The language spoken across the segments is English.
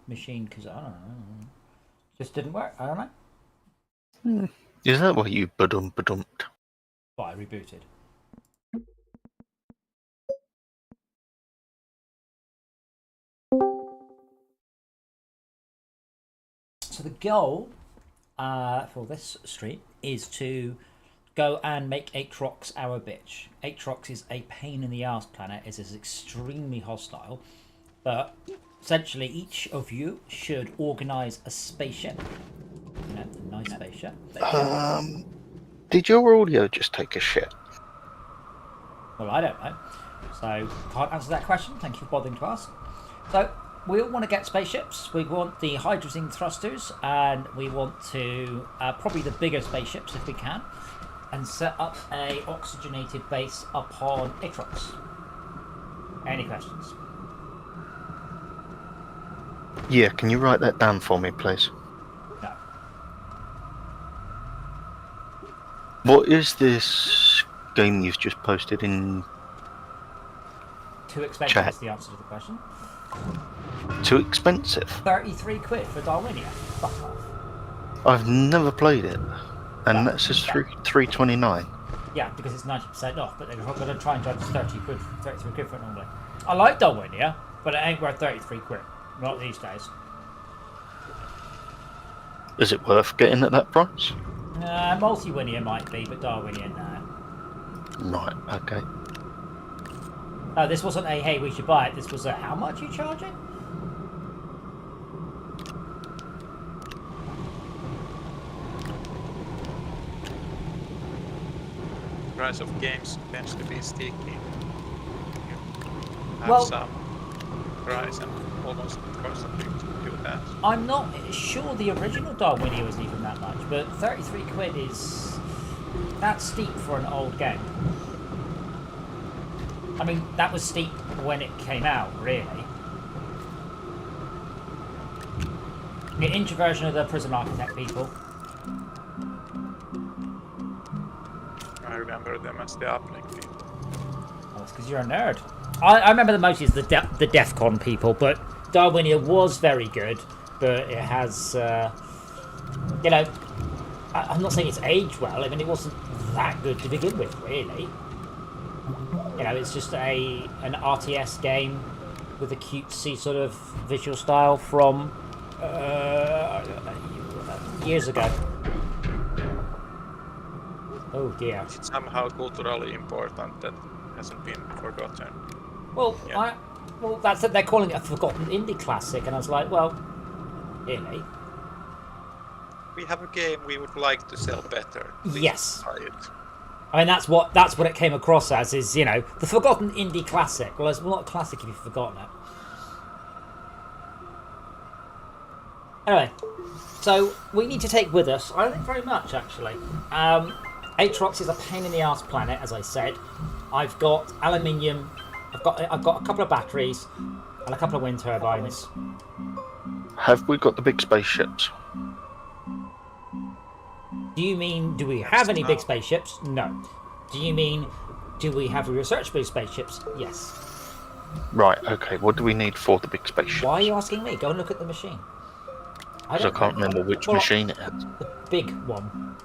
machine because I don't know, just didn't work. I don't know. Is that what you badumped? But I rebooted. So the goal for this stream is to go and make Atrox our bitch. Atrox is a pain in the ass planet. It is extremely hostile, but essentially each of you should organise a spaceship. You know, a nice spaceship. Did your audio just take a shit? Well, I don't know. So, can't answer that question. Thank you for bothering to ask. So, we all want to get spaceships. We want the hydrogen thrusters, and we want to probably the bigger spaceships if we can, and set up a oxygenated base upon Atrox. Any questions? Yeah, can you write that down for me, please? No. What is this game you've just posted in Too expensive chat? is the answer to the question. Too expensive? 33 quid for Darwinia. Fuck off. I've never played it. And No. that says $3.29. Yeah, because it's 90% off, but they're going to try and charge us 33 quid for it normally. I like Darwinia, but it ain't worth 33 quid. Not these days. Is it worth getting at that price? Multi-Winia might be, but Darwinia, no. Right, okay. Oh, this wasn't a, hey, we should buy it. This was a, how much are you charging? Price of games tends to be sticky. You have Well, some price and almost constantly do that. I'm not sure the original Darwinia was even that much, but 33 quid is... that's steep for an old game. I mean, that was steep when it came out, really. The introversion of the Prison Architect people. I remember them as the uplink people. Oh, it's because you're a nerd. I remember them mostly as the DEF CON people, but Darwinia was very good, but it has, you know, I'm not saying it's aged well. I mean, it wasn't that good to begin with, really. You know, it's just an RTS game with a cutesy sort of visual style from years ago. Oh dear. It's somehow culturally important that hasn't been forgotten. Well, Yeah. well, that's it. They're calling it a forgotten indie classic, and I was like, well, really? We have a game we would like to sell better. Please Yes. buy it. I mean, that's what it came across as, is, you know, the forgotten indie classic. Well, it's not a classic if you've forgotten it. Anyway, so we need to take with us, I don't think very much, actually. Atrox is a pain in the ass planet, as I said. I've got aluminium. I've got a couple of batteries and a couple of wind turbines. Have we got the big spaceships? Do you mean, do we have any big spaceships? No. Do you mean, do we have research-based spaceships? Yes. Right, okay. What do we need for the big spaceships? Why are you asking me? Go and look at the machine. Because I can't remember which machine it is. The big one.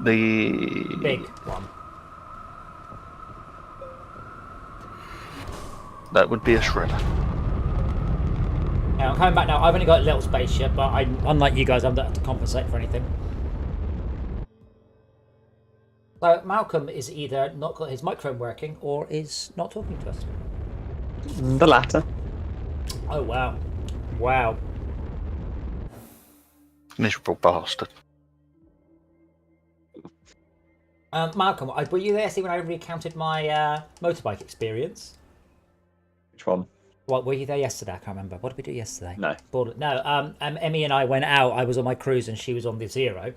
The... Big one. That would be a shredder. Yeah, I'm coming back now. I've only got a little spaceship, but unlike you guys, I don't have to compensate for anything. So Malcolm is either not got his microphone working or is not talking to us. The latter. Oh wow, wow. Miserable bastard. Malcolm, were you there? See when I recounted my motorbike experience? Which one? What, were you there yesterday? I can't remember. What did we do yesterday? No. No. Emmy and I went out. I was on my cruise and she was on the Zero,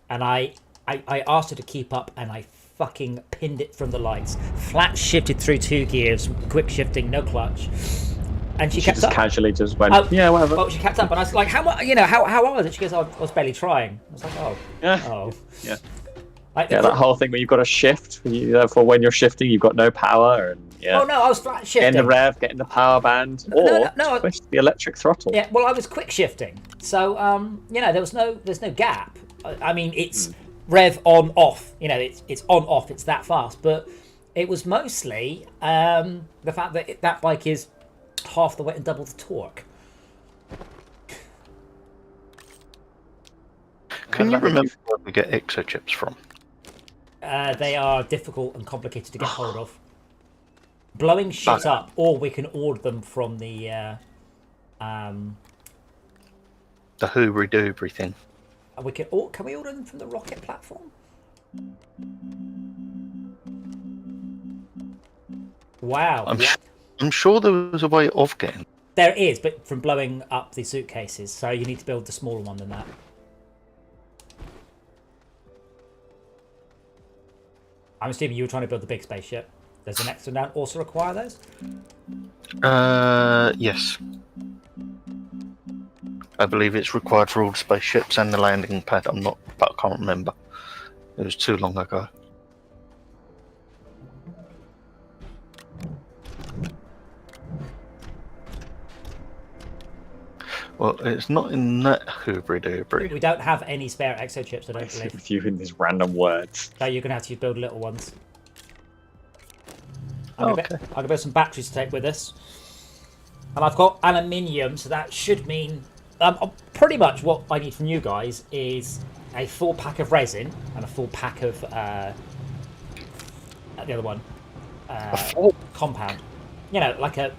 and I asked her to keep up, and I fucking pinned it from the lights. Flat shifted through 2 gears, quick shifting, no clutch, and she kept just up. Casually just went, yeah, whatever. Well, she kept up, and I was like, how was it? She goes, I was barely trying. I was like, oh, Yeah. oh. Yeah. Like, Yeah, that whole thing where you've got to shift. Therefore, when you're shifting, you've got no power. And Oh no, I was flat shifting. Getting the rev, getting the power band, or twist the electric throttle. Yeah, well, I was quick shifting, so there's no gap. I mean, it's rev on off. It's on off. It's that fast, but it was mostly the fact that that bike is half the weight and double the torque. Can you remember where we get exo chips from? They are difficult and complicated to get hold of. Blowing shit up, or we can order them from the Hoobry-Doobry thing. Can we order them from the rocket platform? Wow. I'm sure there was a way of getting. There is, but from blowing up the suitcases, so you need to build the smaller one than that. I'm assuming you were trying to build the big spaceship. Does the next one down also require those? Yes. I believe it's required for all the spaceships and the landing pad. But I can't remember. It was too long ago. Well, it's not in that Hoobry-Doobry. We don't have any spare exo chips, I don't believe. Viewing these random words. So you're going to have to build little ones. I'm going to build some batteries to take with us. And I've got aluminium, so that should mean... pretty much what I need from you guys is a full pack of resin and a full pack of... the other one. Compound. Like a...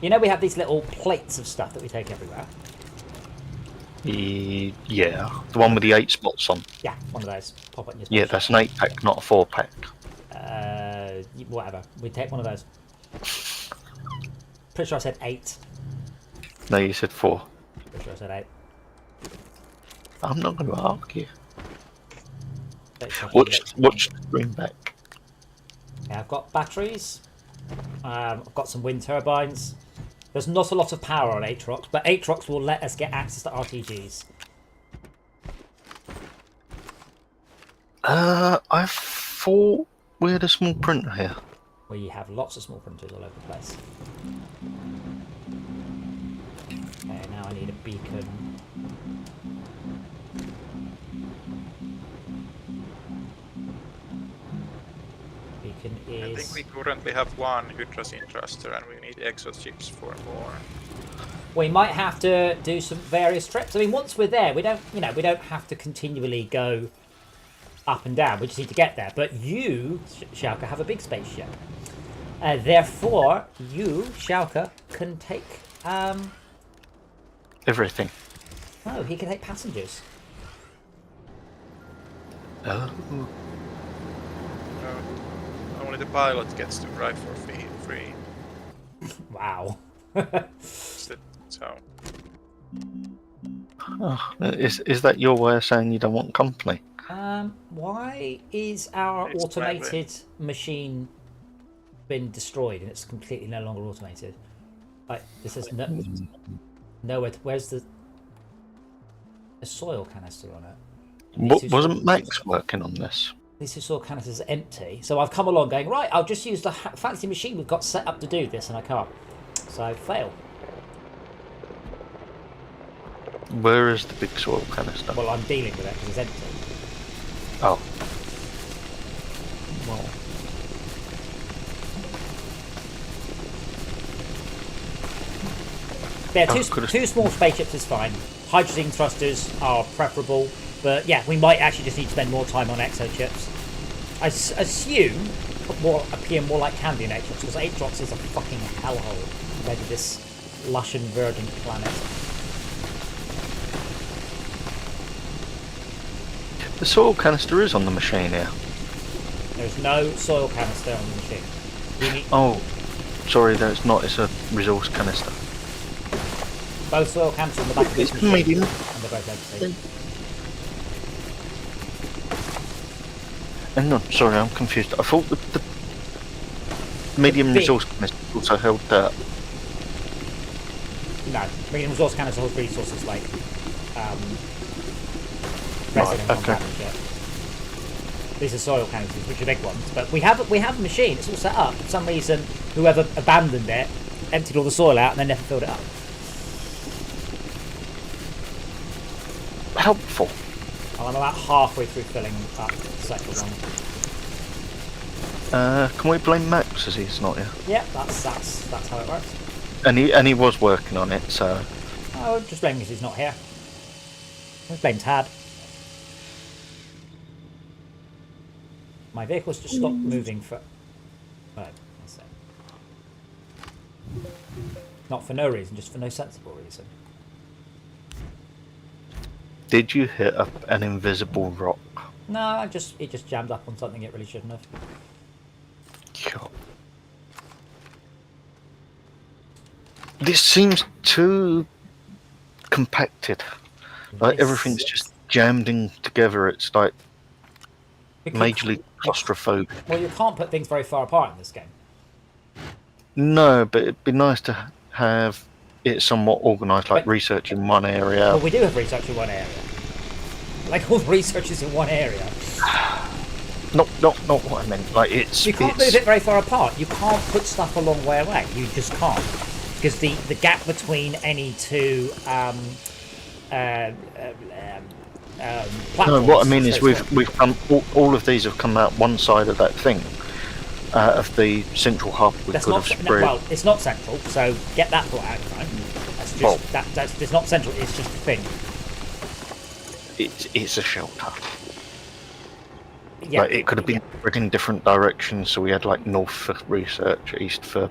we have these little plates of stuff that we take everywhere. Yeah, the one with the 8 spots on. Yeah, one of those. Pop it in your Yeah, that's an 8-pack, not a 4-pack. Whatever. We take one of those. Pretty sure I said 8. No, you said 4. Pretty sure I said 8. I'm not going to argue. Watch the screen back. Yeah, I've got batteries. I've got some wind turbines. There's not a lot of power on Atrox, but Atrox will let us get access to RTGs. I thought we had a small printer here. We have lots of small printers all over the place. Okay, now I need a beacon. Beacon is... I think we currently have one hydrazine thruster and we need exo chips for more. We might have to do some various trips. I mean, once we're there, we don't have to continually go up and down. We just need to get there. But you, Schalke, have a big spaceship. Therefore, you, Schalke, can take... Everything. Oh, he can take passengers. Oh. Only the pilot gets to drive for free. Wow. So. Oh, is that your way of saying you don't want company? Why is our automated machine been destroyed and it's completely no longer automated? Like, this is nowhere. Where's the soil canister on it? Wasn't Max working on this? These two soil canisters are empty. So I've come along going, right, I'll just use the fancy machine we've got set up to do this, and I can't. So fail. Where is the big soil canister? Well, I'm dealing with it because it's empty. Oh. Well. Yeah, two small spaceships is fine. Hydrazine thrusters are preferable, but yeah, we might actually just need to spend more time on exo chips. I assume appear more like candy in Atrox, because Atrox is a fucking hellhole compared to this lush and verdant planet. The soil canister is on the machine here. There's no soil canister on the machine. Oh, sorry, it's not. It's a resource canister. Both soil canisters on the back of this machine. Medium. And they're both empty. No, sorry, I'm confused. I thought the medium resource canister also held that. No, medium resource canister holds resources like resin and compound and shit. These are soil canisters, which are big ones. But we have a machine. It's all set up. For some reason, whoever abandoned it emptied all the soil out and then never filled it up. Helpful. I'm about halfway through filling up the second one. Can we blame Max as he's not here? Yeah, that's how it works. And he was working on it, so. Oh, just blame because he's not here. Just blame Tad. My vehicle's just stopped moving for. Right, let's see. Not for no reason, just for no sensible reason. Did you hit up an invisible rock? No, it just jammed up on something it really shouldn't have. God. This seems too compacted. Like everything's just jammed in together. It's like majorly claustrophobic. Well, you can't put things very far apart in this game. No, but it'd be nice to have it somewhat organised, like research in one area. Well, we do have research in one area. Like all the research is in one area. Not what I meant. Like You can't move it very far apart. You can't put stuff a long way away. You just can't, because the gap between any two platforms. No, what I mean is we've come. All of these have come out one side of that thing, of the central hub. We could have spread. Well, it's not central, so get that brought out, right? That's just that's it's not central. It's just a thing. It's a shelter. Yeah, like it could have been spread in different directions, so we had like north for research, east for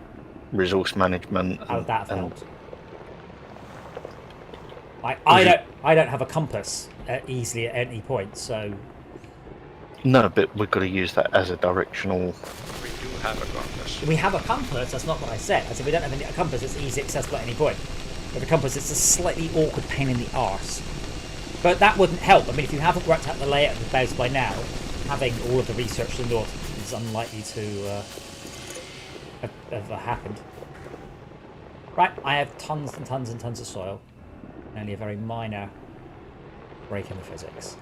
resource management. How would that have helped? I don't have a compass easily at any point, so. No, but we've got to use that as a directional. We do have a compass. We have a compass. That's not what I said. I said we don't have a compass. It's easily accessible at any point. With a compass, it's a slightly awkward pain in the arse. But that wouldn't help. I mean, if you haven't worked out the layout of the base by now, having all of the research to the north is unlikely to have happened. Right, I have tons and tons and tons of soil. Only a very minor break in the physics.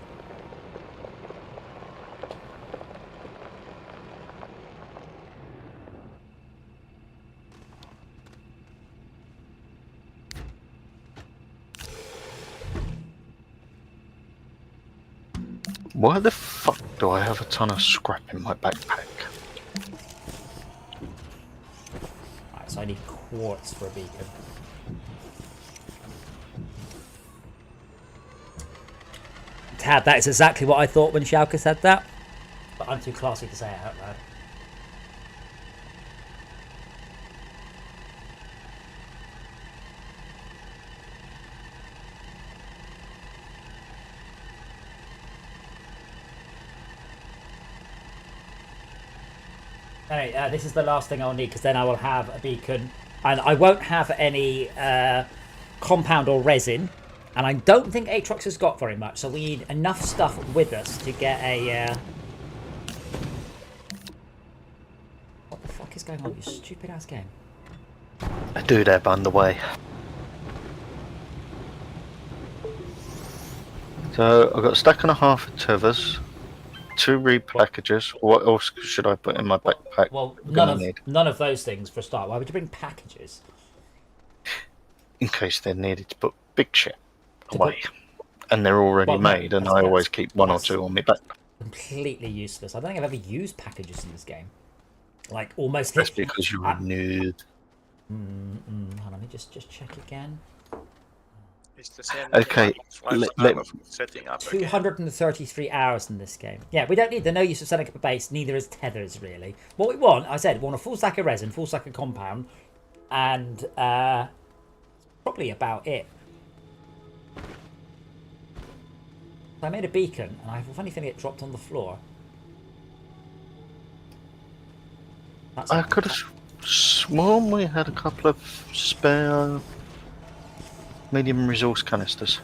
Why the fuck do I have a ton of scrap in my backpack? Right, so I need quartz for a beacon. Tad, that is exactly what I thought when Schalke said that. But I'm too classy to say it out loud. Anyway, this is the last thing I'll need, because then I will have a beacon. And I won't have any compound or resin. And I don't think Atrox has got very much, so we need enough stuff with us to get a... What the fuck is going on, you stupid ass game? A doodab underway. So I've got a stack and a half of tethers, 2 reed packages. What else should I put in my backpack? Well, none of those things for a start. Why would you bring packages? In case they're needed to put big shit away. And they're already made, and I always keep 1 or 2 on my back. Completely useless. I don't think I've ever used packages in this game. Like, almost... That's because you're a nerd. Hold on, let me just check again. It's the same. Okay, setting up 233 hours in this game. Yeah, we don't need the no use of setting up a base, neither is tethers, really. What we want, I said, we want a full stack of resin, full stack of compound, and that's probably about it. I made a beacon, and I have a funny feeling it dropped on the floor. I could have sworn we had a couple of spare medium resource canisters.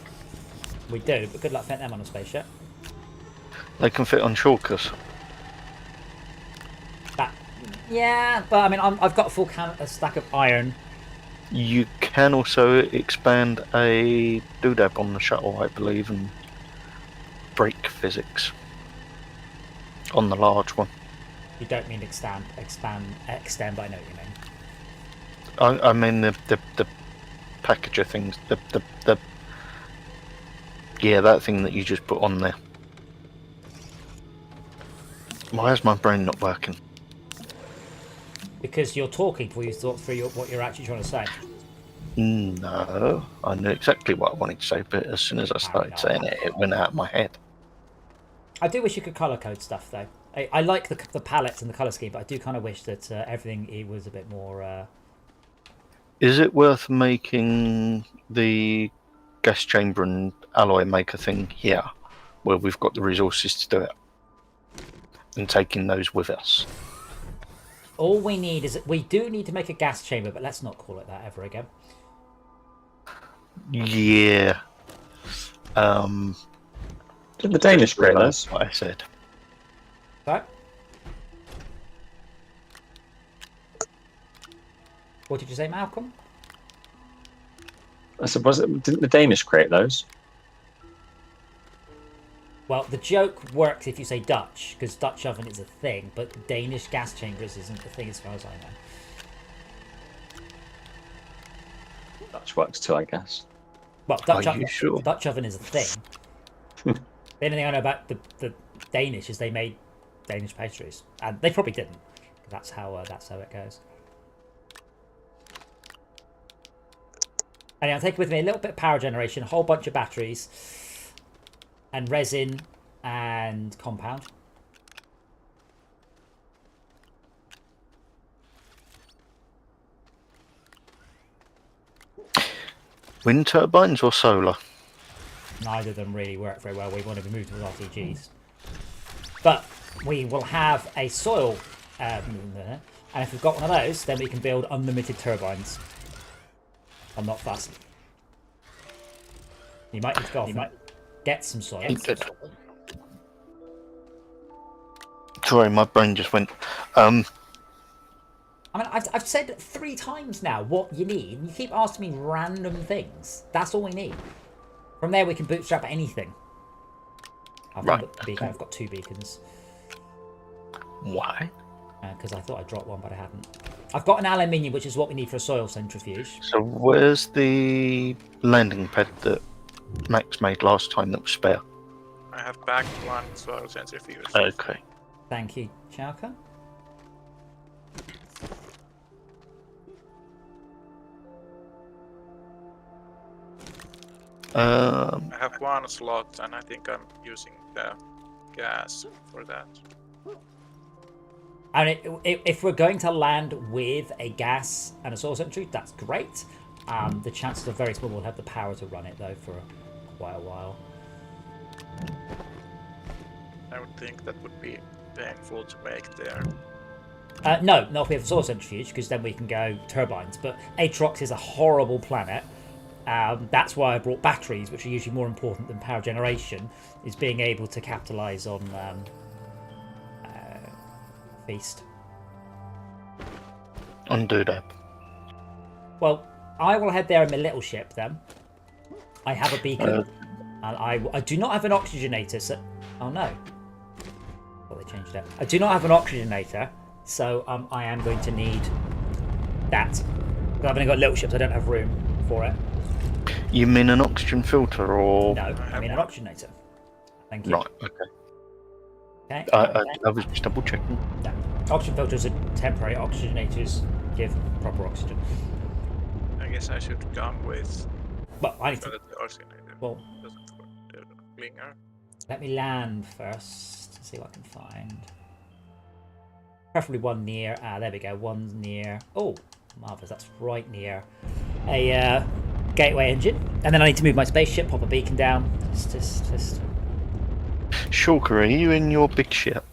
We do, but good luck fitting them on a spaceship. They can fit on shulkers. Yeah, but I mean, I've got a stack of iron. You can also expand a doodab on the shuttle, I believe, and break physics. On the large one. You don't mean extend, but I know what you mean. I mean the packager things. The yeah, that thing that you just put on there. Why is my brain not working? Because you're talking before you thought through what you're actually trying to say. No, I knew exactly what I wanted to say, but as soon as I started saying it, it went out of my head. I do wish you could colour code stuff, though. I like the palettes and the colour scheme, but I do kind of wish that everything was a bit more... Is it worth making the gas chamber and alloy maker thing here, where we've got the resources to do it, and taking those with us? All we need is... We do need to make a gas chamber, but let's not call it that ever again. Yeah. Did the Danish create That's those? what I said. Right? What did you say, Malcolm? I suppose didn't the Danish create those? Well, the joke works if you say Dutch, because Dutch oven is a thing, but Danish gas chambers isn't a thing as far as I know. Dutch works too, I guess. Well, Dutch Are you sure? Dutch oven is a thing. The only thing I know about the Danish is they made Danish pastries, and they probably didn't. That's how it goes. Anyway, I'll take with me a little bit of power generation, a whole bunch of batteries, and resin and compound. Wind turbines or solar? Neither of them really work very well. We want to be moved to RTGs. But we will have a soil, and if we've got one of those, then we can build unlimited turbines. I'm not fussed. You might need to go off. You might get some soil. Sorry, my brain just went. I mean, I've said 3 times now what you need, and you keep asking me random things. That's all we need. From there, we can bootstrap anything. I've got 2 beacons. Why? Because I thought I dropped one, but I hadn't. I've got an aluminium, which is what we need for a soil centrifuge. So where's the landing pad that Max made last time that was spare? I have backed one soil centrifuge. Okay. Thank you, Chowka. I have one slot, and I think I'm using the gas for that. And if we're going to land with a gas and a soil centrifuge, that's great. The chances are very small we'll have the power to run it, though, for quite a while. I would think that would be painful to make there. No, not if we have a soil centrifuge, because then we can go turbines. But Atrox is a horrible planet. That's why I brought batteries, which are usually more important than power generation, is being able to capitalise on Feast. Undo that. Well, I will head there in my little ship then. I have a beacon. And I do not have an oxygenator, so... Oh no. Well, they changed it. I do not have an oxygenator, so I am going to need that. But I've only got little ships, I don't have room for it. You mean an oxygen filter or? No, I mean an oxygenator. Thank you. Right, okay. Okay. I was just double checking. No. Oxygen filters are temporary. Oxygenators give proper oxygen. I guess I should come with. Well, I need to. The oxygenator doesn't work. The clinger. Let me land first to see what I can find. Preferably one near. There we go. One near. Oh, marvelous! That's right near a gateway engine. And then I need to move my spaceship, pop a beacon down. Just. Shulker, are you in your big ship?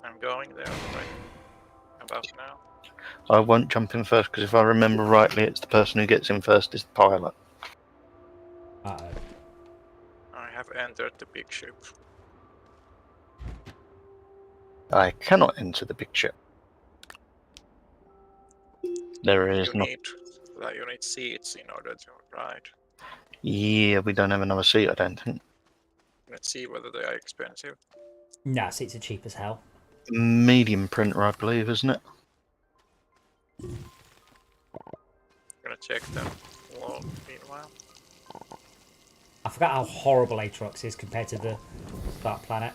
I'm going there right about now. I won't jump in first because if I remember rightly, it's the person who gets in first is the pilot. Uh-oh. I have entered the big ship. I cannot enter the big ship. There is no. You need seats in order to ride. Yeah, we don't have another seat, I don't think. Let's see whether they are expensive. No, seats are cheap as hell. Medium printer, I believe, isn't it? Gonna check the log meanwhile. I forgot how horrible Atrox is compared to the Dark Planet.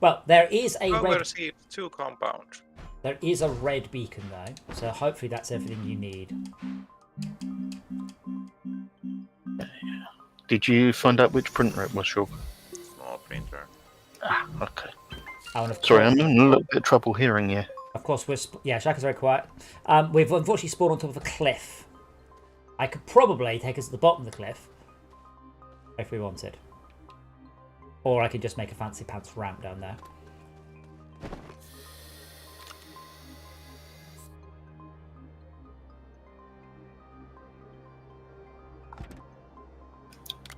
Well, there is a red. Overseas 2 compound. There is a red beacon though, so hopefully that's everything you need. Did you find out which printer it was, Shulk? Small printer. Ah, okay. Oh, and of Sorry, course, I'm having a little bit of trouble hearing you. of course we're Shaka's very quiet. We've unfortunately spawned on top of a cliff. I could probably take us to the bottom of the cliff if we wanted, or I could just make a fancy pants ramp down there.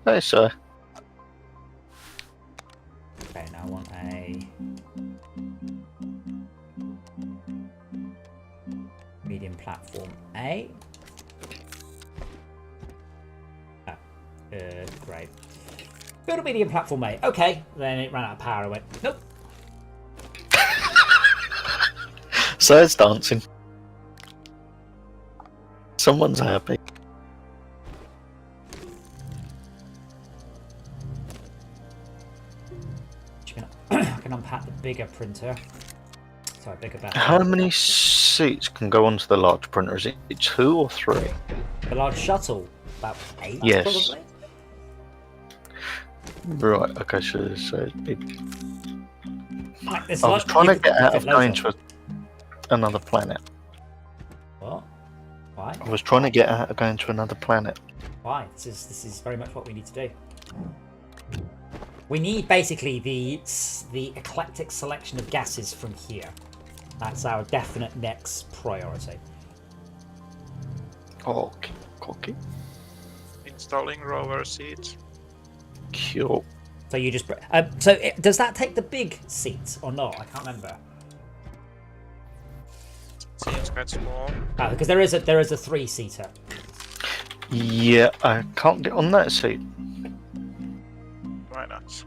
Hey, sir. Okay, now I want a medium platform A. Oh, great. Build a medium platform A. Okay, then it ran out of power. I went, nope. Sir's dancing. Someone's happy. I can unpack the bigger printer. Sorry, bigger battery. How many seats can go onto the large printer? Is it 2 or 3? The large shuttle, about 8, Yes. probably. Right, okay, so it'd be... Like, I was trying to get out of going to another planet. What? Why? I was trying to get out of going to another planet. Why? This is very much what we need to do. We need basically the eclectic selection of gases from here. That's our definite next priority. Okay, cocky. Installing rover seats. Cool. So you just does that take the big seats or not? I can't remember. Seems quite small. Because there is a 3-seater. Yeah, I can't get on that seat. Why not?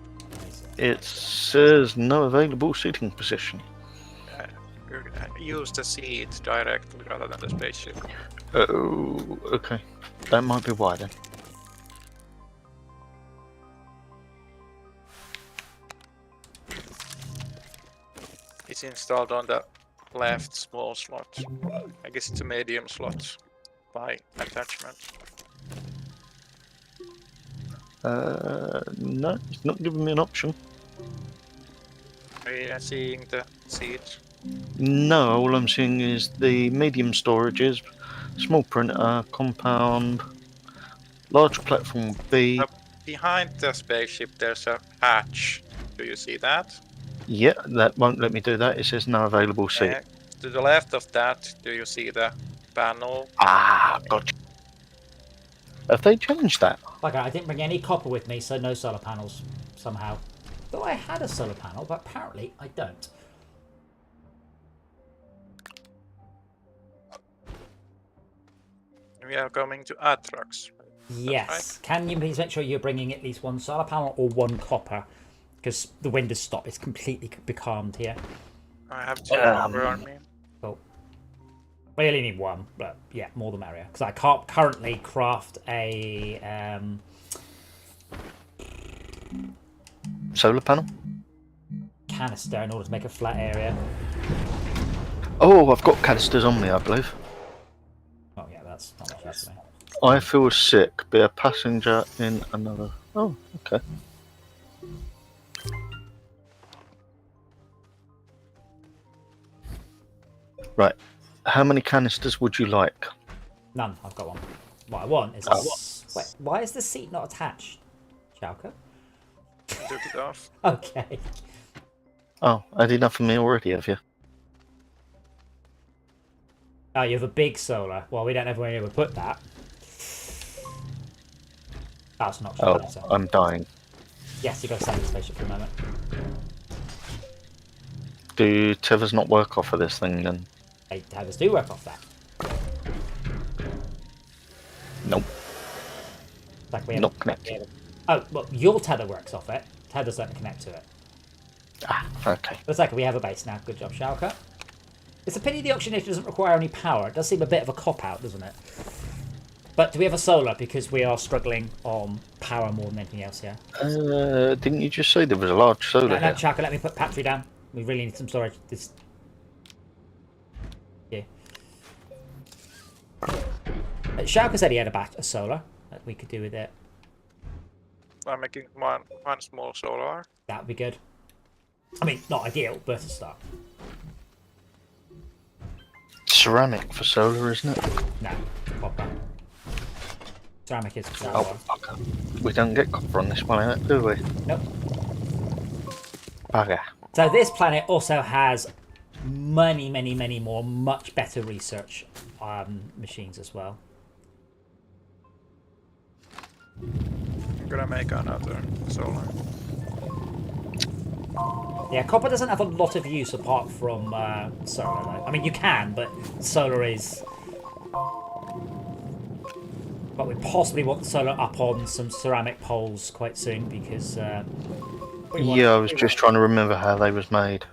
It says no available seating position. Use the seat directly rather than the spaceship. Oh, okay. That might be why then. It's installed on the left small slot. I guess it's a medium slot by attachment. No, it's not giving me an option. Are you seeing the seat? No, all I'm seeing is the medium storages, small printer, compound, large platform B. Behind the spaceship there's a hatch. Do you see that? Yeah, that won't let me do that. It says no available seat. To the left of that, do you see the panel? Ah, gotcha. Have they changed that? Okay, I didn't bring any copper with me, so no solar panels somehow. Though I had a solar panel, but apparently I don't. We are coming to Atrox. Yes. Right. Can you please make sure you're bringing at least 1 solar panel or 1 copper? Because the wind has stopped. It's completely becalmed here. I have 2 copper on me. Cool. We only need 1, but yeah, more the merrier. Because I can't currently craft a Solar panel? canister in order to make a flat area. Oh, I've got canisters on me, I believe. Oh yeah, that's not much use to me. I feel sick. Be a passenger in another. Oh, okay. Right. How many canisters would you like? None. I've got 1. What I want is wait, why is the seat not attached, Chalka? Took it off. Okay. Oh, had enough of me already, have you? Oh, you have a big solar. Well, we don't have where we put that. That's not Oh, so. I'm dying. Yes, you got to send the spaceship for a moment. Do tethers not work off of this thing then? Hey, tethers do work off that. Nope. Like we Not connected. Oh, well, your tether works off it. Tethers don't connect to it. Ah, okay. Looks like we have a base now. Good job, Schalke. It's a pity the auctioneer doesn't require any power. It does seem a bit of a cop-out, doesn't it? But do we have a solar? Because we are struggling on power more than anything else here. Didn't you just say there was a large solar No, here? Schalke, let me put battery down. We really need some storage. This. Yeah. Schalke said he had a solar that we could do with it. I'm making one small solar. That would be good. I mean, not ideal, but a start. Ceramic for solar, isn't it? No, copper. Ceramic is for Oh, solar. okay. We don't get copper on this planet, do we? Nope. Bugger. So this planet also has many, many, many more much better research machines as well. I'm gonna make another solar. Yeah, copper doesn't have a lot of use apart from solar, though. I mean, you can, but solar is... But we possibly want solar up on some ceramic poles quite soon, because... Yeah, I was just trying to remember how they was made.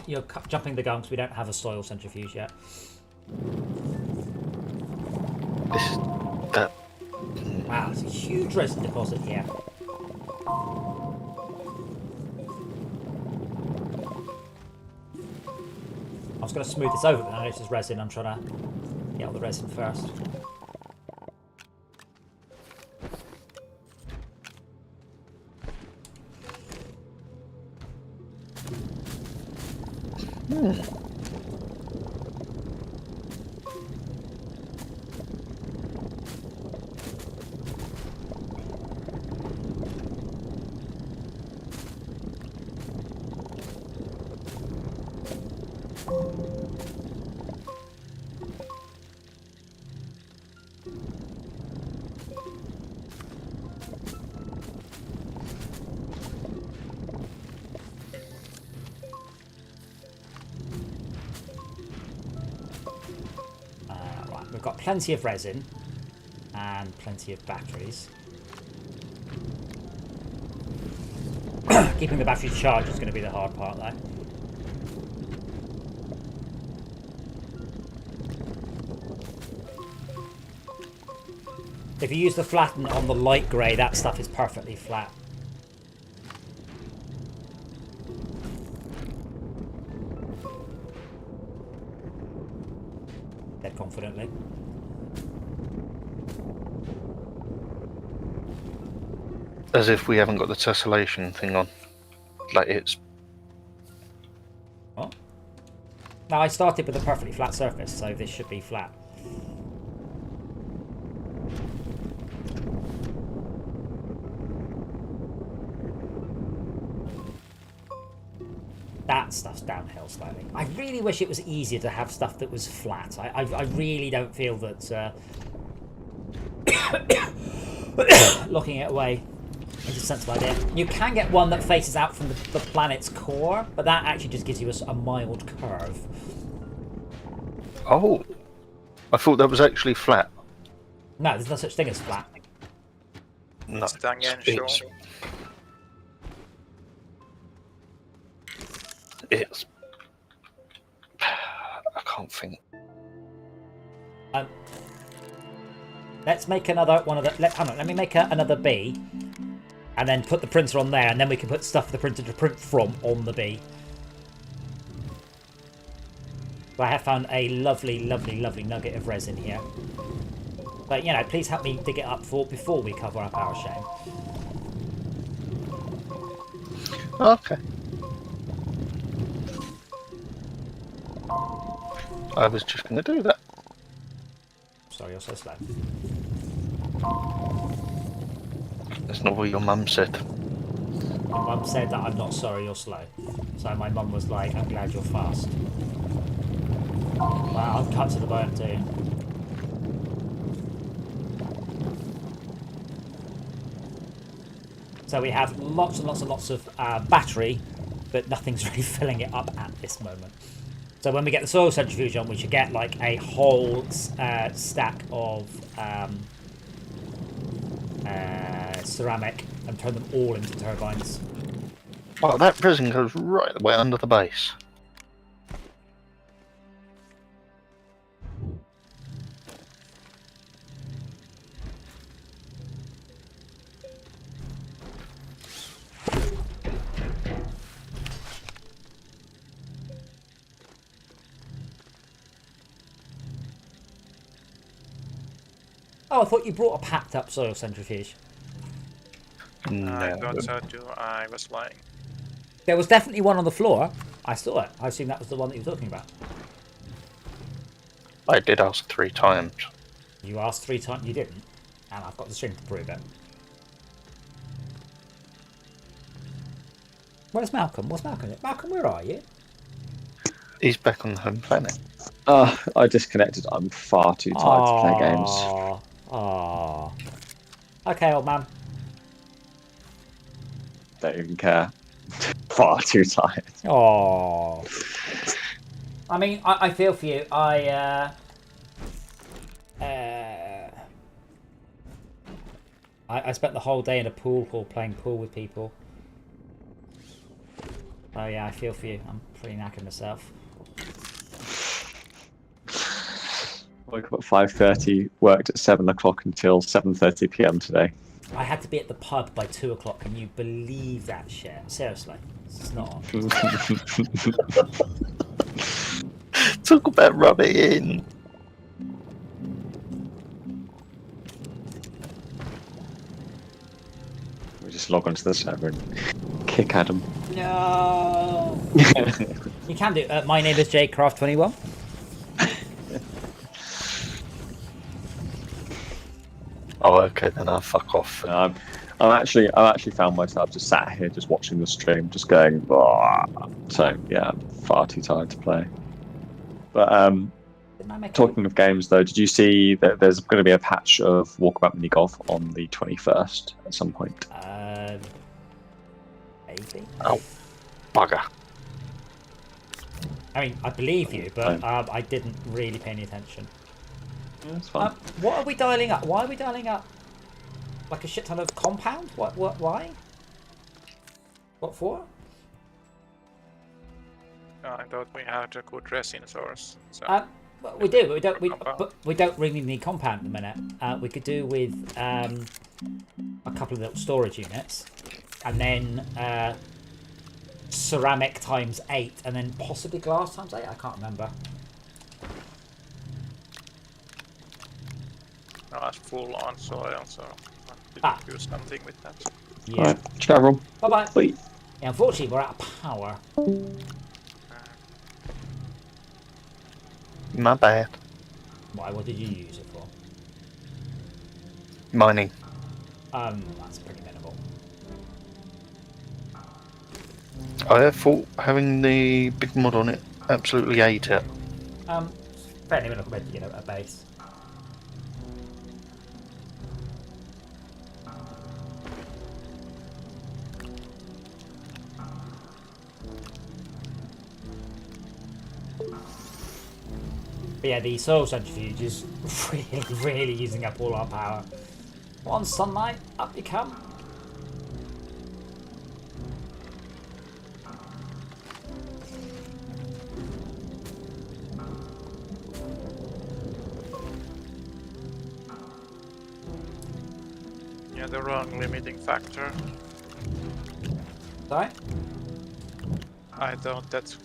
You're jumping the gun because we don't have a soil centrifuge yet. This... That... Wow, it's a huge resin deposit here. I was going to smooth this over, but I noticed resin. I'm trying to get all the resin first. Right, we've got plenty of resin and plenty of batteries. Keeping the batteries charged is going to be the hard part, though. If you use the flatten on the light grey, that stuff is perfectly flat. Dead confidently. As if we haven't got the tessellation thing on. Like it's... What? Now, I started with a perfectly flat surface, so this should be flat. That stuff's downhill slightly. I really wish it was easier to have stuff that was flat. I really don't feel that locking it away is a sensible idea. You can get one that faces out from the planet's core, but that actually just gives you a mild curve. Oh! I thought that was actually flat. No, there's no such thing as flat. No, It's tangential. It's... I can't think. Let's make another one of the... Hang on, let me make another B. And then put the printer on there, and then we can put stuff for the printer to print from on the B. I have found a lovely, lovely, lovely nugget of resin here. But, you know, please help me dig it up before we cover up our shame. Okay. I was just going to do that. Sorry, you're so slow. That's not what your mum said. My mum said that I'm not sorry you're slow. So my mum was like, I'm glad you're fast. Wow, I'm cut to the bone too. So we have lots and lots and lots of battery, but nothing's really filling it up at this moment. So when we get the soil centrifuge on, we should get like a whole stack of ceramic and turn them all into turbines. Oh, that prison goes right the way under the base. Oh, I thought you brought a packed up soil centrifuge. I No. thought so too. I was lying. There was definitely one on the floor. I saw it. I assume that was the one that you were talking about. I did ask 3 times. You asked 3 times. You didn't. And I've got the string to prove it. Where's Malcolm? What's Malcolm? Malcolm, where are you? He's back on the home planet. I disconnected. I'm far too tired to play games. Aww. Okay, old man. Don't even care. Far too tired. Oh. I mean, I feel for you. I spent the whole day in a pool hall playing pool with people. Oh yeah, I feel for you. I'm pretty knackered myself. Woke up at 5:30. Worked at 7 o'clock until 7:30 p.m. today. I had to be at the pub by 2 o'clock. Can you believe that shit? Seriously, it's not on. Talk about rub it in. We just log onto the server and kick Adam. No. You can do. My name is JCraft21. Oh, okay, then I'll fuck off. I'm actually found myself just sat here, just watching the stream, just going. "Bah." So yeah, I'm far too tired to play. But Didn't I make talking of games, though, did you see that there's going to be a patch of Walkabout Mini Golf on the 21st at some point? Maybe. Oh, bugger. I mean, I believe you, but I didn't really pay any attention. Yeah, that's fine. What are we dialing up? Why are we dialing up? Like a shit ton of compound? What? Why? What for? I thought we had a good resin source. So Well, we do, but we don't really need compound at the minute. We could do with a couple of little storage units, and then ceramic times 8, and then possibly glass times 8. I can't remember. no, it's full on soil, so I did do something with that. Yeah. All right, ciao, everyone. Bye bye. Bye. Yeah, unfortunately, we're out of power. My bad. Why? What did you use it for? Mining. That's pretty minimal. I thought having the big mod on it absolutely ate it. Fairly minimal compared to, a base. But yeah, the soil centrifuge is really using up all our power. One sunlight, up you come. Yeah, the wrong limiting factor. Sorry? I thought that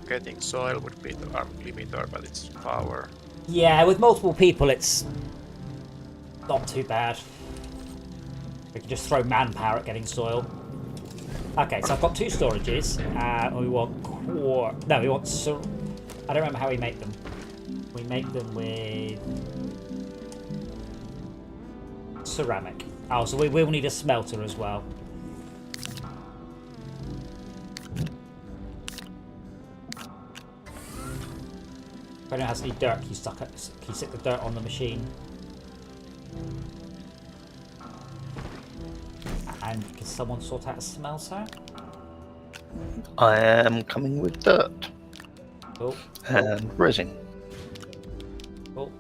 getting soil would be the limiter, but it's power. Yeah, with multiple people, it's not too bad. We can just throw manpower at getting soil. Okay, so I've got 2 storages. We want core. No, we want. I don't remember how we make them. We make them with ceramic. Oh, so we will need a smelter as well. If anyone has any dirt, can you stick the dirt on the machine? And can someone sort out a smelter? I am coming with dirt Cool. and resin. Cool.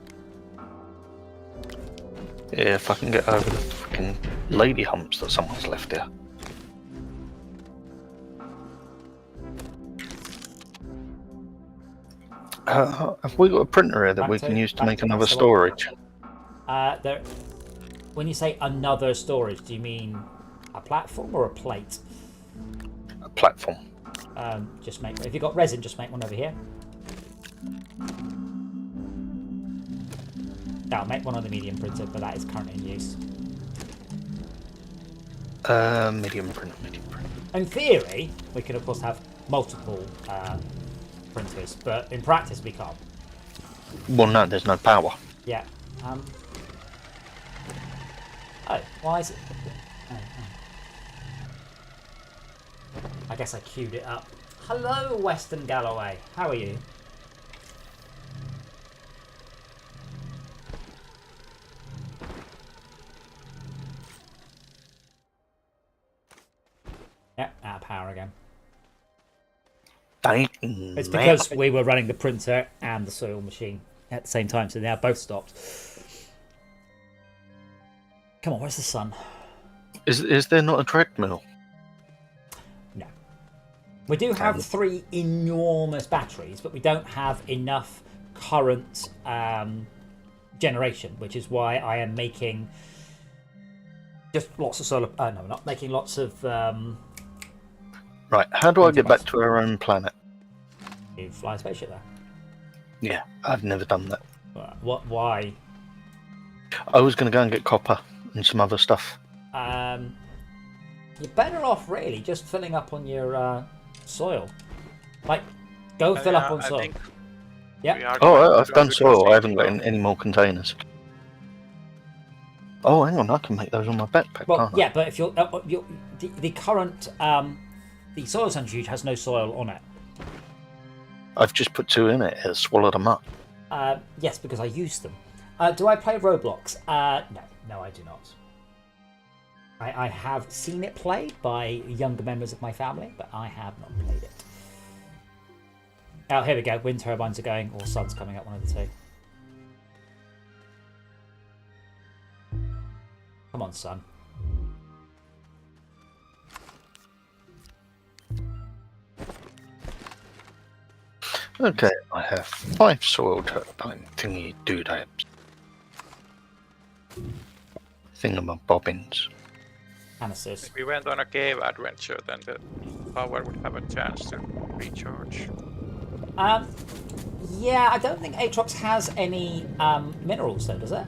Yeah, if I can get over the fucking lady humps that someone's left here. Have we got a printer here that we Back can to- use to back make to- another that's the one. storage? There. When you say another storage, do you mean a platform or a plate? A platform. Just make. If you've got resin, just make one over here. I'll make one on the medium printer, but that is currently in use. Medium print. In theory, we can of course have multiple printers, but in practice we can't. Well, no, there's no power. Yeah. Oh, why is it? Oh. I guess I queued it up. Hello, Western Galloway. How are you? Yep, out of power again. It's because we were running the printer and the soil machine at the same time, so they now both stopped. Come on, where's the sun? Is there not a treadmill? No. We do have 3 enormous batteries, but we don't have enough current generation, which is why I am making just lots of solar. No, not making lots of. Right, how do I get back to our own planet? You fly a spaceship there. Yeah, I've never done that. What? Why? I was going to go and get copper and some other stuff. You're better off really just filling up on your soil. Like, go fill up on I soil. think Yeah. we are Oh, going I've to done the soil. I crossing. haven't got any more containers. Oh, hang on, I can make those on my backpack, Well, can't I? yeah, but if the current the soil centrifuge has no soil on it. I've just put 2 in it. It swallowed them up. Yes, because I used them. Do I play Roblox? No, I do not. I have seen it played by younger members of my family, but I have not played it. Oh, here we go. Wind turbines are going, or sun's coming up, one of the two. Come on, sun. Okay, I have 5 soil turbine thingy doodads. Thingamabobbins. And assist. If we went on a cave adventure, then the power would have a chance to recharge. Yeah, I don't think Atrox has any minerals, though, does it? I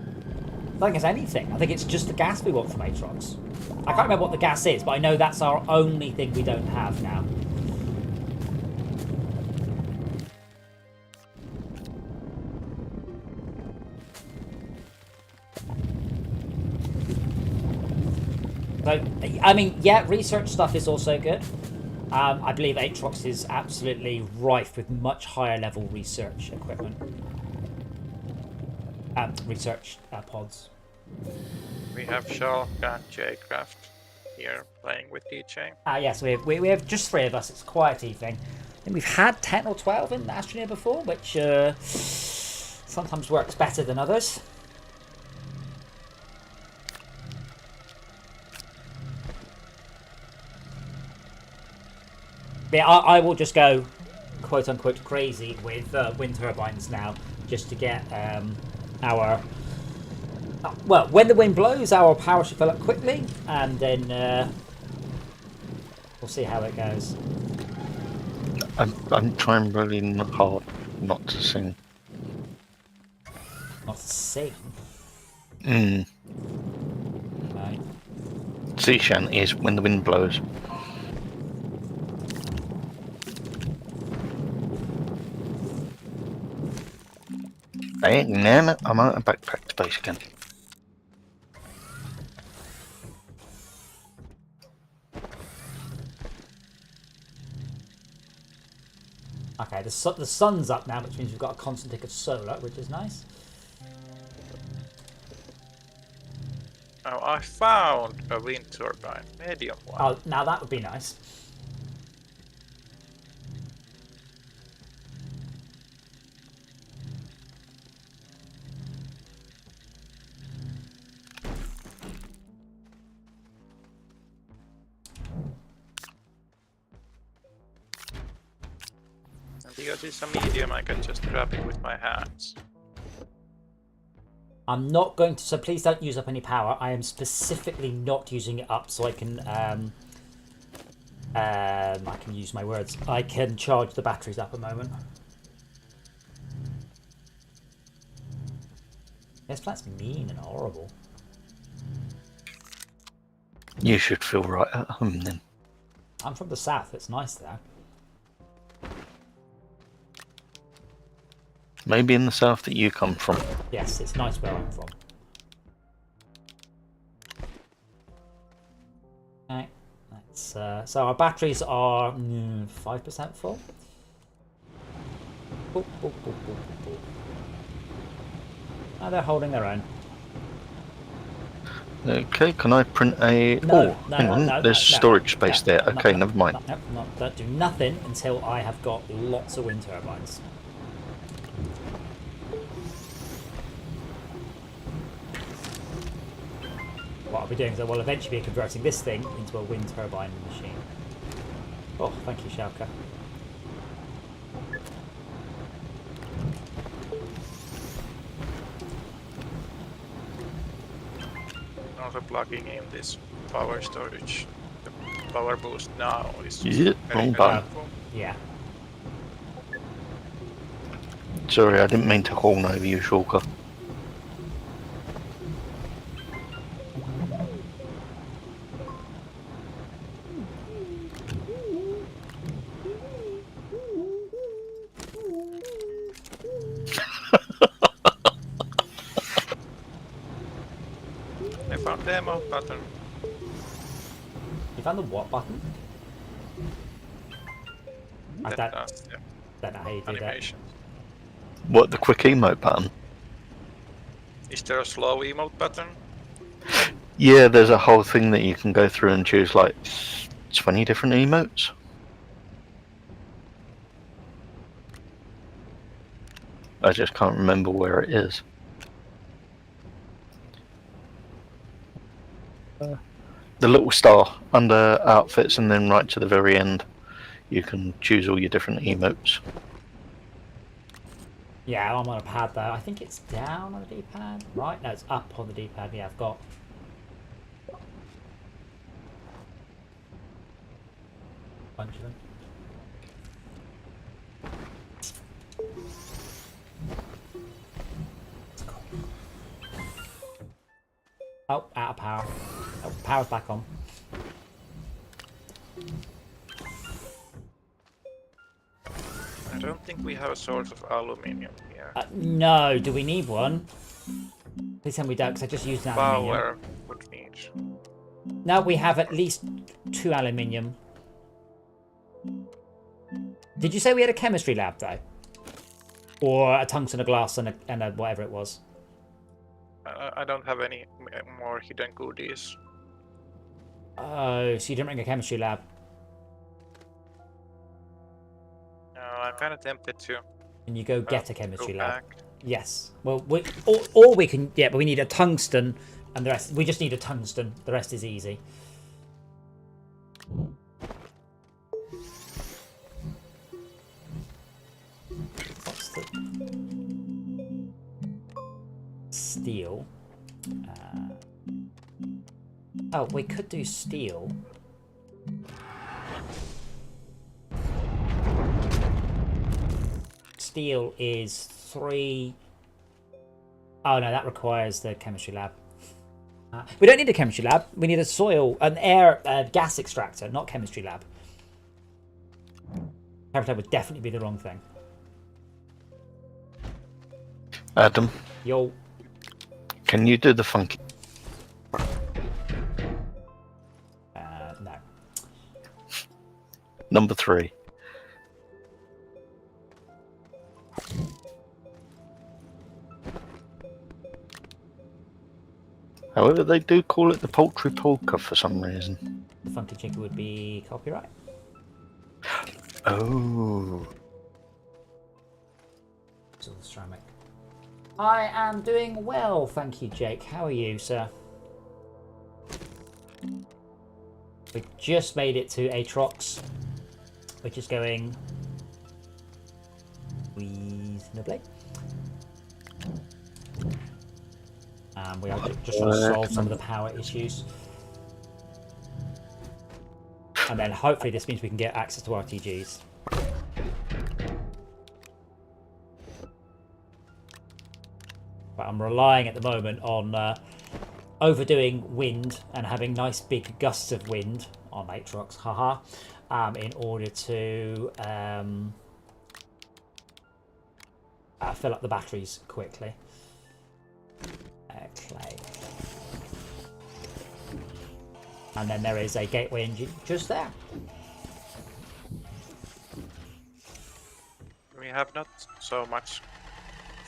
don't think it's anything. I think it's just the gas we want from Atrox. I can't remember what the gas is, but I know that's our only thing we don't have now. So, I mean, yeah, research stuff is also good. I believe Atrox is absolutely rife with much higher level research equipment. Research pods. We have Shulk and J-Craft here playing with DJ. Yes, we have just 3 of us. It's a quiet evening. And we've had 10 or 12 in Astroneer before, which sometimes works better than others. Yeah, I will just go quote unquote crazy with wind turbines now, just to get our. Well, when the wind blows, our power should fill up quickly, and then we'll see how it goes. I'm trying really hard not to sing. Not to sing. Right. Sea shanty is when the wind blows. Damn it, I'm out of backpack space again. Okay, the sun's up now, which means we've got a constant tick of solar, which is nice. Now I found a wind turbine, medium one. Oh, now that would be nice. And the because it's a medium, I can just grab it with my hands. I'm not going to, so please don't use up any power. I am specifically not using it up so I can use my words. I can charge the batteries up a moment. This plant's mean and horrible. You should feel right at home then. I'm from the south, it's nice there. Maybe in the south that you come from. Yes, it's nice where I'm from. Okay, let's, so our batteries are 5% full. Boop, boop, boop, boop, boop. Oh, they're holding their own. Okay, can I print a... No, oh, hang on, there's storage space there. Okay, never mind. Don't do nothing until I have got lots of wind turbines. What I'll be doing is I will eventually be converting this thing into a wind turbine machine. Oh, thank you, Schalke. Also plugging in this power storage. The power boost now is Yeah, very wrong button. helpful. Yeah. Sorry, I didn't mean to horn over you, Shulker. I found the ammo button. You found the what button? I That don't, does the don't know how you do that. animation. What, the quick emote button? Is there a slow emote button? Yeah, there's a whole thing that you can go through and choose like 20 different emotes. I just can't remember where it is. The little star under outfits, and then right to the very end you can choose all your different emotes. Yeah, I'm on a pad though. I think it's down on the D-pad. Right? No, it's up on the D-pad. Yeah, I've got a bunch of them. Oh, out of power. Oh, power's back on. I don't think we have a source of aluminium here. No, do we need one? Please tell me we don't, because I just used an aluminium. Power would need. No, we have at least 2 aluminium. Did you say we had a chemistry lab though? Or a tungsten, a glass, and a whatever it was? I don't have any more hidden goodies. Oh, so you didn't bring a chemistry lab? No, I'm kind of tempted to. And you go get a chemistry go lab? back. Yes. Well, or we can. Yeah, but we need a tungsten, and the rest. We just need a tungsten. The rest is easy. What's the steel? Oh, we could do steel. Steel is 3. Oh no, that requires the chemistry lab. We don't need a chemistry lab. We need a soil, an air, gas extractor, not chemistry lab. Chemistry lab would definitely be the wrong thing. Adam, Yo. can you do the funky? No. Number 3. However, they do call it the poultry polka for some reason. The funky chicken would be copyright. Oh. Ceramic. I am doing well, thank you, Jake. How are you, sir? We just made it to Atrox, which is going reasonably. And we are just trying to solve some of the power issues. And then hopefully this means we can get access to RTGs. But I'm relying at the moment on overdoing wind and having nice big gusts of wind on Atrox, haha, in order to fill up the batteries quickly. Clay. And then there is a gateway engine just there. We have not so much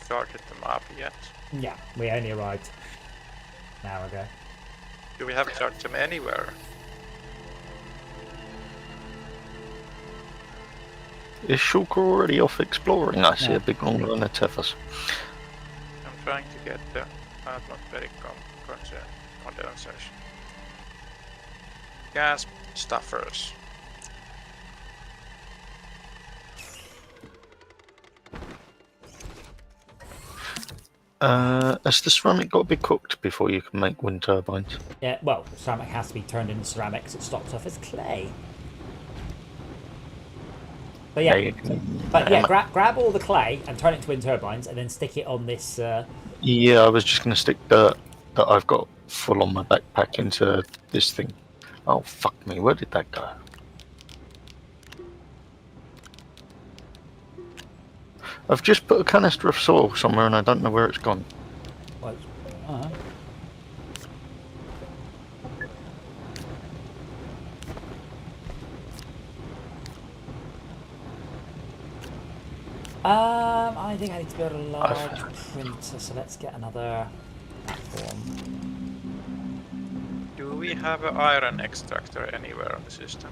started the map yet. Yeah, we only arrived an hour ago. Do we have started them anywhere? Is Shulker already off exploring? I see a big long line of tethers. I'm trying to get the atmospheric condensation. Gas stuffers. Has the ceramic got to be cooked before you can make wind turbines? Yeah, well, ceramic has to be turned into ceramic because it starts off as clay. But yeah, grab all the clay and turn it into wind turbines and then stick it on this... Yeah, I was just going to stick dirt that I've got full on my backpack into this thing. Oh, fuck me, where did that go? I've just put a canister of soil somewhere and I don't know where it's gone. What? I think I need to build a large printer, so let's get another platform. Do we have an iron extractor anywhere on the system?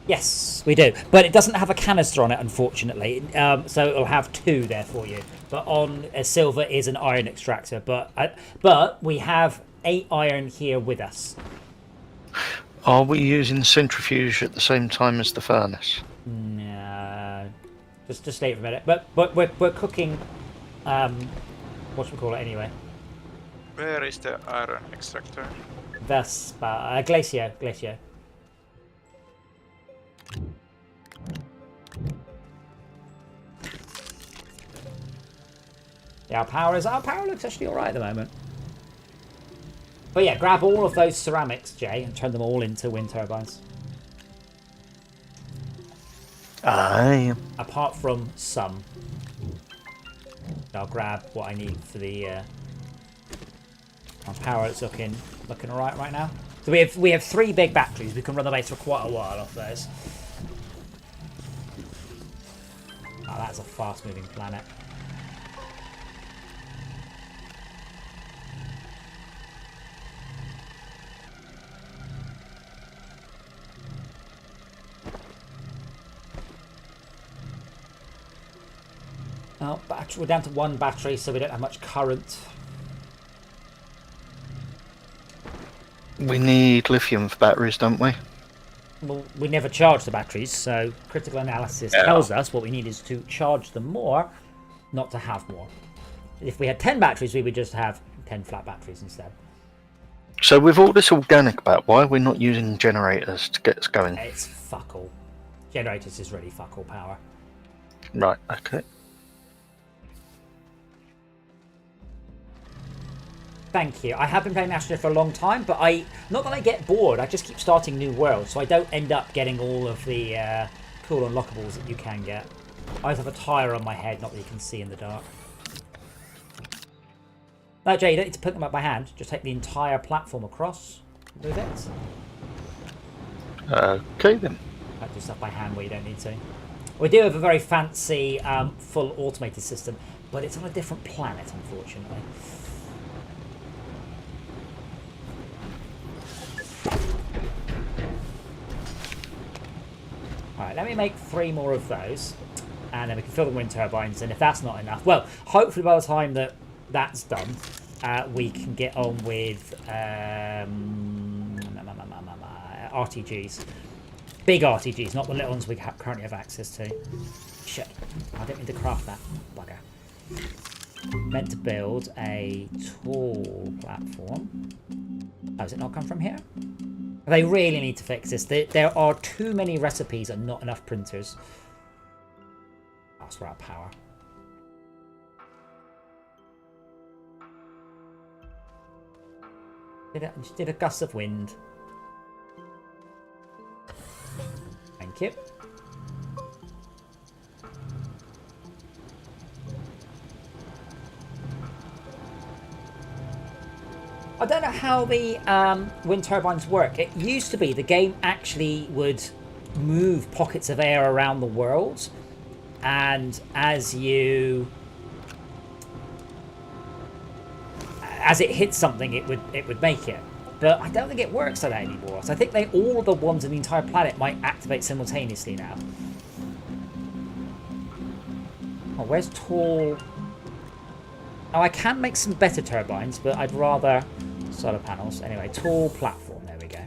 Yes, we do, but it doesn't have a canister on it, unfortunately. So it'll have two there for you. But on silver is an iron extractor, but we have 8 iron here with us. Are we using the centrifuge at the same time as the furnace? No, just leave it for a minute. But we're cooking. What should we call it anyway? Where is the iron extractor? Vespa, Glacio. Yeah, our power looks actually alright at the moment. But yeah, grab all of those ceramics, Jay, and turn them all into wind turbines. Aye. Apart from some. I'll grab what I need for the our power. It's looking alright right now. So we have 3 big batteries. We can run the base for quite a while off those. Oh, that's a fast-moving planet. Oh, we're down to 1 battery, so we don't have much current. We need lithium for batteries, don't we? Well, we never charge the batteries, so critical analysis tells us what we need is to charge them more, not to have more. If we had 10 batteries, we would just have 10 flat batteries instead. So with all this organic about, why are we not using generators to get us going? It's fuck all. Generators is really fuck all power. Right, okay. Thank you. I have been playing Astroneer for a long time, but not that I get bored, I just keep starting new worlds, so I don't end up getting all of the cool unlockables that you can get. I always have a tyre on my head, not that you can see in the dark. No, Jay, you don't need to put them up by hand. Just take the entire platform across. Move it. Okay then. Don't do stuff by hand where you don't need to. We do have a very fancy, full automated system, but it's on a different planet, unfortunately. Alright, let me make 3 more of those, and then we can fill the wind turbines, and if that's not enough, well, hopefully by the time that that's done, we can get on with RTGs. Big RTGs, not the little ones we currently have access to. Shit. I didn't mean to craft that. Bugger. Meant to build a tall platform. Oh, does it not come from here? They really need to fix this. There are too many recipes and not enough printers. That's right, power. Did a gust of wind. Thank you. I don't know how the wind turbines work. It used to be the game actually would move pockets of air around the world, and as it hit something, it would make it. But I don't think it works like that anymore. So I think all of the ones in the entire planet might activate simultaneously now. Oh, where's tall? Oh, I can make some better turbines, but I'd rather solar panels. Anyway, tall platform. There we go.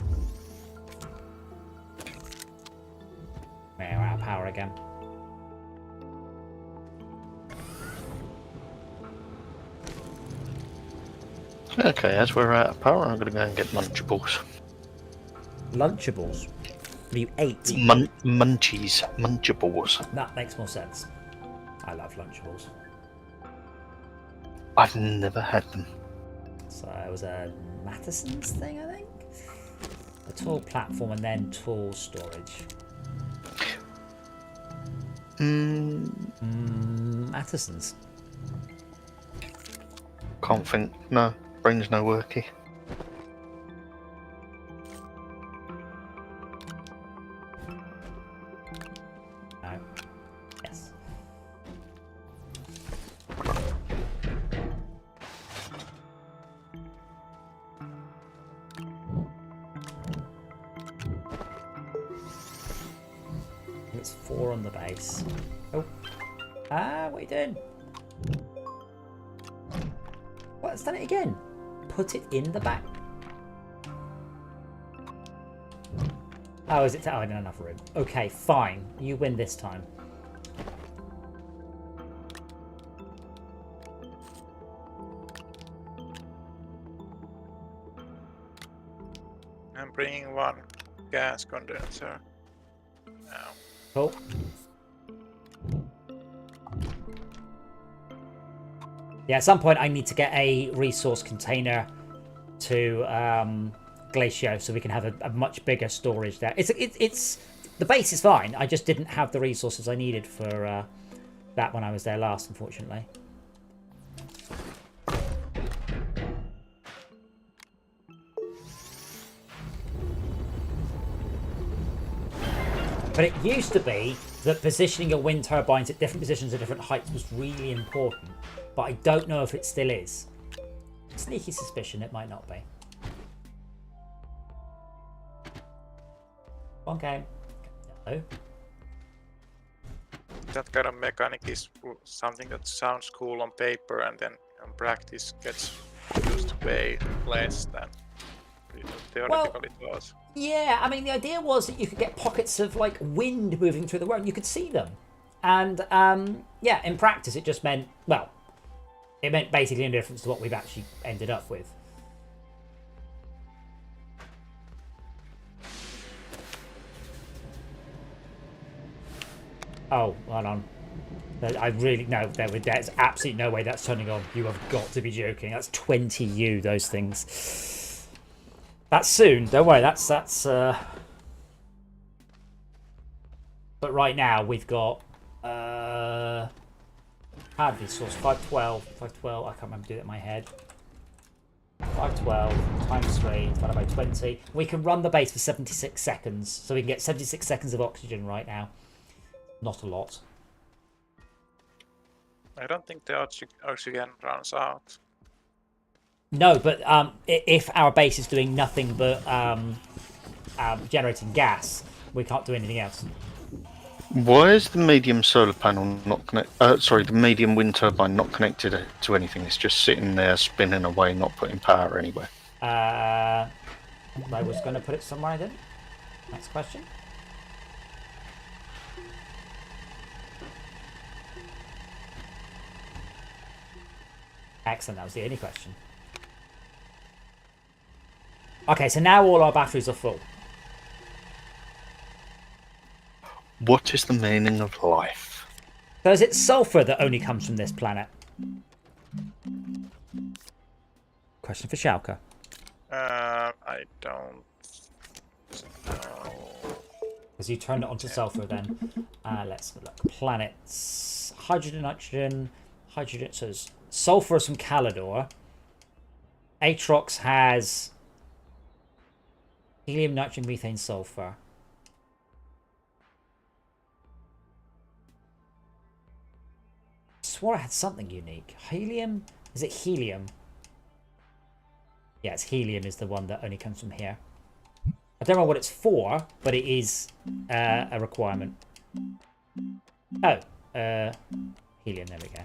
Yeah, we're out of power again. Okay, as we're out of power, I'm going to go and get Lunchables. Lunchables? You ate? Munchables. That makes more sense. I love Lunchables. I've never had them. So it was a Mattison's thing, I think? A tall platform and then tall storage. Mattison's. Can't think. No, brain's no worky. No. Yes. It's 4 on the base. Oh. Ah, what are you doing? What? It's done it again. Put it in the back. Oh, is it? Oh, I didn't have enough room. Okay, fine. You win this time. I'm bringing one gas condenser now. Cool. Yeah, at some point I need to get a resource container to Glacio so we can have a much bigger storage there. It's the base is fine. I just didn't have the resources I needed for that when I was there last, unfortunately. But it used to be that positioning your wind turbines at different positions at different heights was really important. But I don't know if it still is. Sneaky suspicion it might not be. One game. No. That kind of mechanic is something that sounds cool on paper and then in practice gets used way less than theoretically it was. Yeah, I mean the idea was that you could get pockets of like wind moving through the world. You could see them. And yeah, in practice it just meant, well, it meant basically no difference to what we've actually ended up with. Oh, hold on. I really, no, there's absolutely no way that's turning on. You have got to be joking. That's 20U, those things. That's soon. Don't worry, that's but right now we've got how did we source 512, I can't remember doing it in my head. 512 times 3 divided by 20. We can run the base for 76 seconds, so we can get 76 seconds of oxygen right now. Not a lot. I don't think the oxygen runs out. No, but if our base is doing nothing but generating gas, we can't do anything else. Why is the medium solar panel not connected? Sorry, the medium wind turbine not connected to anything. It's just sitting there spinning away, not putting power anywhere. I was going to put it somewhere I didn't. Next question. Excellent, that was the only question. Okay, so now all our batteries are full. What is the meaning of life? So is it sulfur that only comes from this planet? Question for Schalke. I don't know. Because you turned it onto sulfur then. Let's look. Planets. Hydrogen, nitrogen, hydrogen. So sulfur is from Calidor. Atrox has helium, nitrogen, methane, sulfur. I swore I had something unique. Helium? Is it helium? Yeah, it's helium is the one that only comes from here. I don't know what it's for, but it is a requirement. Oh, helium, there we go.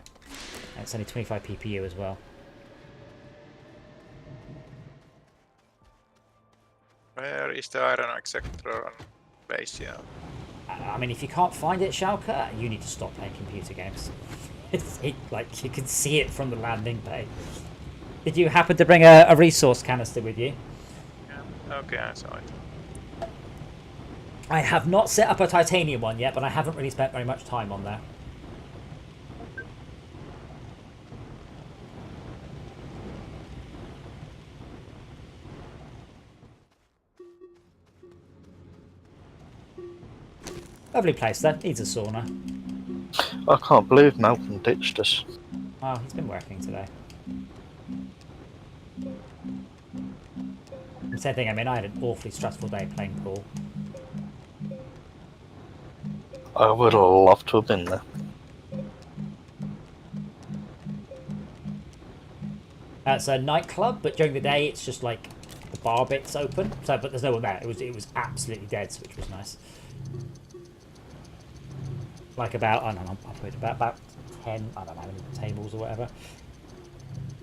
It's only 25 PPU as well. Where is the Atrox sector on base? Yeah. I mean, if you can't find it, Schalke, you need to stop playing computer games. Like, you can see it from the landing bay. Did you happen to bring a resource canister with you? Yeah. Okay, I saw it. I have not set up a titanium one yet, but I haven't really spent very much time on there. Lovely place there. Needs a sauna. I can't believe Malcolm ditched us. Oh, he's been working today. The same thing, I mean, I had an awfully stressful day playing pool. I would have loved to have been there. It's a nightclub, but during the day it's just like the bar bit's open. So, but there's no one there. It was absolutely dead, which was nice. Like about, I don't know, I'll put about 10, I don't know, tables or whatever.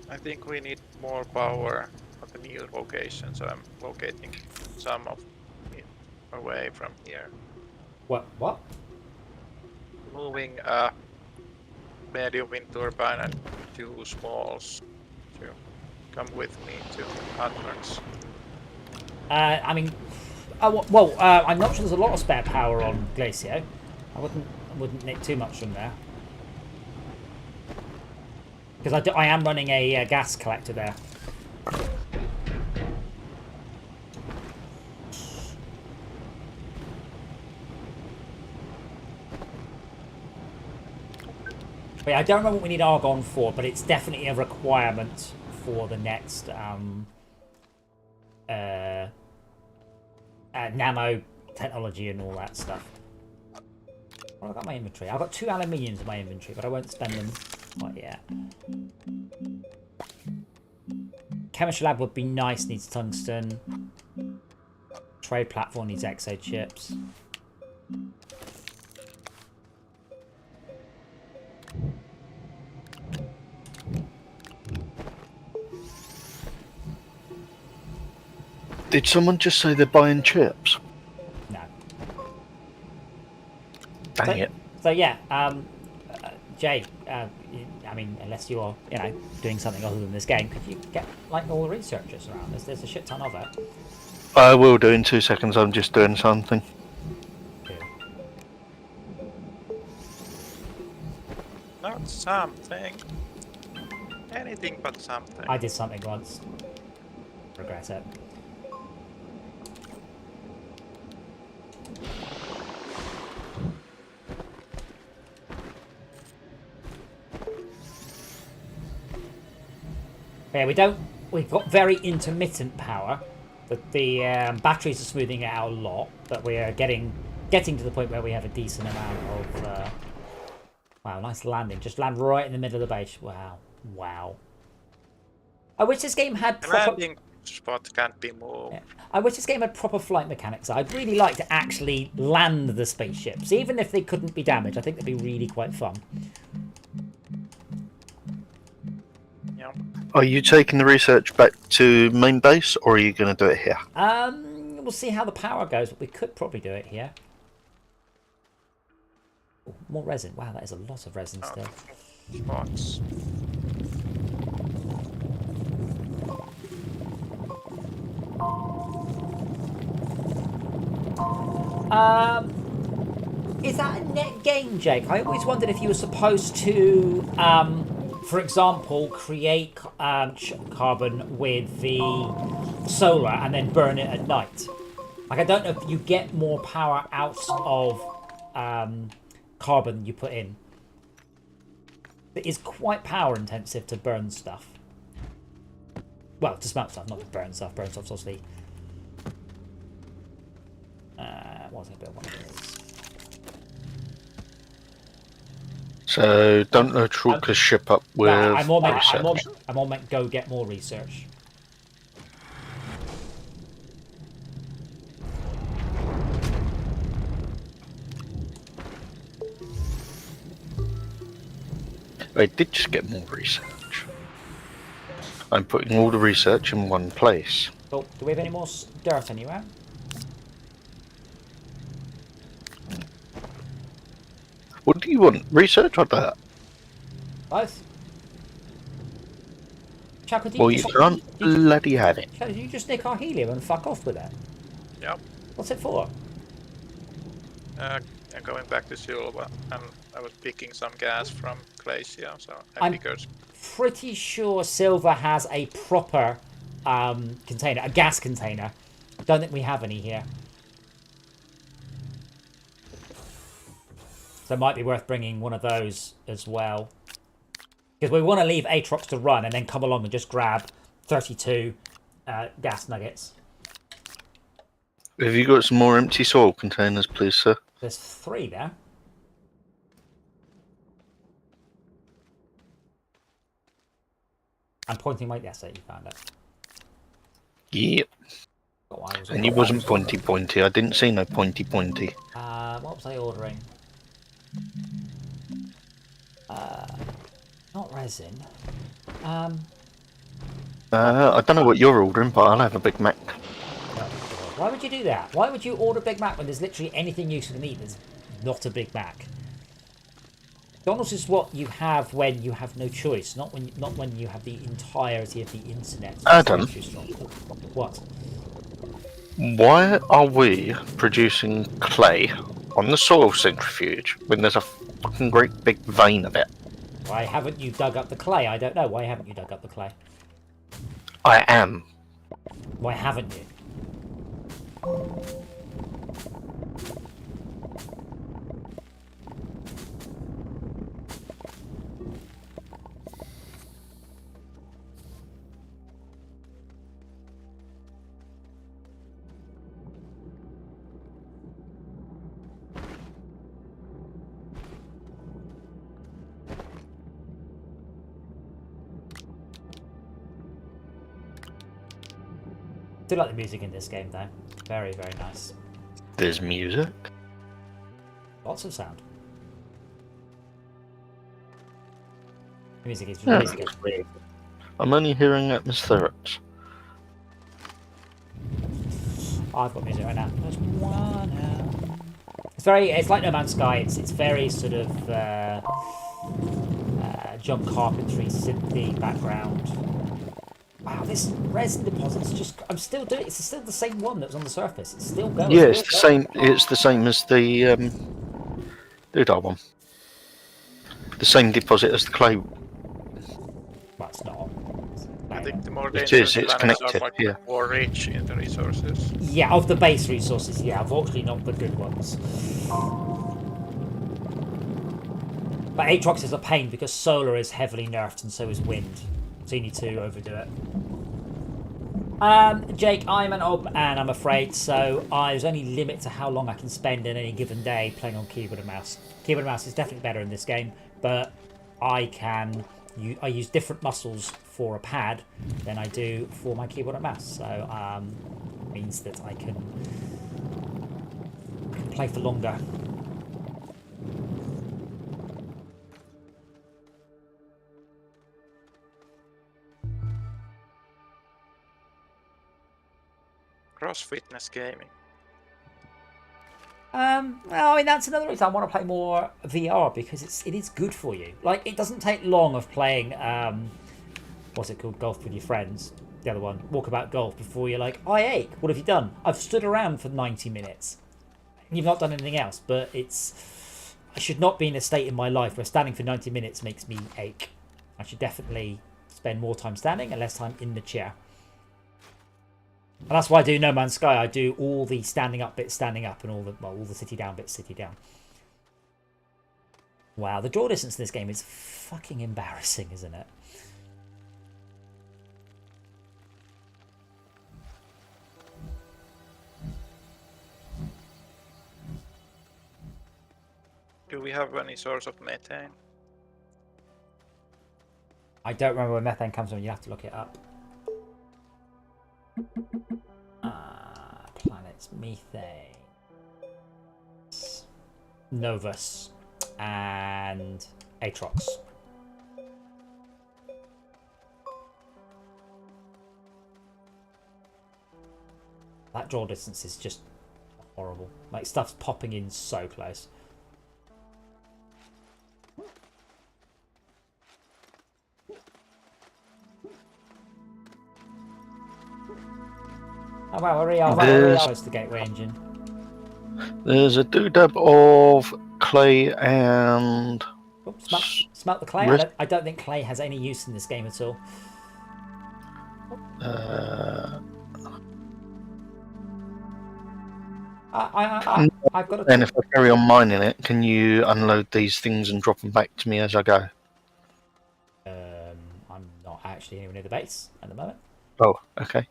I think we need more power at the new location, so I'm locating some of it away from here. What? Moving a medium wind turbine and 2 smalls to come with me to Atrox. I mean, I'm not sure there's a lot of spare power on Glacio. I wouldn't nick too much from there. Because I am running a gas collector there. But yeah, I don't remember what we need argon for, but it's definitely a requirement for the next nano technology and all that stuff. Well, I've got my inventory. I've got 2 aluminiums in my inventory, but I won't spend them quite yet. Chemistry lab would be nice, needs tungsten. Trade platform needs exo chips. Did someone just say they're buying chips? No. Dang it. So yeah, Jay, I mean, unless you're, doing something other than this game, could you get like all the researchers around? There's a shit ton of it. I will do in 2 seconds. I'm just doing something. Not something. Anything but something. I did something once. Regret it. Yeah, we've got very intermittent power. The batteries are smoothing it out a lot, but we are getting to the point where we have a decent amount of... wow, nice landing. Just land right in the middle of the base. Wow. I wish this game had The proper... landing spot can't be moved. Yeah. I wish this game had proper flight mechanics. I'd really like to actually land the spaceships, even if they couldn't be damaged. I think that'd be really quite fun. Yeah. Are you taking the research back to main base, or are you going to do it here? We'll see how the power goes, but we could probably do it here. Ooh, more resin. Wow, that is a lot of resin still. Spots. Is that a net gain, Jake? I always wondered if you were supposed to, for example, create carbon with the solar and then burn it at night. Like, I don't know if you get more power out of carbon you put in. It is quite power intensive to burn stuff. Well, to smelt stuff, not to burn stuff. Burn stuff's obviously... what was I build one of these? So don't let Trucker's ship up with I'm all research. meant go get more research. I did just get more research. I'm putting all the research in one place. Oh, do we have any more dirt anywhere? What do you want? Research or that? Both. Chuck, did Well, you can't bloody have it. Chuck, did you just nick our helium and fuck off with it? Yep. What's it for? I'm going back to Silva, and I was picking some gas from Glacier, so I figured. Pretty sure Silver has a proper container, a gas container. I don't think we have any here. So it might be worth bringing one of those as well. Because we want to leave Atrox to run and then come along and just grab 32 gas nuggets. Have you got some more empty soil containers, please, sir? There's 3 there. I'm pointing my... Yes, you found it. Yep. And you wasn't pointy. I didn't see no pointy. What was I ordering? Not resin. I don't know what you're ordering, but I'll have a Big Mac. Why would you do that? Why would you order Big Mac when there's literally anything you can eat that's not a Big Mac? McDonald's is what you have when you have no choice, not when you have the entirety of the internet. Adam. What? Why are we producing clay on the soil centrifuge when there's a fucking great big vein of it? Why haven't you dug up the clay? I don't know. Why haven't you dug up the clay? I am. Why haven't you? I do like the music in this game, though. Very, very nice. There's music. Lots of sound. The music is really good. I'm only hearing atmospherics. I've got music right now. There's one out. It's like No Man's Sky. It's very sort of John Carpentry synthy background. Wow, this resin deposit's just... It's still the same one that was on the surface. It's still going. Yeah, it's the same. It's the same as the Doodah one. The same deposit as the clay. Well, it's not. I think the more It dangerous is, it's planets connected, are like yeah. more rich in the resources. Yeah, of the base resources, yeah. Unfortunately, not the good ones. But Atrox is a pain because solar is heavily nerfed and so is wind. So you need to overdo it. Jake, I'm an ob and I'm afraid, so there's only limit to how long I can spend in any given day playing on keyboard and mouse. Keyboard and mouse is definitely better in this game, but I use different muscles for a pad than I do for my keyboard and mouse. So means that I can play for longer. Cross-fitness gaming. Well, I mean, that's another reason I want to play more VR, because it is good for you. Like, it doesn't take long of playing, what's it called, golf with your friends. The other one, walkabout golf, before you're like, I ache. What have you done? I've stood around for 90 minutes. You've not done anything else, but it's... I should not be in a state in my life where standing for 90 minutes makes me ache. I should definitely spend more time standing and less time in the chair. And that's why I do No Man's Sky. I do all the standing up bits standing up and all the city down bits city down. Wow, the draw distance in this game is fucking embarrassing, isn't it? Do we have any source of methane? I don't remember where methane comes from. You have to look it up. Planets, methane, Novus, and Atrox. That draw distance is just horrible. Like, stuff's popping in so close. Oh wow, we're really close to the gateway engine. There's a doodab of clay and... Oops, smelt the clay. I don't think clay has any use in this game at all. I've got And if I carry on mining it, can you unload these things and drop them back to me as I go? I'm not actually anywhere near the base at the moment. Oh, okay.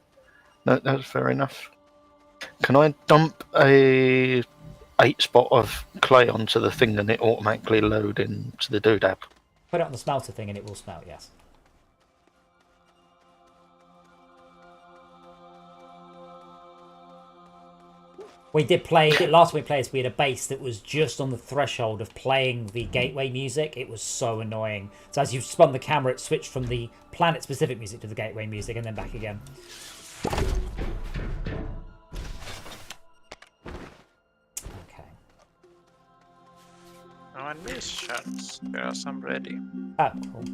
No, that's fair enough. Can I dump a 8 spot of clay onto the thing and it automatically load into the doodab? Put it on the smelter thing and it will smelt, yes. We did play, last time we played, we had a base that was just on the threshold of playing the gateway music. It was so annoying. So as you spun the camera, it switched from the planet-specific music to the gateway music and then back again. Okay. Now in missions, there are some ready. Oh, cool.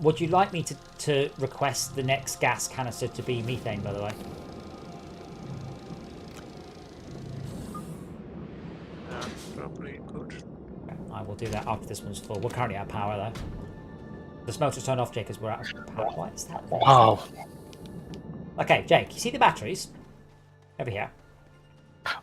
Would you like me to request the next gas canister to be methane, by the way? Probably good. Okay, I will do that after this one's full. We're currently out of power, though. The smelter's turned off, Jake, because we're out of power. Why is that there? Wow. Okay, Jake, you see the batteries? Over here.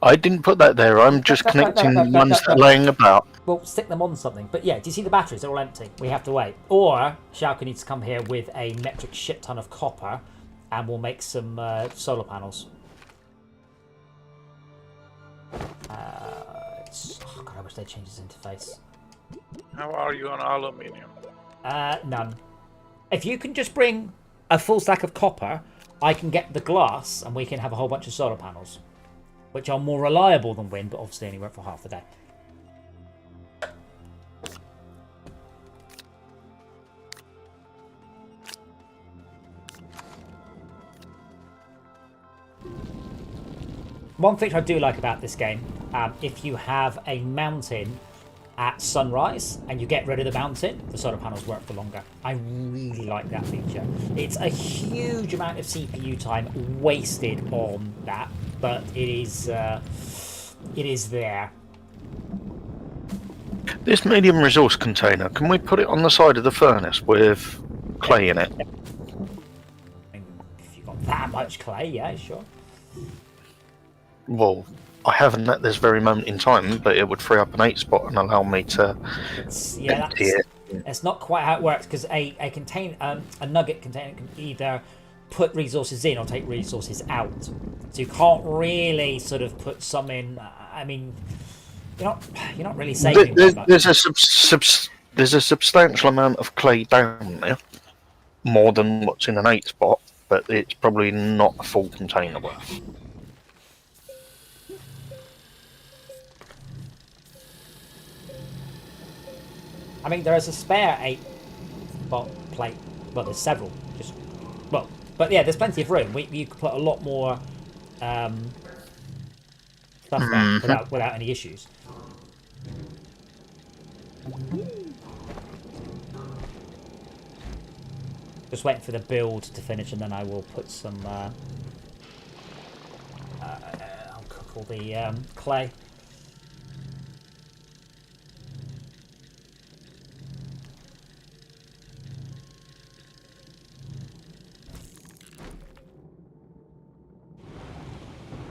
I didn't put that there. I'm just connecting the ones that are laying about. Well, stick them on something. But yeah, do you see the batteries? They're all empty. We have to wait. Or Shauka needs to come here with a metric shit ton of copper and we'll make some solar panels. Oh god, I wish they'd change this interface. How are you on aluminium? None. If you can just bring a full stack of copper, I can get the glass and we can have a whole bunch of solar panels. Which are more reliable than wind, but obviously only work for half the day. One feature I do like about this game, if you have a mountain at sunrise and you get rid of the mountain, the solar panels work for longer. I really like that feature. It's a huge amount of CPU time wasted on that, but it is there. This medium resource container, can we put it on the side of the furnace with clay in it? I mean, if you've got that much clay, yeah, sure. Well, I haven't at this very moment in time, but it would free up an 8 spot and allow me to empty it. That's not quite how it works, because a nugget container can either put resources in or take resources out. So you can't really sort of put some in. I mean, you're not really saving that much. There's a substantial amount of clay down there, more than what's in an 8 spot, but it's probably not a full container worth. I mean, there is a spare 8 spot plate. Well, there's several. But yeah, there's plenty of room. You could put a lot more stuff there without any issues. Just waiting for the build to finish, and then I will put some. I'll cook for the clay.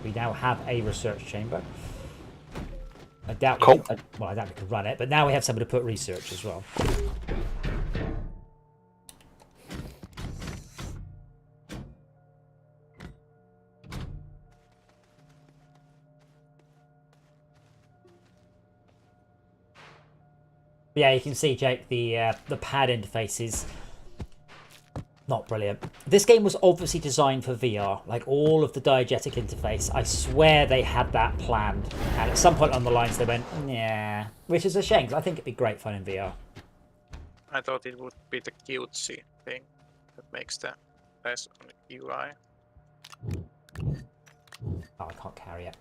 We now have a research chamber. I doubt we Cool. can, well, I doubt we can run it, but now we have somewhere to put research as well. Yeah, you can see, Jake, the pad interface is not brilliant. This game was obviously designed for VR, like all of the diegetic interface. I swear they had that planned, and at some point on the lines they went, yeah, which is a shame because I think it'd be great fun in VR. I thought it would be the cutesy thing that makes the less on the UI. Oh, I can't carry it.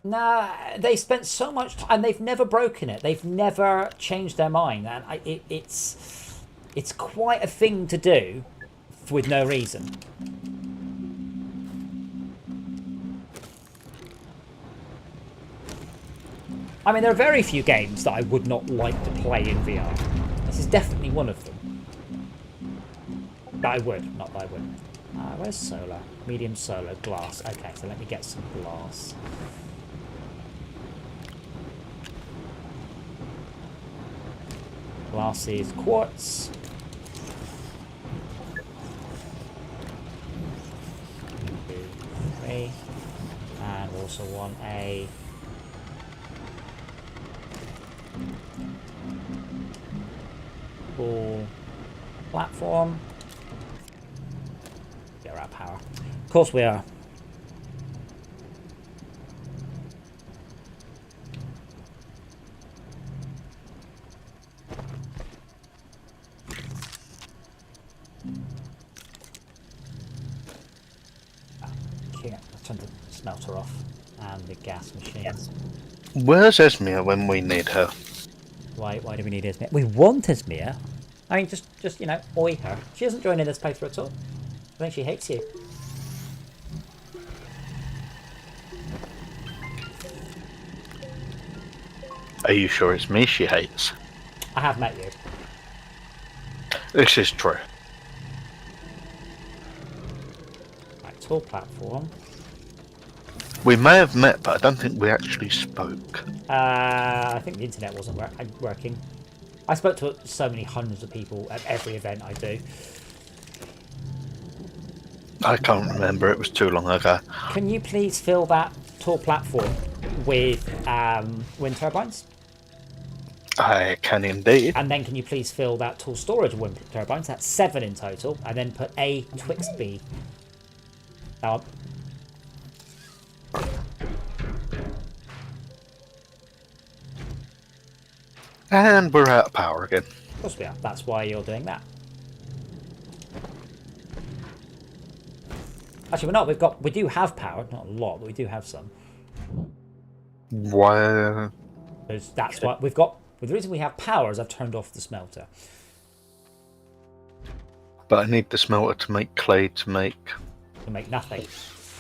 Nah, they spent so much time, and they've never broken it. They've never changed their mind, and it's quite a thing to do with no reason. I mean, there are very few games that I would not like to play in VR. This is definitely one of them. That I would, not that I wouldn't. Where's solar? Medium solar, glass. Okay, so let me get some glass. Glass is quartz. 2, 3. And we also want a full platform. Yeah, we're out of power. Of course we are. Yeah, I've turned the smelter off and the gas machines. Where's Esmia when we need her? Why do we need Esmia? We want Esmia. I mean, just you know, oi her. She doesn't join in this playthrough at all. I think she hates you. Are you sure it's me she hates? I have met you. This is true. Right, tall platform. We may have met, but I don't think we actually spoke. I think the internet wasn't working. I spoke to so many hundreds of people at every event I do. I can't remember, it was too long ago. Can you please fill that tall platform with wind turbines? I can indeed. And then can you please fill that tall storage with wind turbines? That's 7 in total. And then put A twixt B. Now, And we're out of power again. of course we are. That's why you're doing that. Actually, we're not. We do have power. Not a lot, but we do have some. Why? That's why we've got. Well, the reason we have power is I've turned off the smelter. But I need the smelter to make clay to make... To make nothing.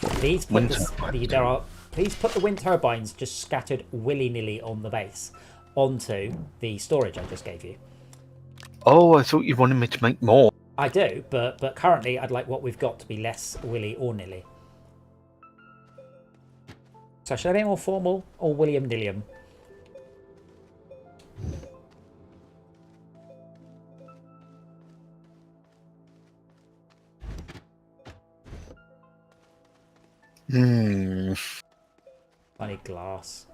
Please put Wind the, please put the wind turbines just scattered willy-nilly on the base onto the storage I just gave you. Oh, I thought you wanted me to make more. I do, but currently I'd like what we've got to be less willy or nilly. So should I be more formal or William Nilliam? I need glass.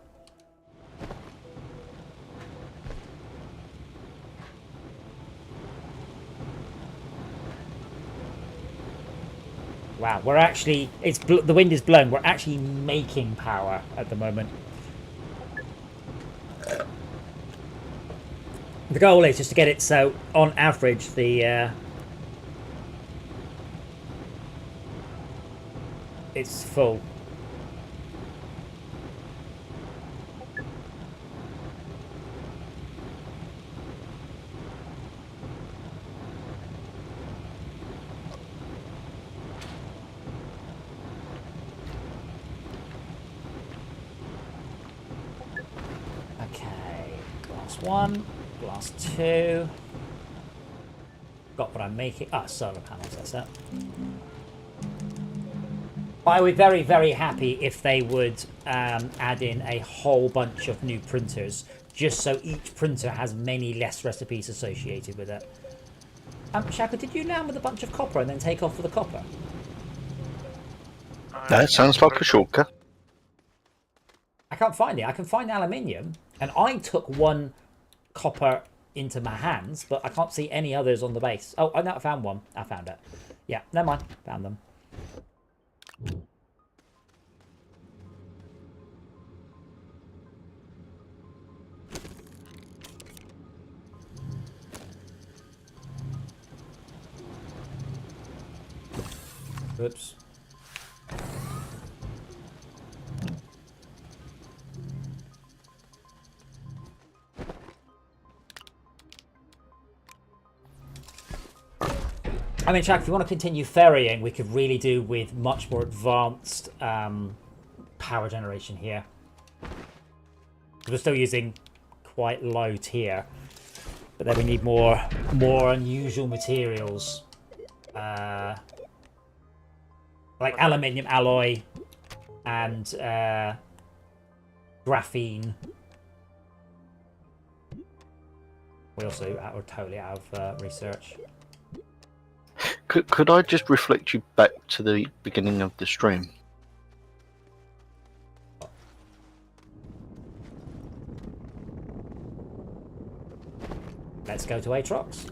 Wow, we're actually, the wind is blowing. We're actually making power at the moment. The goal is just to get it so, on average, it's full. 1, glass 2. Got what I'm making. Ah, solar panels, that's it. I would be very, very happy if they would add in a whole bunch of new printers, just so each printer has many less recipes associated with it. Shaka, did you land with a bunch of copper and then take off with the copper? That sounds like a shortcut. I can't find it. I can find aluminium, and I took 1 copper into my hands, but I can't see any others on the base. Oh, I found one. I found it. Yeah, never mind. Found them. Oops. I mean, Shaq, if you want to continue ferrying, we could really do with much more advanced power generation here. We're still using quite low tier, but then we need more unusual materials, like aluminium alloy and graphene. We also are totally out of research. Could I just reflect you back to the beginning of the stream? Let's go to Atrox.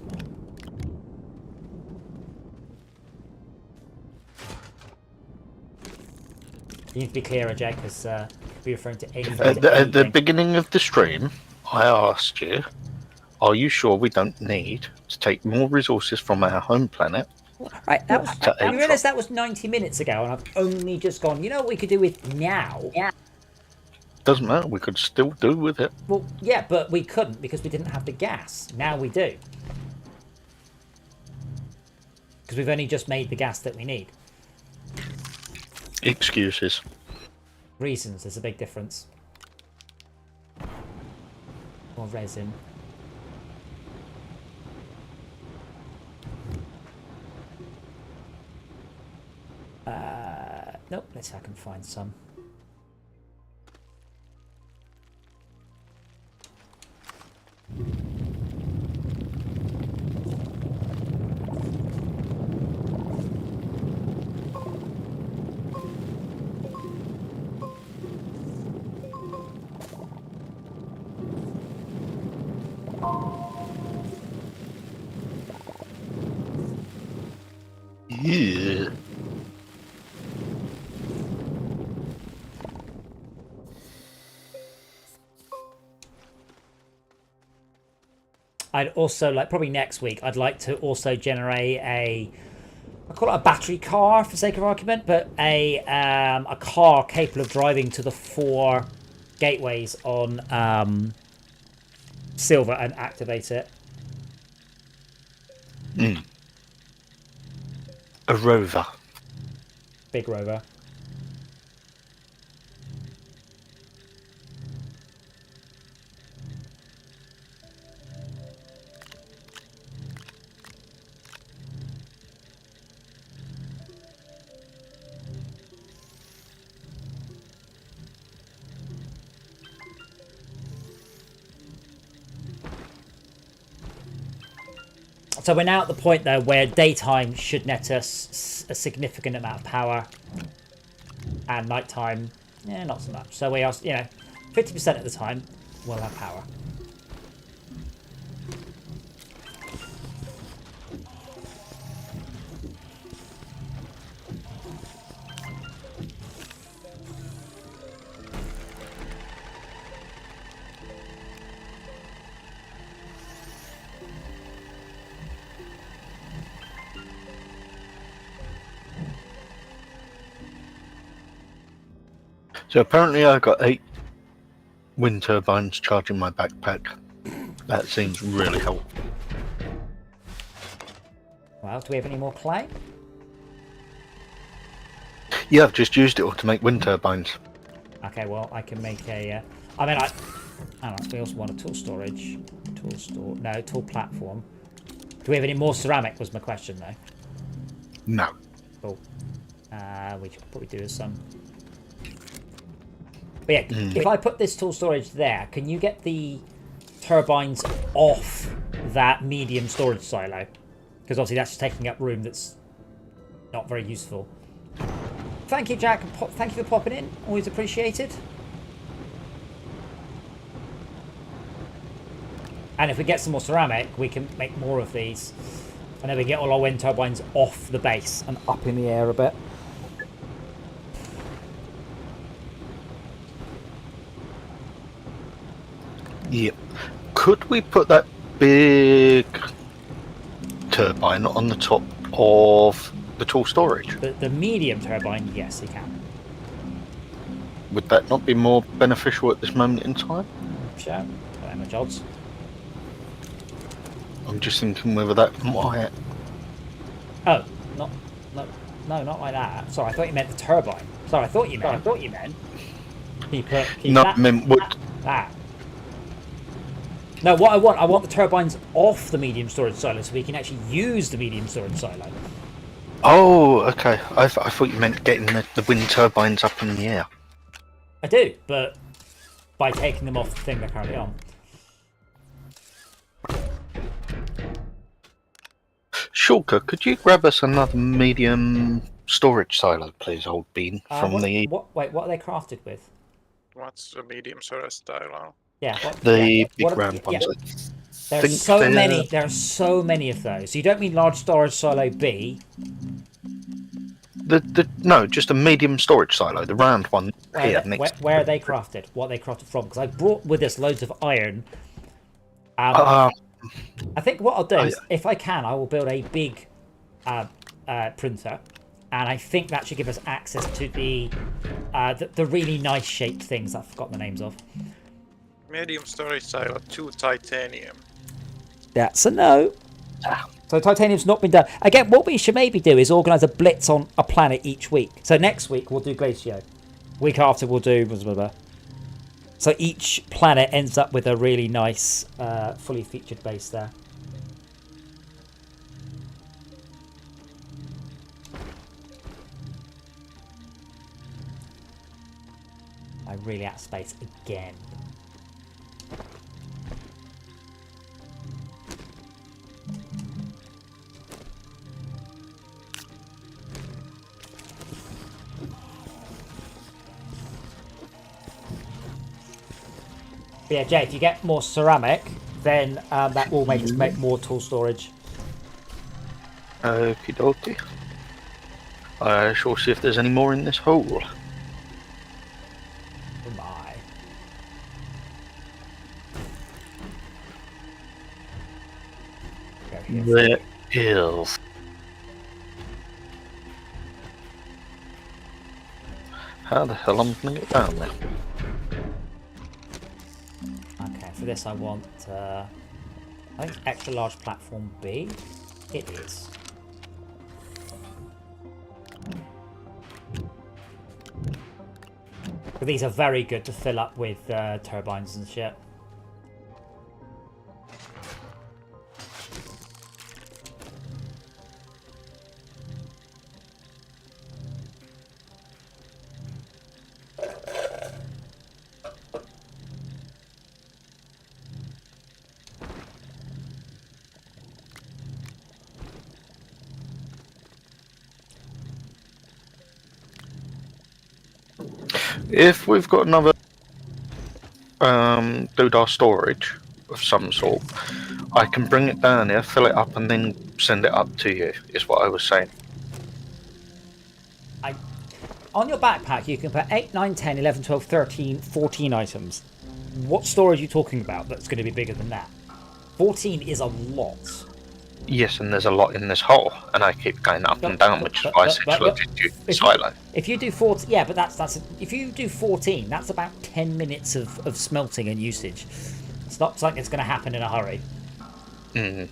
You need to be clearer, Jack, because be referring to anything. At the beginning of the stream, I asked you, are you sure we don't need to take more resources from our home planet? Right, that was. You realise that was 90 minutes ago, and I've only just gone. You know what we could do with now? Yeah. Doesn't matter. We could still do with it. Well, yeah, but we couldn't because we didn't have the gas. Now we do, because we've only just made the gas that we need. Excuses. Reasons. There's a big difference. Or resin. Nope, let's see if I can find some. Yeah. I'd also like, probably next week, I'd like to also generate I call it a battery car for sake of argument, but a car capable of driving to the 4 gateways on Silver and activate it. A rover. Big rover. So we're now at the point, though, where daytime should net us a significant amount of power, and nighttime, not so much. So we are, 50% of the time we'll have power. So apparently I got 8 wind turbines charging my backpack. That seems really helpful. Well, do we have any more clay? Yeah, I've just used it all to make wind turbines. Okay, well, I can make a... Alright, we also want a tool storage. Tool platform. Do we have any more ceramic was my question though. No. Cool. We should probably do some. But yeah, if I put this tool storage there, can you get the turbines off that medium storage silo? Because obviously that's just taking up room that's not very useful. Thank you, Jack. Thank you for popping in. Always appreciated. And if we get some more ceramic, we can make more of these. And then we get all our wind turbines off the base and up in the air a bit. Yep. Could we put that big turbine on the top of the tool storage? The medium turbine, yes, you can. Would that not be more beneficial at this moment in time? Sure. Not much odds. I'm just thinking whether that might... Oh, no, not like that. Sorry, I thought you meant the turbine. Sorry, I thought you meant. Keep No, that, I meant would... that. No, what I want the turbines off the medium storage silo so we can actually use the medium storage silo. Oh, okay. I thought you meant getting the wind turbines up in the air. I do, but by taking them off the thing they're currently on. Shulker, could you grab us another medium storage silo, please, old bean, from Wait, what are they crafted with? What's a medium storage style? Yeah, the big what round ones? There's think so they're- many. There are so many of those. So you don't mean large storage silo B? No, just a medium storage silo, the round one here next. Where are they crafted? What are they crafted from? Because I brought with us loads of iron. I think what I'll do is, if I can, I will build a big printer, and I think that should give us access to the really nice shaped things that I've forgotten the names of. Medium storage silo, 2 titanium. That's a no. So titanium's not been done. Again, what we should maybe do is organise a blitz on a planet each week. So next week we'll do Glacio. Week after we'll do... Blah, blah, blah. So each planet ends up with a really nice, fully featured base there. I'm really out of space again. But yeah, Jay, if you get more ceramic, then that will make us make more tool storage. Okie dokie. I shall see if there's any more in this hole. Oh my. There is. How the hell am I going to get down there? Okay, for this I want, I think it's extra large platform B. It is. But these are very good to fill up with turbines and shit. If we've got another doodah storage of some sort, I can bring it down here, fill it up, and then send it up to you, is what I was saying. On your backpack, you can put 8, 9, 10, 11, 12, 13, 14 items. What storage are you talking about that's going to be bigger than that? 14 is a lot. Yes, and there's a lot in this hole, and I keep going up and down, which is why I essentially did do the silo. If you do 14, yeah, but if you do 14, that's about 10 minutes of smelting and usage. It's not something that's going to happen in a hurry. Anyway,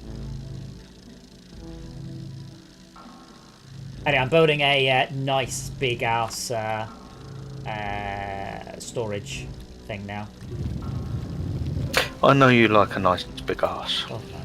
I'm building a nice big ass storage thing now. I know you like a nice big ass. God, no.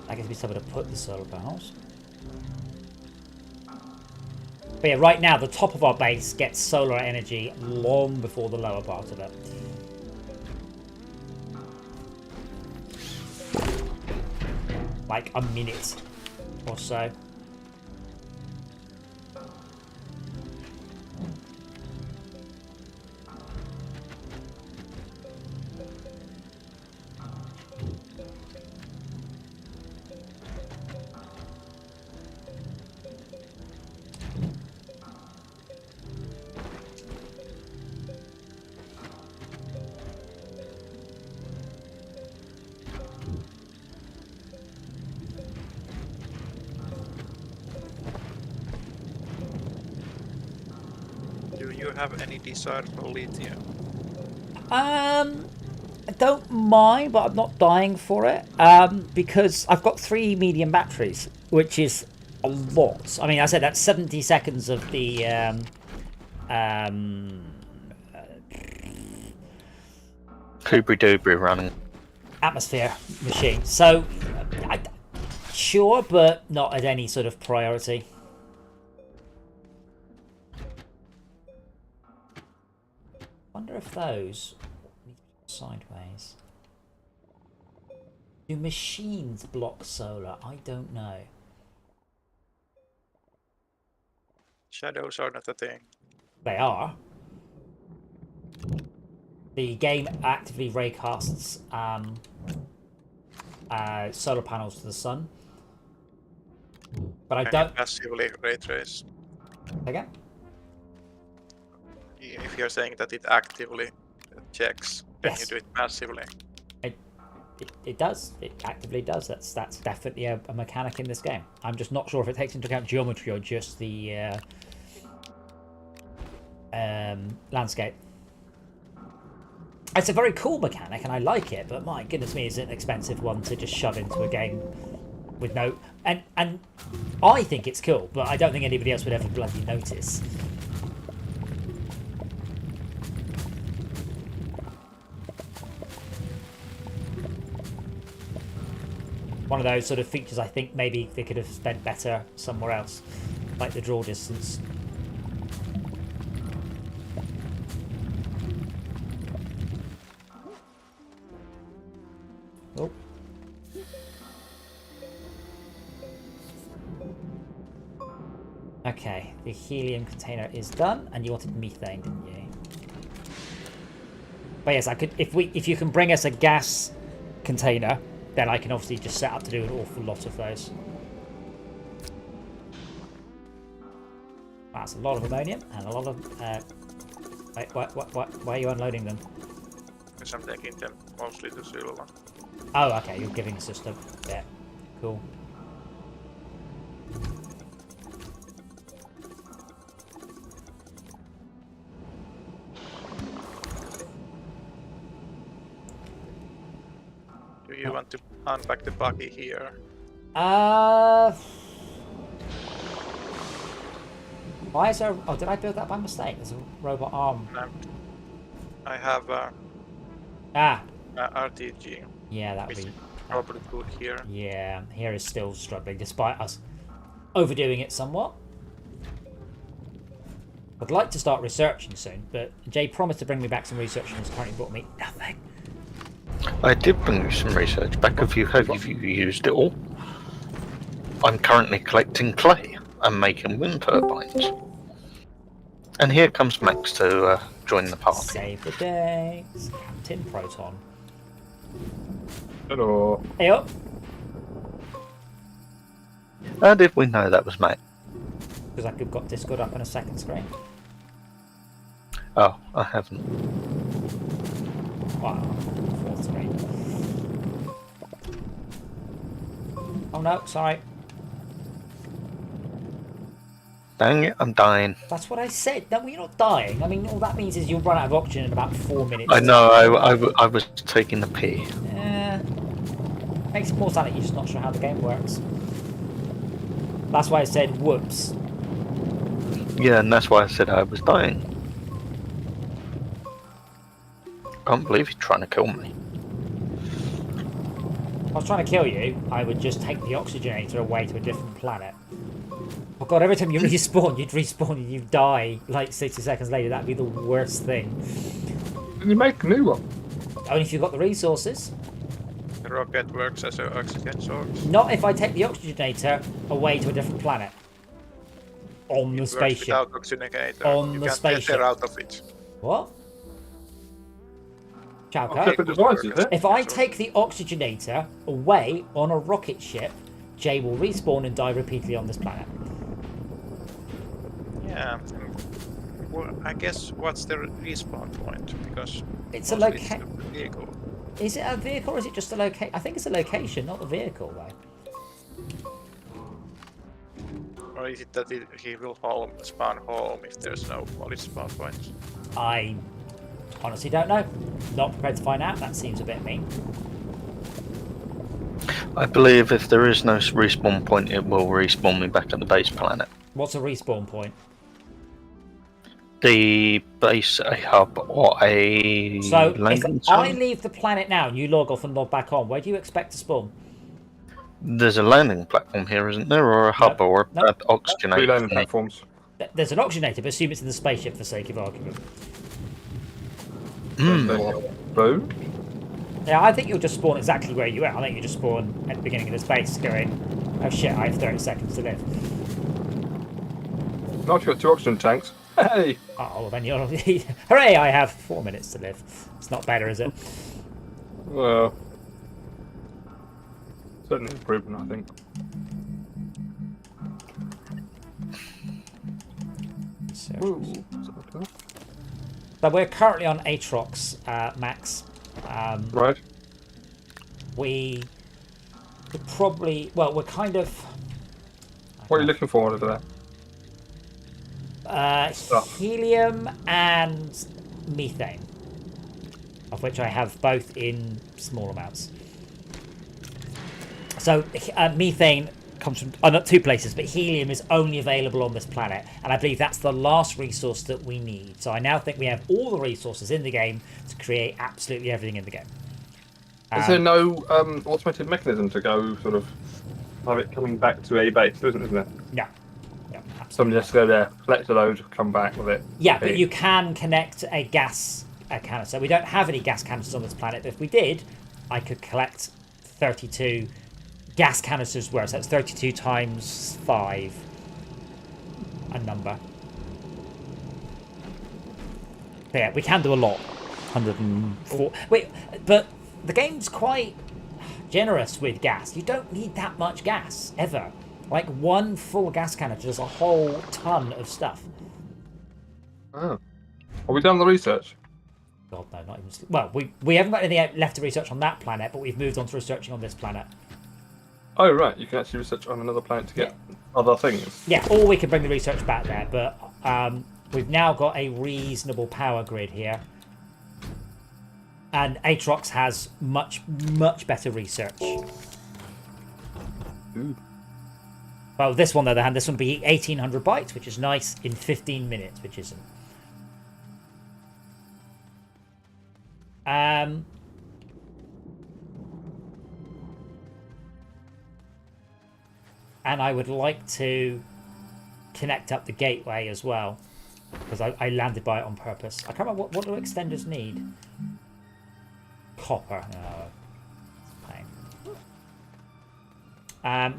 I guess we still able to put the solar panels. But yeah, right now the top of our base gets solar energy long before the lower part of it. Like a minute or so. Do you have any desire for lithium? I don't mind, but I'm not dying for it. Because I've got 3 medium batteries, which is a lot. I mean, I said that's 70 seconds of the Kubri Dubri running. atmosphere machine. So, sure, but not at any sort of priority. Wonder if those need to be sideways. Do machines block solar? I don't know. Shadows are not a thing. They are. The game actively raycasts solar panels to the sun. But I And don't... you passively ray trace. Again? If you're saying that it actively checks, then Yes. you do it passively. It does. It actively does. That's definitely a mechanic in this game. I'm just not sure if it takes into account geometry or just the landscape. It's a very cool mechanic and I like it, but my goodness me, is it an expensive one to just shove into a game with no... And I think it's cool, but I don't think anybody else would ever bloody notice. One of those sort of features I think maybe they could have spent better somewhere else, like the draw distance. Oh. Okay, the helium container is done, and you wanted methane, didn't you? But yes, I could. If you can bring us a gas container, then I can obviously just set up to do an awful lot of those. That's a lot of ammonium and a lot of. Wait, why are you unloading them? Because I'm taking them mostly to silver. Oh, okay, you're giving us just a... Yeah, cool. Do you want to unpack the buggy here? Why is there... Oh, did I build that by mistake? There's a robot arm. I have Ah, RTG. yeah, that would Which be... is probably good here. Yeah, here is still struggling, despite us overdoing it somewhat. I'd like to start researching soon, but Jay promised to bring me back some research and has currently brought me nothing. I did bring you some research back. Have you used it all? I'm currently collecting clay and making wind turbines. And here comes Max to join the party. Save the day. Tin Proton. Hello. Hey up. How did we know that was Max? Because I could got Discord up on a second screen. Oh, I haven't. Wow. Fourth screen. Oh no, sorry. Dang it, I'm dying. That's what I said. No, you're not dying. I mean, all that means is you'll run out of oxygen in about 4 minutes. I know, I was taking the pee. Makes it more sound like you're just not sure how the game works. That's why I said whoops. Yeah, and that's why I said I was dying. Can't believe he's trying to kill me. If I was trying to kill you, I would just take the oxygenator away to a different planet. Oh god, every time you respawn, you'd respawn and you'd die like 60 seconds later. That'd be the worst thing. Can you make a new one? Only if you've got the resources. The rocket works as an oxygen source. Not if I take the oxygenator away to a different planet. On the spaceship. Without oxygenator. On you the can't spaceship. get out of it. What? Chalco? Separate device, is it? If I take the oxygenator away on a rocket ship, Jay will respawn and die repeatedly on this planet. Yeah. Well, I guess what's the respawn point? Because It's a mostly location. the vehicle. Is it a vehicle or is it just a location? I think it's a location, not the vehicle, though. Or is it that he will spawn home if there's no solid spawn points? I honestly don't know. Not prepared to find out. That seems a bit mean. I believe if there is no respawn point, it will respawn me back at the base planet. What's a respawn point? The base, a hub, or a So if landing I zone. leave the planet now and you log off and log back on, where do you expect to spawn? There's a landing platform here, isn't there? Or a hub, or no, an Three oxygenator. landing thingy. platforms. There's an oxygenator, but assume it's in the spaceship for sake of argument. Boom. Yeah, I think you'll just spawn exactly where you are. I think you just spawn at the beginning of this base going, oh shit, I have 30 seconds to live. Now you've got 2 oxygen tanks. Hey! Oh, well then you're... Hooray, I have 4 minutes to live. It's not better, is it? Well, certainly improvement, I think. So we're currently on Atrox, Max. Right. We could probably... Well, we're kind of... What are you looking for over there? Stuff. Helium and methane, of which I have both in small amounts. So methane comes from not 2 places, but helium is only available on this planet, and I believe that's the last resource that we need. So I now think we have all the resources in the game to create absolutely everything in the game. Is there no automated mechanism to go sort of have it coming back to a base, isn't there? No. No, absolutely. Somebody has to go there, collect a load, come back with it. Yeah, but you can connect a gas canister. We don't have any gas canisters on this planet, but if we did, I could collect 32 gas canisters worth. So that's 32 times 5. A number. But yeah, we can do a lot. 104. Wait, but the game's quite generous with gas. You don't need that much gas, ever. Like, 1 full gas canister does a whole ton of stuff. Oh. Are we done the research? God, no, not even... Well, we haven't got anything left to research on that planet, but we've moved on to researching on this planet. Oh, right. You can actually research on another planet to get other things. Yeah, or we could bring the research back there, but we've now got a reasonable power grid here. And Atrox has much, much better research. Ooh. Well, this one, on the other hand, this one will be 1800 bytes, which is nice, in 15 minutes, which isn't. And I would like to connect up the gateway as well, because I landed by it on purpose. I can't remember, what do extenders need? Copper. No.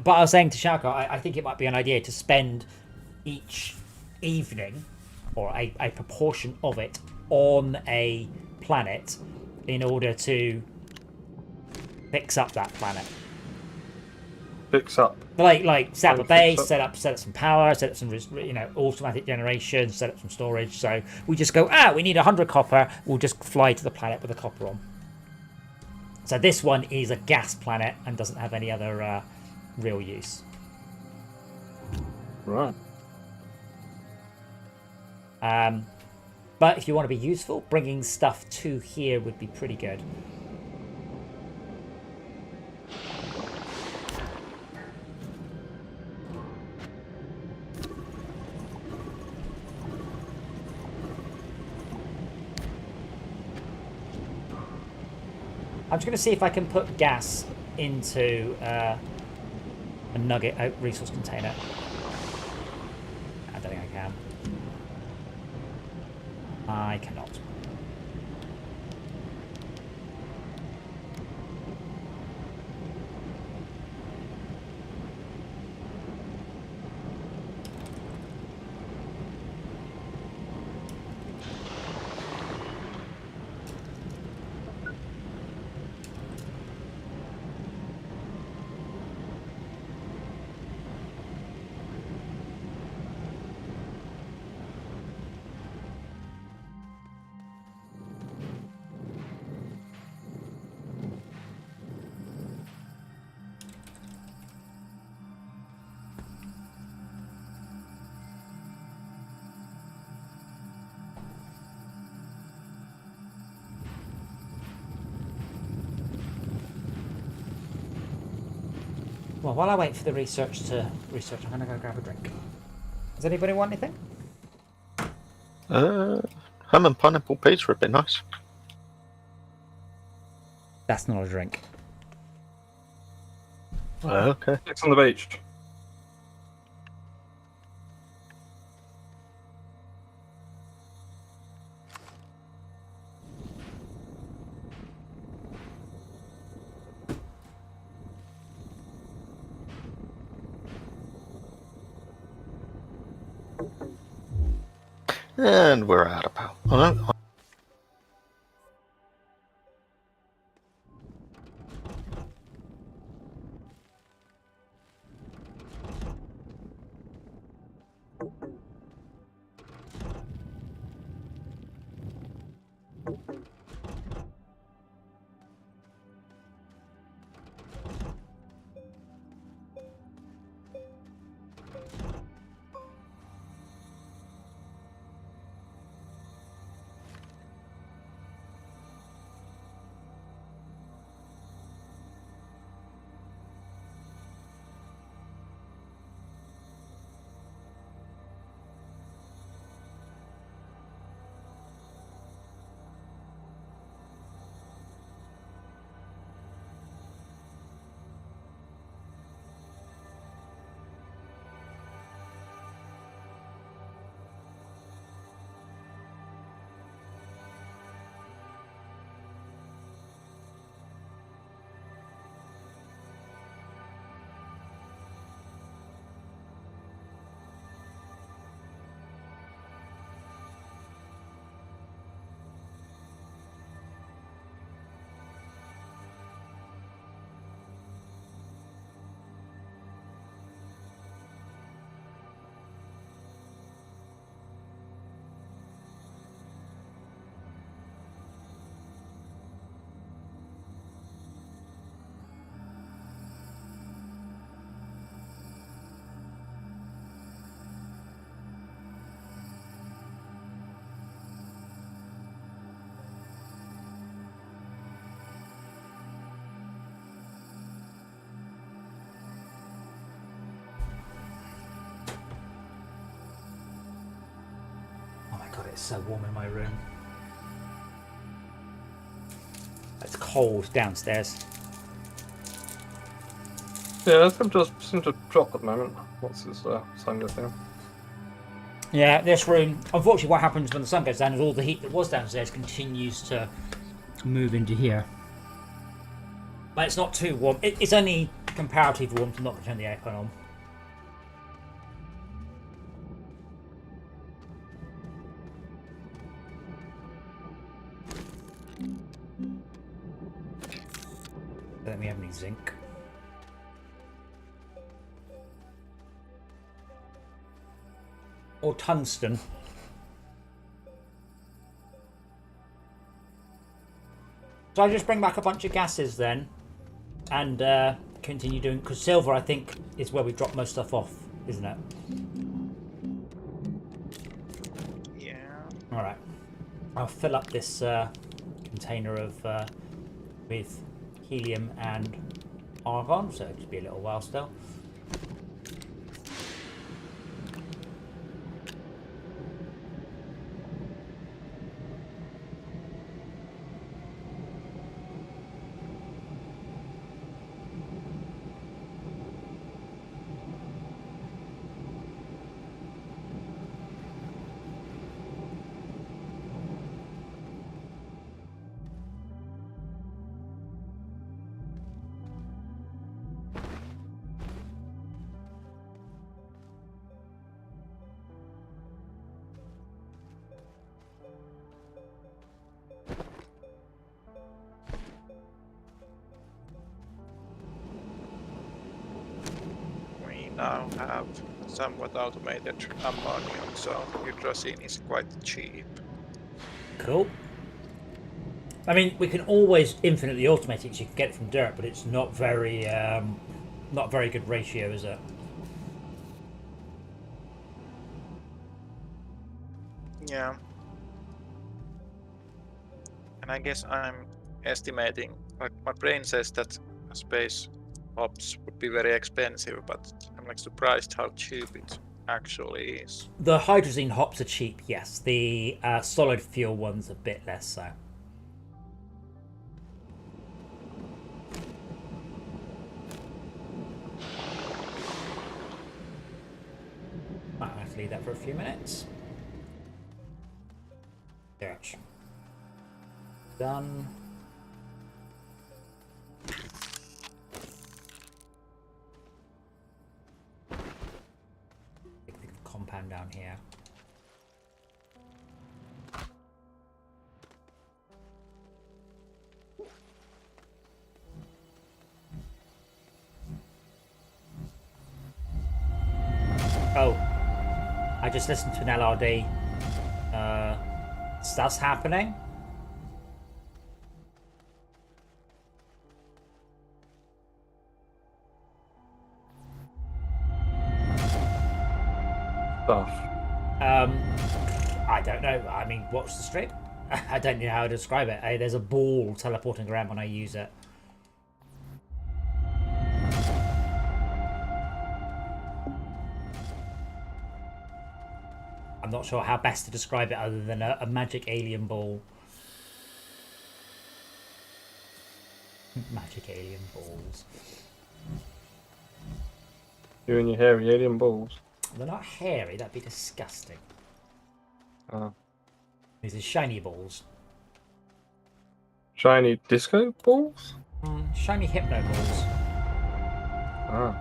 But I was saying to Shalko, I think it might be an idea to spend each evening, or a proportion of it, on a planet in order to fix up that planet. Fix up. Like set up a base, Fix up. set up some power, set up some automatic generation, set up some storage. So we just go, we need 100 copper. We'll just fly to the planet with the copper on. So this one is a gas planet and doesn't have any other real use. Right. But if you want to be useful, bringing stuff to here would be pretty good. I'm just going to see if I can put gas into a nugget resource container. I don't think I can. I cannot. Well, while I wait for the research to research, I'm going to go grab a drink. Does anybody want anything? Ham and pineapple pizza would be nice. That's not a drink. Okay. Next on the beach. And we're out of power. Oh, no. God, it's so warm in my room. It's cold downstairs. Yeah, it's just seem to drop at the moment. What's this sun goes down? Yeah, this room. Unfortunately, what happens when the sun goes down is all the heat that was downstairs continues to move into here. But it's not too warm. It's only comparative warmth. I'm not going to turn the aircon on. Let me have any zinc. Or tungsten. So I just bring back a bunch of gases then, and continue doing, because silver I think is where we drop most stuff off, isn't it? Yeah. I'll fill up this container of with helium and argon, so it'll just be a little while still. We now have somewhat automated ammonium, so hydrazine is quite cheap. Cool. I mean, we can always infinitely automate it because you can get it from dirt, but it's not very good ratio, is it? Yeah. And I guess I'm estimating, like my brain says that space hops would be very expensive, but I'm like surprised how cheap it actually is. The hydrazine hops are cheap, yes. The solid fuel ones a bit less so. Might have to leave that for a few minutes. Search. Done. Big thing of compound down here. Oh, I just listened to an LRD. Stuff's happening. Stuff. I don't know. I mean, watch the stream. I don't know how to describe it. There's a ball teleporting around when I use it. I'm not sure how best to describe it other than a magic alien ball. Magic alien balls. You and your hairy alien balls. They're not hairy, that'd be disgusting. Ah. These are shiny balls. Shiny disco balls? Shiny hypno balls. Ah.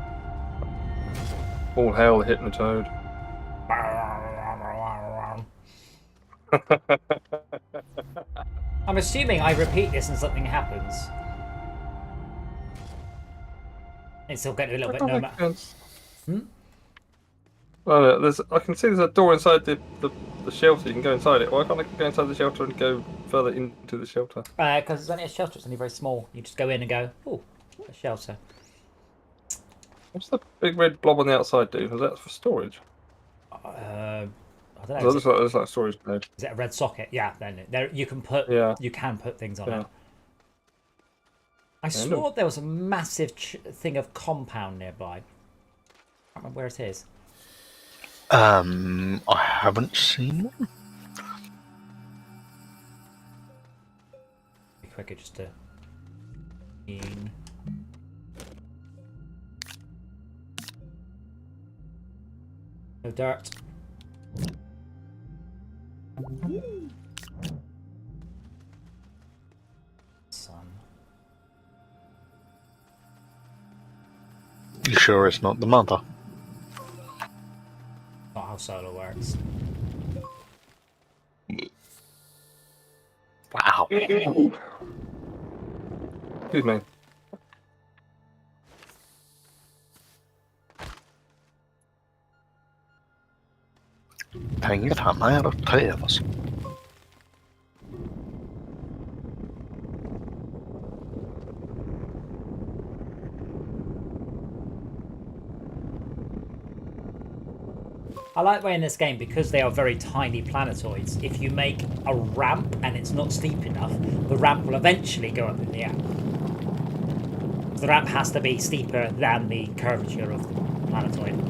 All hail the Hypnotoad. I'm assuming I repeat this and something happens. It's still getting a little bit That normal. makes sense. Hmm? Well, I can see there's a door inside the shelter. You can go inside it. Why can't I go inside the shelter and go further into the shelter? Because it's only a shelter, it's only very small. You just go in and go, oh, a shelter. What's the big red blob on the outside do? Is that for storage? I don't So know. it looks like a storage node. Is it a red socket? Yeah, then there you can put things on it. I swore there was a massive thing of compound nearby. I can't remember where it is. I haven't seen one. Be quicker just to. No dirt. Sun. You sure it's not the mother? Not how solar works. Wow. Excuse me. Pengar han är att trevas. I like the way in this game, because they are very tiny planetoids, if you make a ramp and it's not steep enough, the ramp will eventually go up in the air. The ramp has to be steeper than the curvature of the planetoid.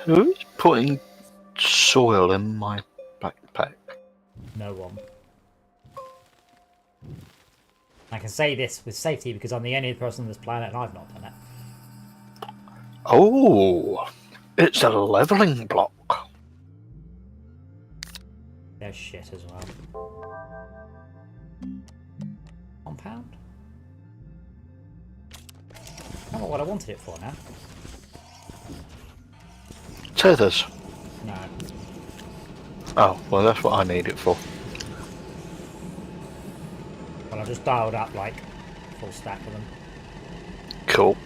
Who's putting soil in my backpack? No one. I can say this with safety because I'm the only person on this planet and I've not done it. Oh, it's a leveling block. There's shit as well. Compound? I don't know what I wanted it for now. Tethers. No. Oh, well, that's what I need it for. Well, I've just dialed up like full stack of them. Cool.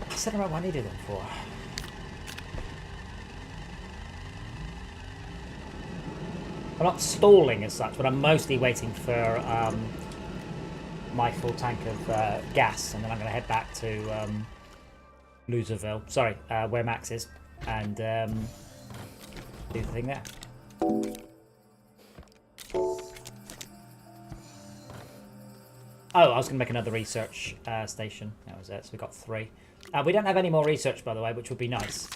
I said about what I needed them for. I'm not stalling as such, but I'm mostly waiting for my full tank of gas, and then I'm going to head back to Loserville. Sorry, where Max is, and do the thing there. Oh, I was going to make another research station. That was it. So we got 3. We don't have any more research, by the way, which would be nice.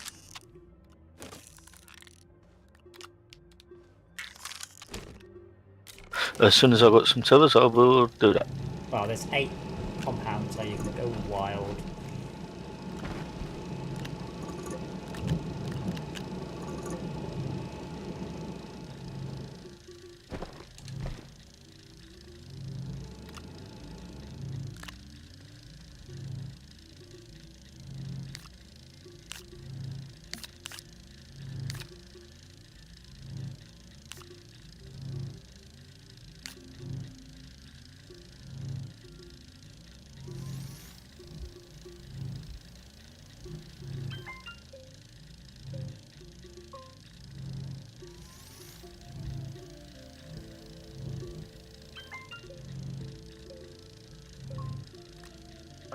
As soon as I've got some tethers, I will do that. Well, there's 8 compounds, so you can go wild.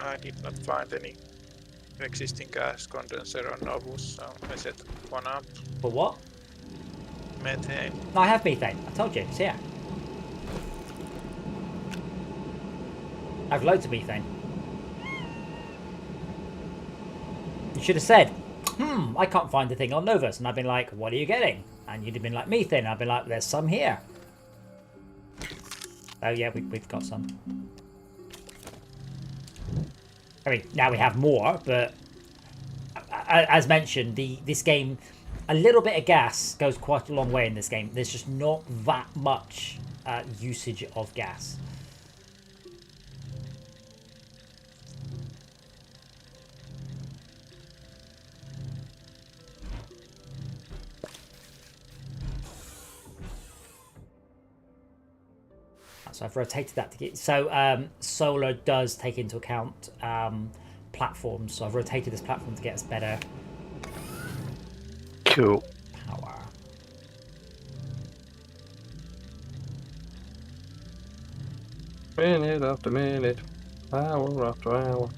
I did not find any existing gas condenser on Novus, so I set one up. For what? Methane. No, I have methane. I told you. It's here. I have loads of methane. You should have said, I can't find the thing on Novus. And I've been like, what are you getting? And you'd have been like, methane. And I've been like, there's some here. Oh, yeah, we've got some. I mean, now we have more, but as mentioned, this game, a little bit of gas goes quite a long way in this game. There's just not that much usage of gas. So I've rotated that to get... So solar does take into account platforms. So I've rotated this platform to get us better Cool. power. Minute after minute, hour after hour.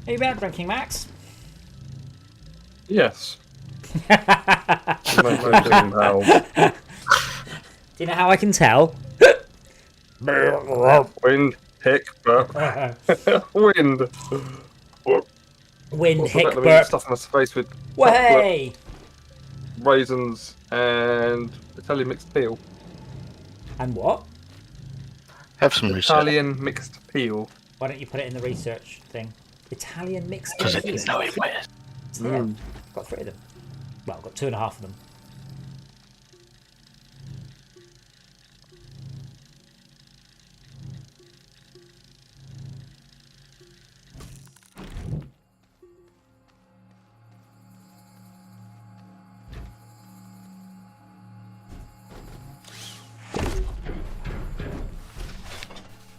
Are you been out drinking, Max? Yes. Do How you know how I can tell? wind, hick, burp. Wind. Wind, What's hick, the better burp. stuff in my face with Way! chocolate, raisins, and Italian mixed peel. And what? Have some research. Italian mixed peel Why don't you put it in the research thing? Italian mixed Because I helium. didn't know it was. So, yeah, I've got 3 of them. Well, I've got 2.5 of them.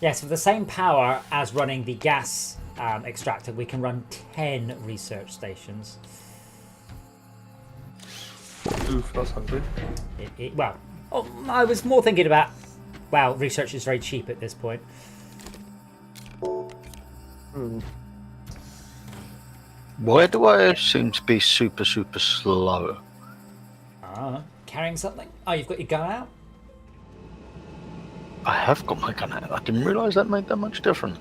Yes, with the same power as running the gas extractor, we can run 10 research stations. Oof, that's hungry. Well, I was more thinking about, well, research is very cheap at this point. Why do I seem to be super slow? Carrying something? Oh, you've got your gun out? I have got my gun out. I didn't realise that made that much difference.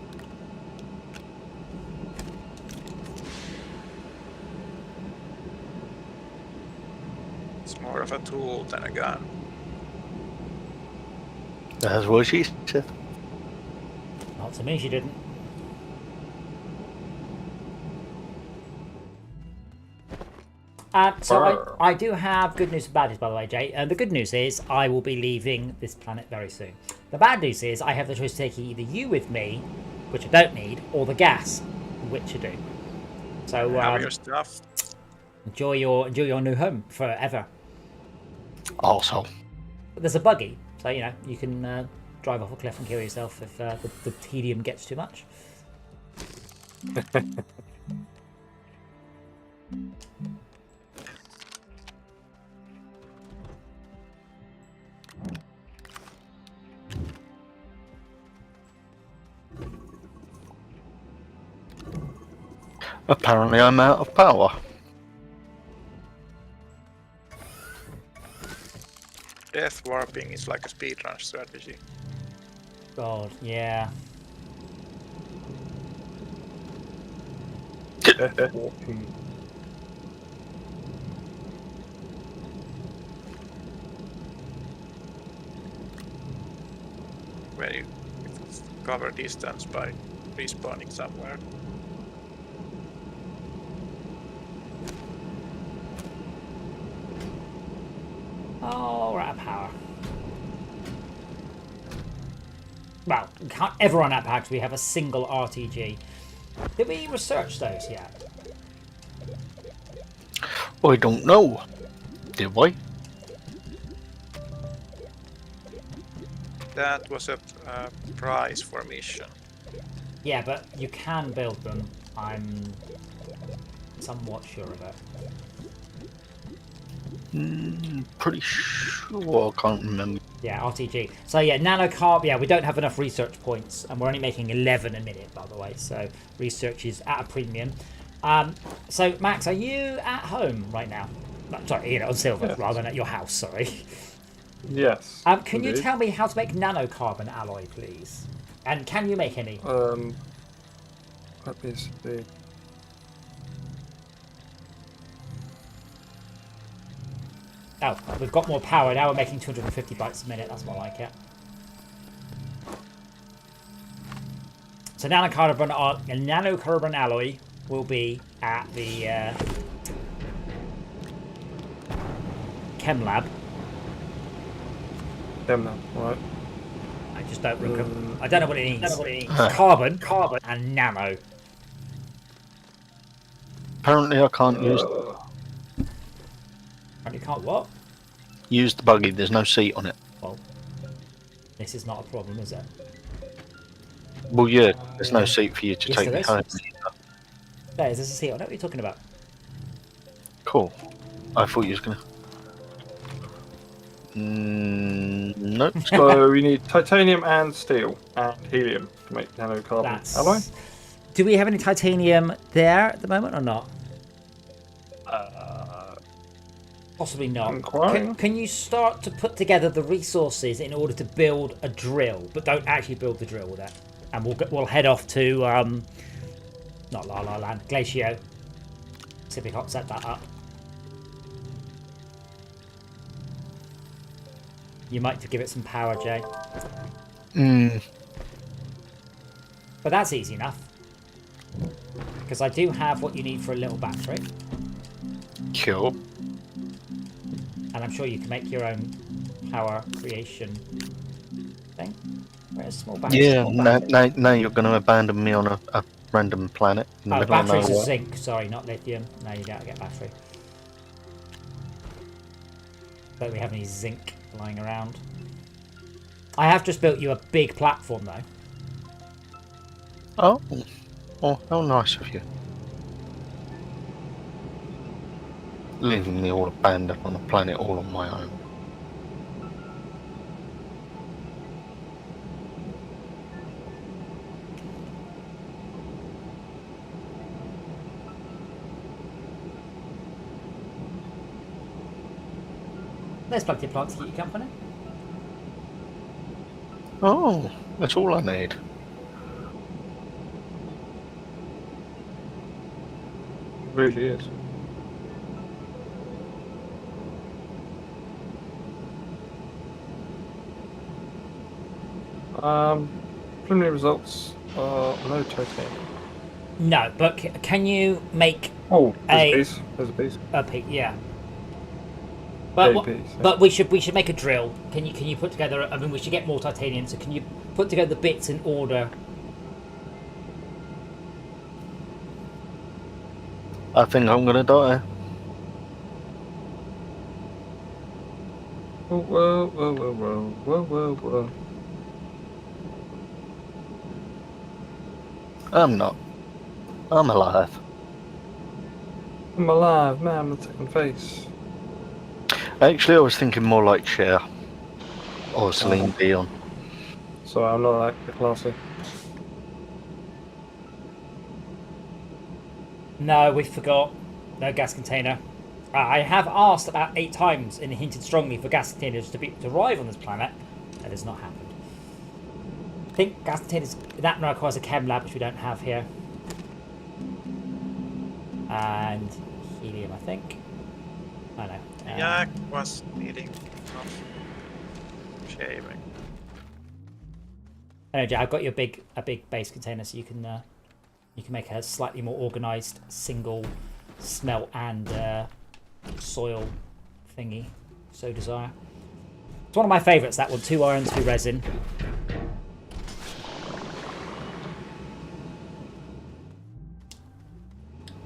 It's more of a tool than a gun. That's what she said. Not to me, she didn't. So I do have good news and bad news, by the way, Jay. The good news is I will be leaving this planet very soon. The bad news is I have the choice of taking either you with me, which I don't need, or the gas, which I do. So Have your stuff. enjoy your new home forever. Also, But there's a buggy, so you know you can drive off a cliff and kill yourself if the tedium gets too much. apparently I'm out of power. Death warping is like a speedrun strategy. God, yeah. Walking. Where you cover distance by respawning somewhere. Oh, we're out of power. Well, we can't ever run out of power because we have a single RTG. Did we research those yet? I don't know. Did we? That was a prize for mission. Yeah, but you can build them. I'm somewhat sure of it. Pretty sure. I can't remember. Yeah, RTG. So yeah, nanocarb. Yeah, we don't have enough research points, and we're only making 11 a minute, by the way. So research is at a premium. So Max, are you at home right now? Sorry, you know, on Silver, Yes. rather than at your house. Sorry. Yes. Can you indeed. tell me how to make nanocarbon alloy, please? And can you make any? Let me see. Oh, we've got more power now. We're making 250 bytes a minute. That's more like it. So nanocarbon alloy will be at the chem lab. Them now, right? I just don't remember. I don't know what it means. Carbon, and nano. Apparently I can't And you can't what? use the buggy. There's no seat on it. Well, this is not a problem, is it? Well, yeah, there's no seat for you to Yes, take there me is. home. There is a seat. I know what you're talking about. Cool. I thought you was gonna. Nope. So we need titanium and steel and helium to make nanocarbon That's. alloy. Do we have any titanium there at the moment or not? Possibly not. Inquiring. Can you start to put together the resources in order to build a drill, but don't actually build the drill with it? And we'll head off to not La La Land, Glacio. See if we can't set that up. You might give it some power, Jay. But that's easy enough. Because I do have what you need for a little battery. Cool. And I'm sure you can make your own power creation thing. Where's small battery? Yeah, Small battery. now you're going to abandon me on a random planet in the Oh, middle of batteries are nowhere. zinc. Sorry, not lithium. No, you don't get battery. Don't we have any zinc lying around? I have just built you a big platform, though. Oh, how nice of you. Leaving me all abandoned on a planet all on my own. There's plenty of plants to keep you company. Oh, that's all I need. It really is. Preliminary results are no titanium. No, but can you make Oh, there's A- a piece. There's a piece. a piece? Yeah. But A piece. Yeah. but we should make a drill. Can you put together? I mean, we should get more titanium. So can you put together the bits in order? I think I'm going to die. Whoa, whoa, whoa, whoa, whoa, whoa, whoa. I'm not. I'm alive. I'm alive, man. I'm the second face. Actually, I was thinking more like Cher. Or Celine Dion. So I'm not that classy. No, we forgot. No gas container. I have asked about 8 times and hinted strongly for gas containers to arrive on this planet. That has not happened. I think gas containers, that requires a chem lab, which we don't have here. And helium, I think. I know. Yak was needing shaving. Anyway, Jay, I've got you a big base container, so you can make a slightly more organised single smelt and soil thingy. So desire. It's one of my favourites. That one, 2 iron, 2 resin.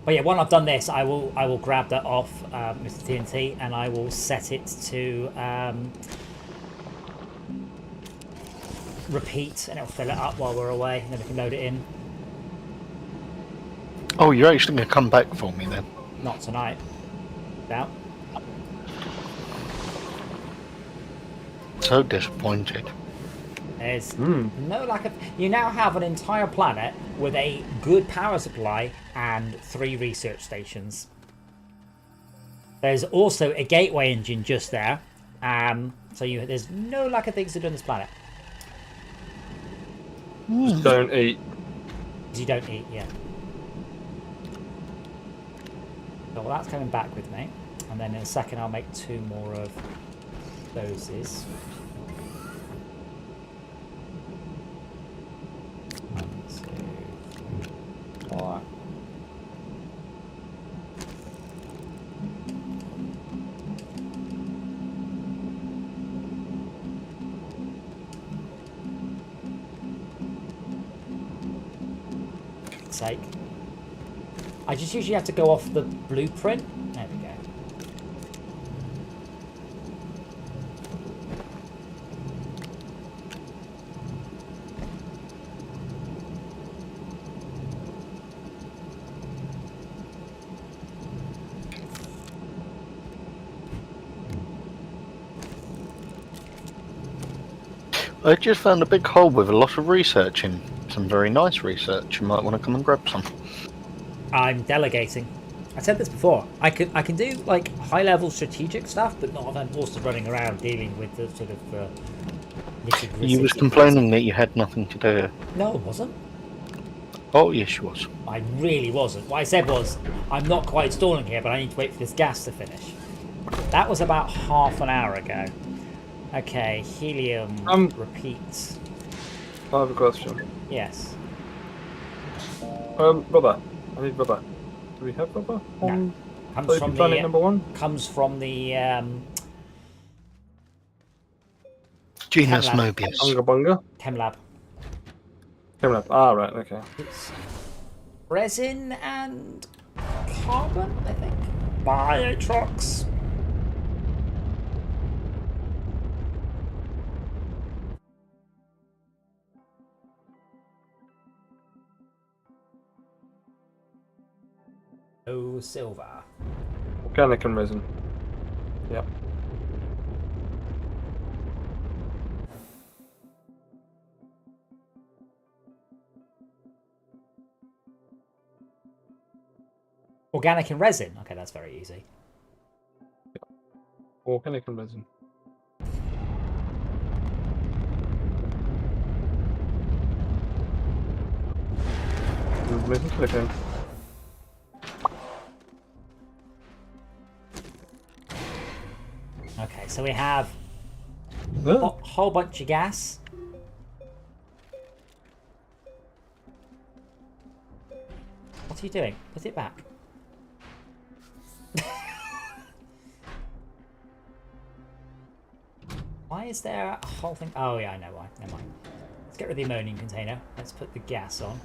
But yeah, when I've done this, I will grab that off Mr. TNT and I will set it to repeat, and it'll fill it up while we're away, and then we can load it in. Oh, you're actually going to come back for me then? Not tonight. Doubt. So disappointed. There's no lack of... You now have an entire planet with a good power supply and 3 research stations. There's also a gateway engine just there. So there's no lack of things to do on this planet. Just don't eat. Because you don't eat, yeah. So, well, that's coming back with me. And then in a second I'll make 2 more of those. 1, 2, 3, 4. Sake. I just usually have to go off the blueprint. There we go. I just found a big hole with a lot of research in. Some very nice research. You might want to come and grab some. I'm delegating. I said this before. I can do like high level strategic stuff, but not if I'm also running around dealing with the sort of nitty-gritty. You was complaining that you had nothing to do. No, I wasn't. Oh, yes, you was. I really wasn't. What I said was, I'm not quite stalling here, but I need to wait for this gas to finish. That was about half an hour ago. Okay, helium repeats. I have a question. Yes. Rubber. I need rubber. Do we have rubber on Comes Soapy from Planet the #1? comes from the Genus Temlab. Mobius. Unga Bunga? Temlab. Coming up. Ah, right, okay. It's resin and carbon, I think. By Atrox. Oh, silver. Organic and resin. Yep. Organic and resin. Okay, that's very easy. Organic and resin. Resin silicone. Okay, so we have a Oh, whole bunch of gas. What are you doing? Put it back. Why is there a whole thing? Oh yeah, I know why. Never mind. Let's get rid of the ammonium container. Let's put the gas on.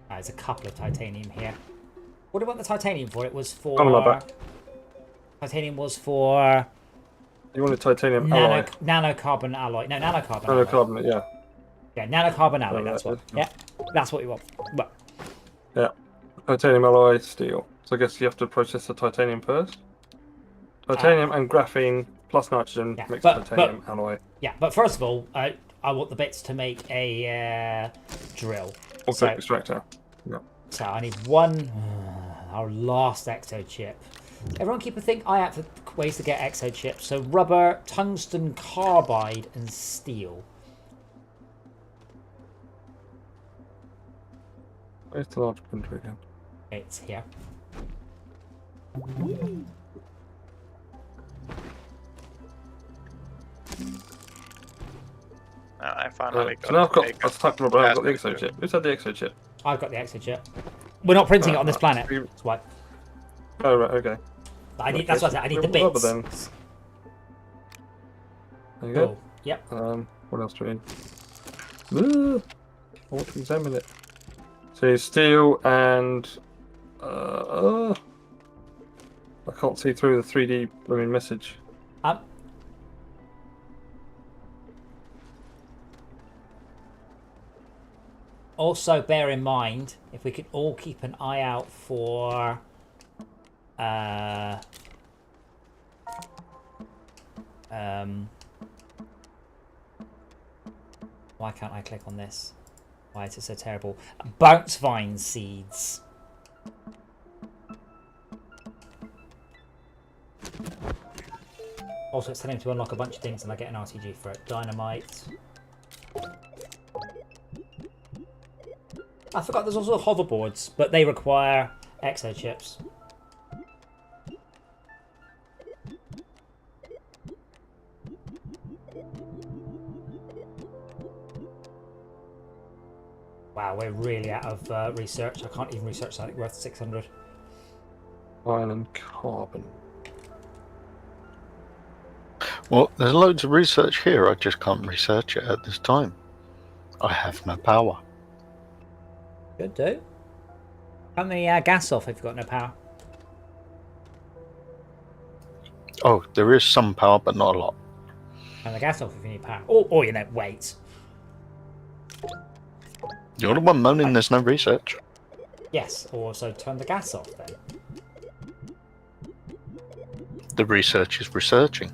There's a couple of titanium here. What do you want the titanium for? It was for... On my back. Titanium was for... you want a titanium alloy. Nanocarbon alloy. No, nanocarbon alloy. Nanocarbonate, yeah. Yeah, nanocarbon alloy, Oh, that's that what. is. Yeah, that's what we want. But Yeah. Titanium alloy, steel. So I guess you have to process the titanium first. Titanium and graphene plus nitrogen Yeah, makes but- titanium alloy. yeah, but first of all, I want the bits to make a drill. Also So, extractor. Yeah. so I need one. Our last exo chip. Everyone keep a think eye out for ways to get exo chips. So rubber, tungsten carbide, and steel. Where's the large printer again? It's here. I finally got So now I've got. make I've typed rubber. I've got the gas exo chip. Who's had the exo chip? I've got the exo chip. We're not printing it on this planet. you- That's why. Oh right, okay. I need. That's what I said. I need the Rubber bits. then. There you Cool. go. Yep. What else do we need? I want to examine it. So steel and I can't see through the 3D message. Also, bear in mind, if we could all keep an eye out for why can't I click on this? Why is it so terrible? Bounce vine seeds. Also, it's telling me to unlock a bunch of things and I get an RTG for it. Dynamite. I forgot there's also hoverboards, but they require exo chips. Wow, we're really out of research. I can't even research something worth 600. Iron and carbon. Well, there's loads of research here. I just can't research it at this time. I have no power. Good do. Turn the gas off if you've got no power. Oh, there is some power, but not a lot. Turn the gas off if you need power. Or you know, wait. You're the one moaning there's no research. Yes, or so turn the gas off then. The research is researching.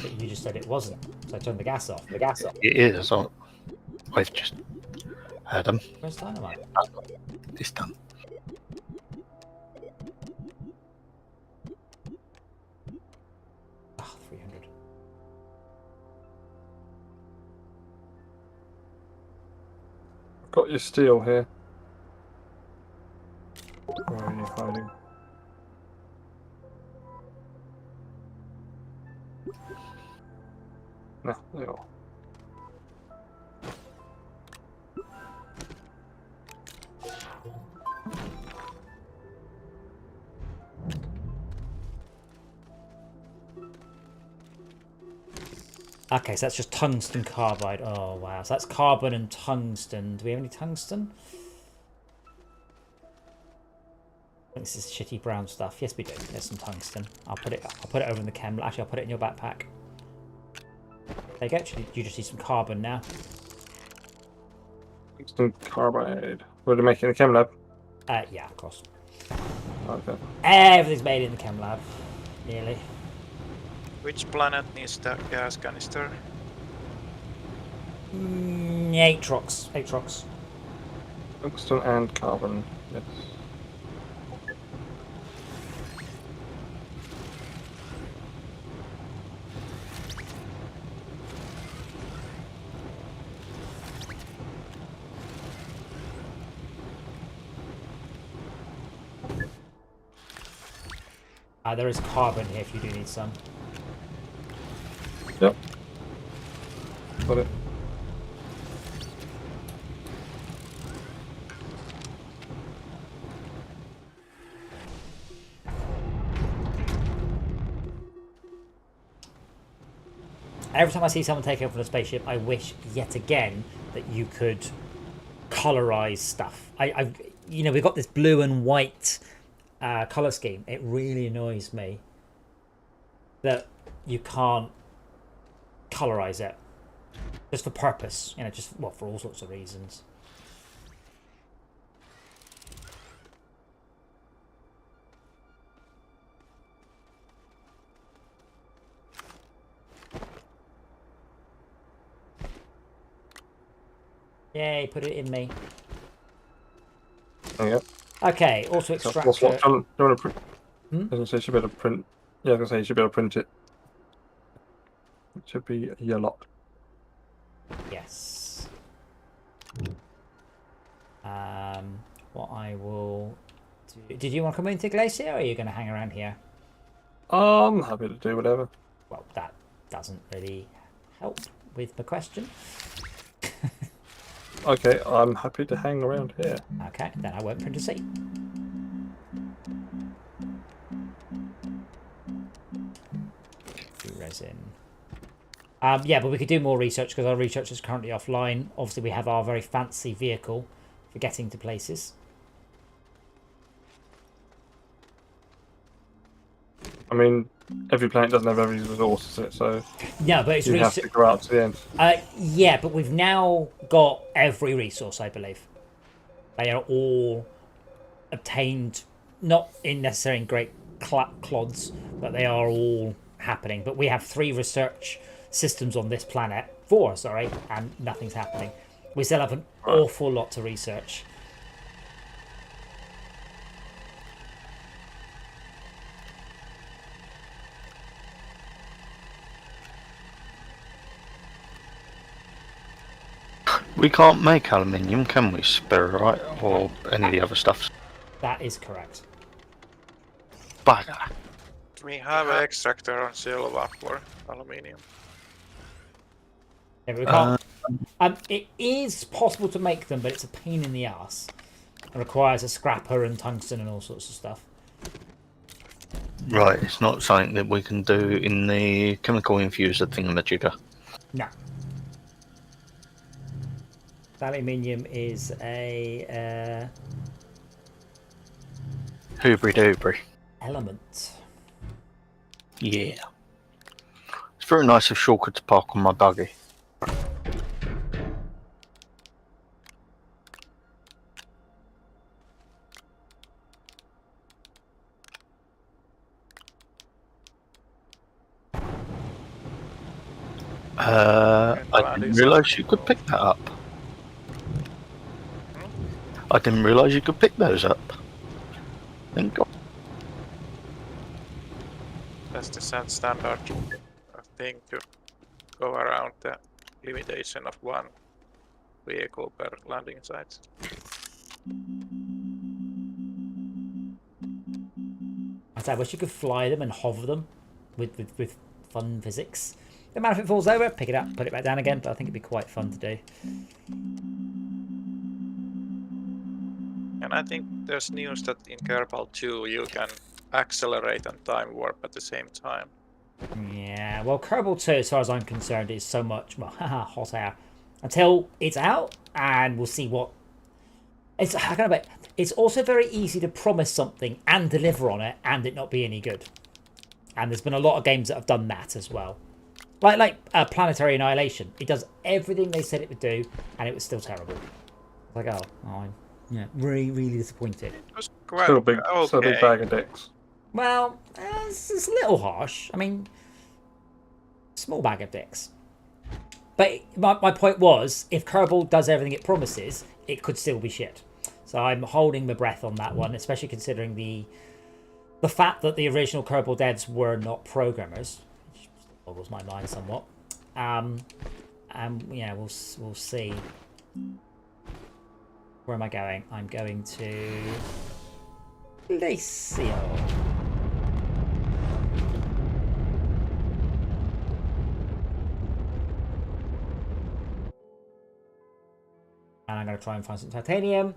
But you just said it wasn't. So turn the gas off. The gas off. It is. I've just heard them. Where's dynamite? It's done. Ah, 300. I've got your steel here. Where are you hiding? No, they are. Okay, so that's just tungsten carbide. Oh, wow. So that's carbon and tungsten. Do we have any tungsten? I think this is shitty brown stuff. Yes, we do. There's some tungsten. I'll put it over in the chem. Actually, I'll put it in your backpack. There you go. You just need some carbon now. Tungsten carbide. What are they making in the chem lab? Yeah, of course. Okay. Everything's made in the chem lab. Nearly. Which planet needs the gas canister? Atrox. Atrox. Tungsten and carbon. Yes. There is carbon here if you do need some. Yep. Got it. Every time I see someone take over the spaceship, I wish yet again that you could colorize stuff. You know, we've got this blue and white color scheme. It really annoys me that you can't colorize it just for purpose. You know, just well, for all sorts of reasons. Yay, put it in me. There you go. Okay, auto So, extractor. do you want to print? Hmm? I was going to say, you should be able to print. Yeah, I was going to say, you should be able to print it. It should be a lot. Yes. What I will do. Did you want to come into Glacier, or are you going to hang around here? I'm happy to do whatever. Well, that doesn't really help with the question. Okay, I'm happy to hang around here. Okay, then I won't print a seat. Do resin. Yeah, but we could do more research because our research is currently offline. Obviously, we have our very fancy vehicle for getting to places. I mean, every planet doesn't have every resource, does it? So No, but it's you have to research. go out to the end. Yeah, but we've now got every resource, I believe. They are all obtained, not in necessarily in great clods, but they are all happening. But we have 3 research systems on this planet, 4, sorry, and nothing's happening. We still have an awful lot to research. We can't make aluminium, can we, Spirite, or any of the other stuff? That is correct. Bugger. We have an extractor on silver for aluminium. Yeah, but we can't. It is possible to make them, but it's a pain in the ass. It requires a scrapper and tungsten and all sorts of stuff. Right, it's not something that we can do in the chemical infuser thingamajigger. No. Aluminium is a Hoobry doobry. element. Yeah. It's very nice of Shulker to park on my buggy. I didn't realise you could pick that up. I didn't realise you could pick those up. Thank God. That's the standard thing to go around the limitation of 1 vehicle per landing site. I wish you could fly them and hover them with fun physics. No matter if it falls over, pick it up, put it back down again, but I think it'd be quite fun to do. And I think there's news that in Kerbal 2 you can accelerate and time warp at the same time. Yeah, well, Kerbal 2, as far as I'm concerned, is so much, well, hot air. Until it's out, and we'll see what... It's also very easy to promise something and deliver on it, and it not be any good. And there's been a lot of games that have done that as well. Like Planetary Annihilation. It does everything they said it would do, and it was still terrible. Like, oh I'm really, really disappointed. It was quite Still a big, still a big bag of dicks. Well, it's a little harsh. I mean, small bag of dicks. But my point was, if Kerbal does everything it promises, it could still be shit. So I'm holding my breath on that one, especially considering the fact that the original Kerbal devs were not programmers, which boggles my mind somewhat. Yeah, we'll see. Where am I going? I'm going to Glacial. And I'm going to try and find some titanium.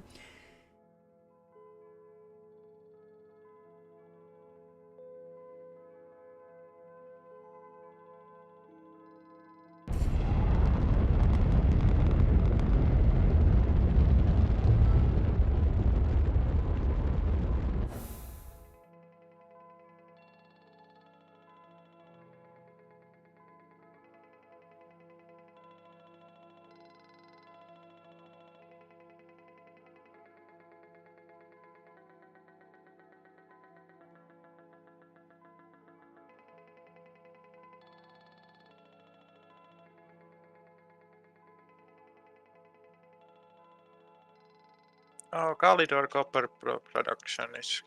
Oh, Kalidor copper production is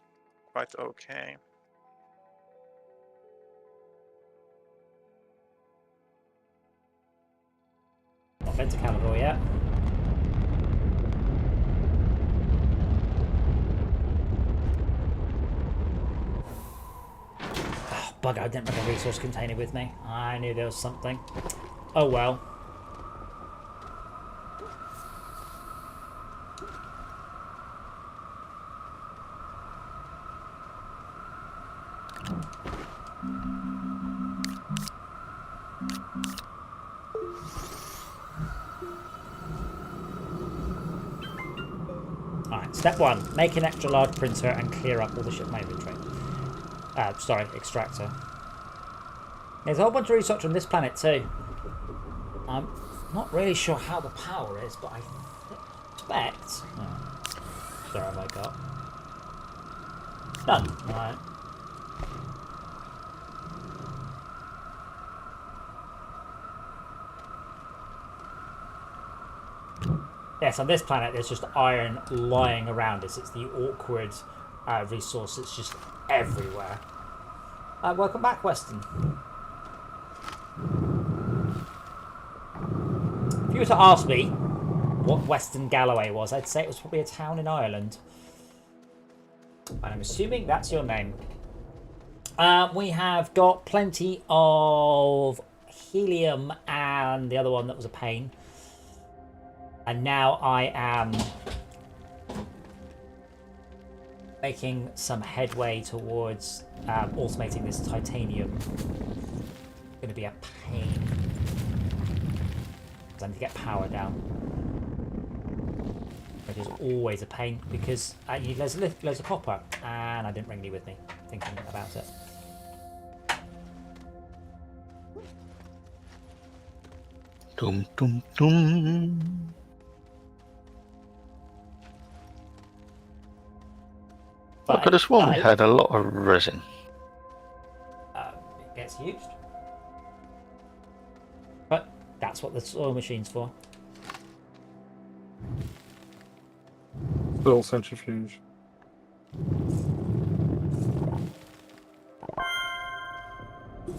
quite okay. Not been to Calidor yet. Oh, bugger, I didn't bring a resource container with me. I knew there was something. Oh well. Alright, step one. Make an extra large printer and clear up all the shit in my inventory. Sorry, extractor. There's a whole bunch of research on this planet too. I'm not really sure how the power is, but I expect... Oh, sorry, have I got? Done. Alright. Yes, on this planet there's just iron lying around us. It's the awkward resource that's just everywhere. Welcome back, Weston. If you were to ask me what Western Galloway was, I'd say it was probably a town in Ireland. And I'm assuming that's your name. We have got plenty of helium and the other one that was a pain. And now I am making some headway towards automating this titanium. It's going to be a pain. I need to get power down. Which is always a pain because I need loads of copper. And I didn't bring any with me, thinking about it. Dum dum dum. I could have sworn we had a lot of resin. It gets used. But that's what the soil machine's for. Still centrifuge.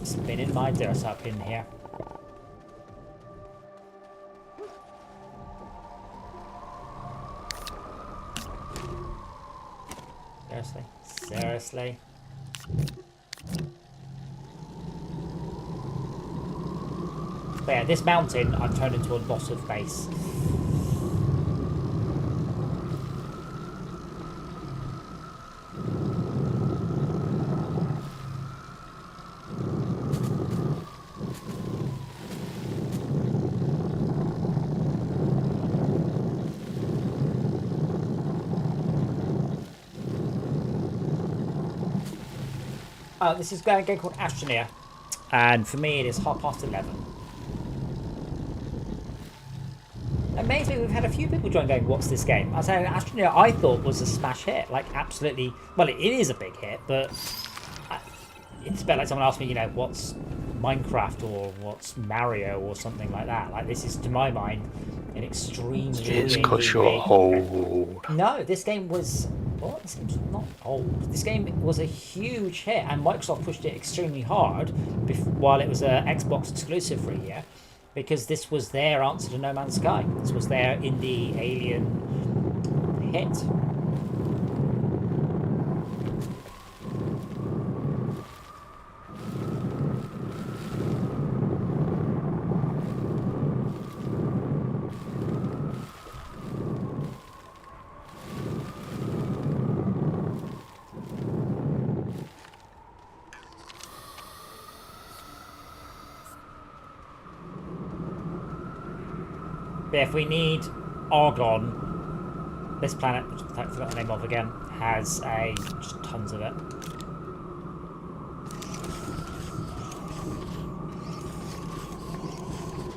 Spinning my dirt up in here. Seriously? Seriously? But yeah, this mountain I've turned into a lot of base. This is a game called Astroneer, and for me it is 11:30. Amazingly, we've had a few people join going, what's this game? I say Astroneer I thought was a smash hit, like absolutely, well it is a big hit, but it's a bit like someone asked me, you know, what's Minecraft or what's Mario or something like that. Like this is, to my mind, an extremely... It's because you're old. No, this game was... Well, this game's not old. This game was a huge hit, and Microsoft pushed it extremely hard while it was an Xbox exclusive for a year, because this was their answer to No Man's Sky. This was their indie alien hit. But if we need argon, this planet, which I forgot the name of again, has just tons of it.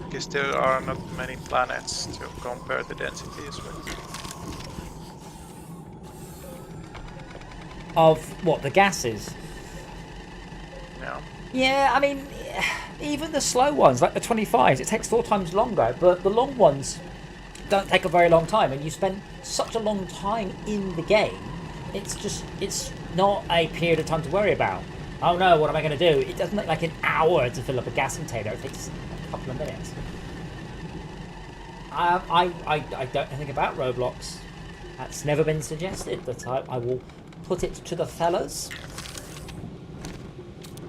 I guess there are not many planets to compare the densities with. Of what, the gases? Yeah. Yeah, I mean, even the slow ones, like the 25s, it takes 4 times longer, but the long ones don't take a very long time, and you spend such a long time in the game, it's not a period of time to worry about. Oh no, what am I going to do? It doesn't take like an hour to fill up a gas container, it takes a couple of minutes. I don't know anything about Roblox. That's never been suggested, but I will put it to the fellas.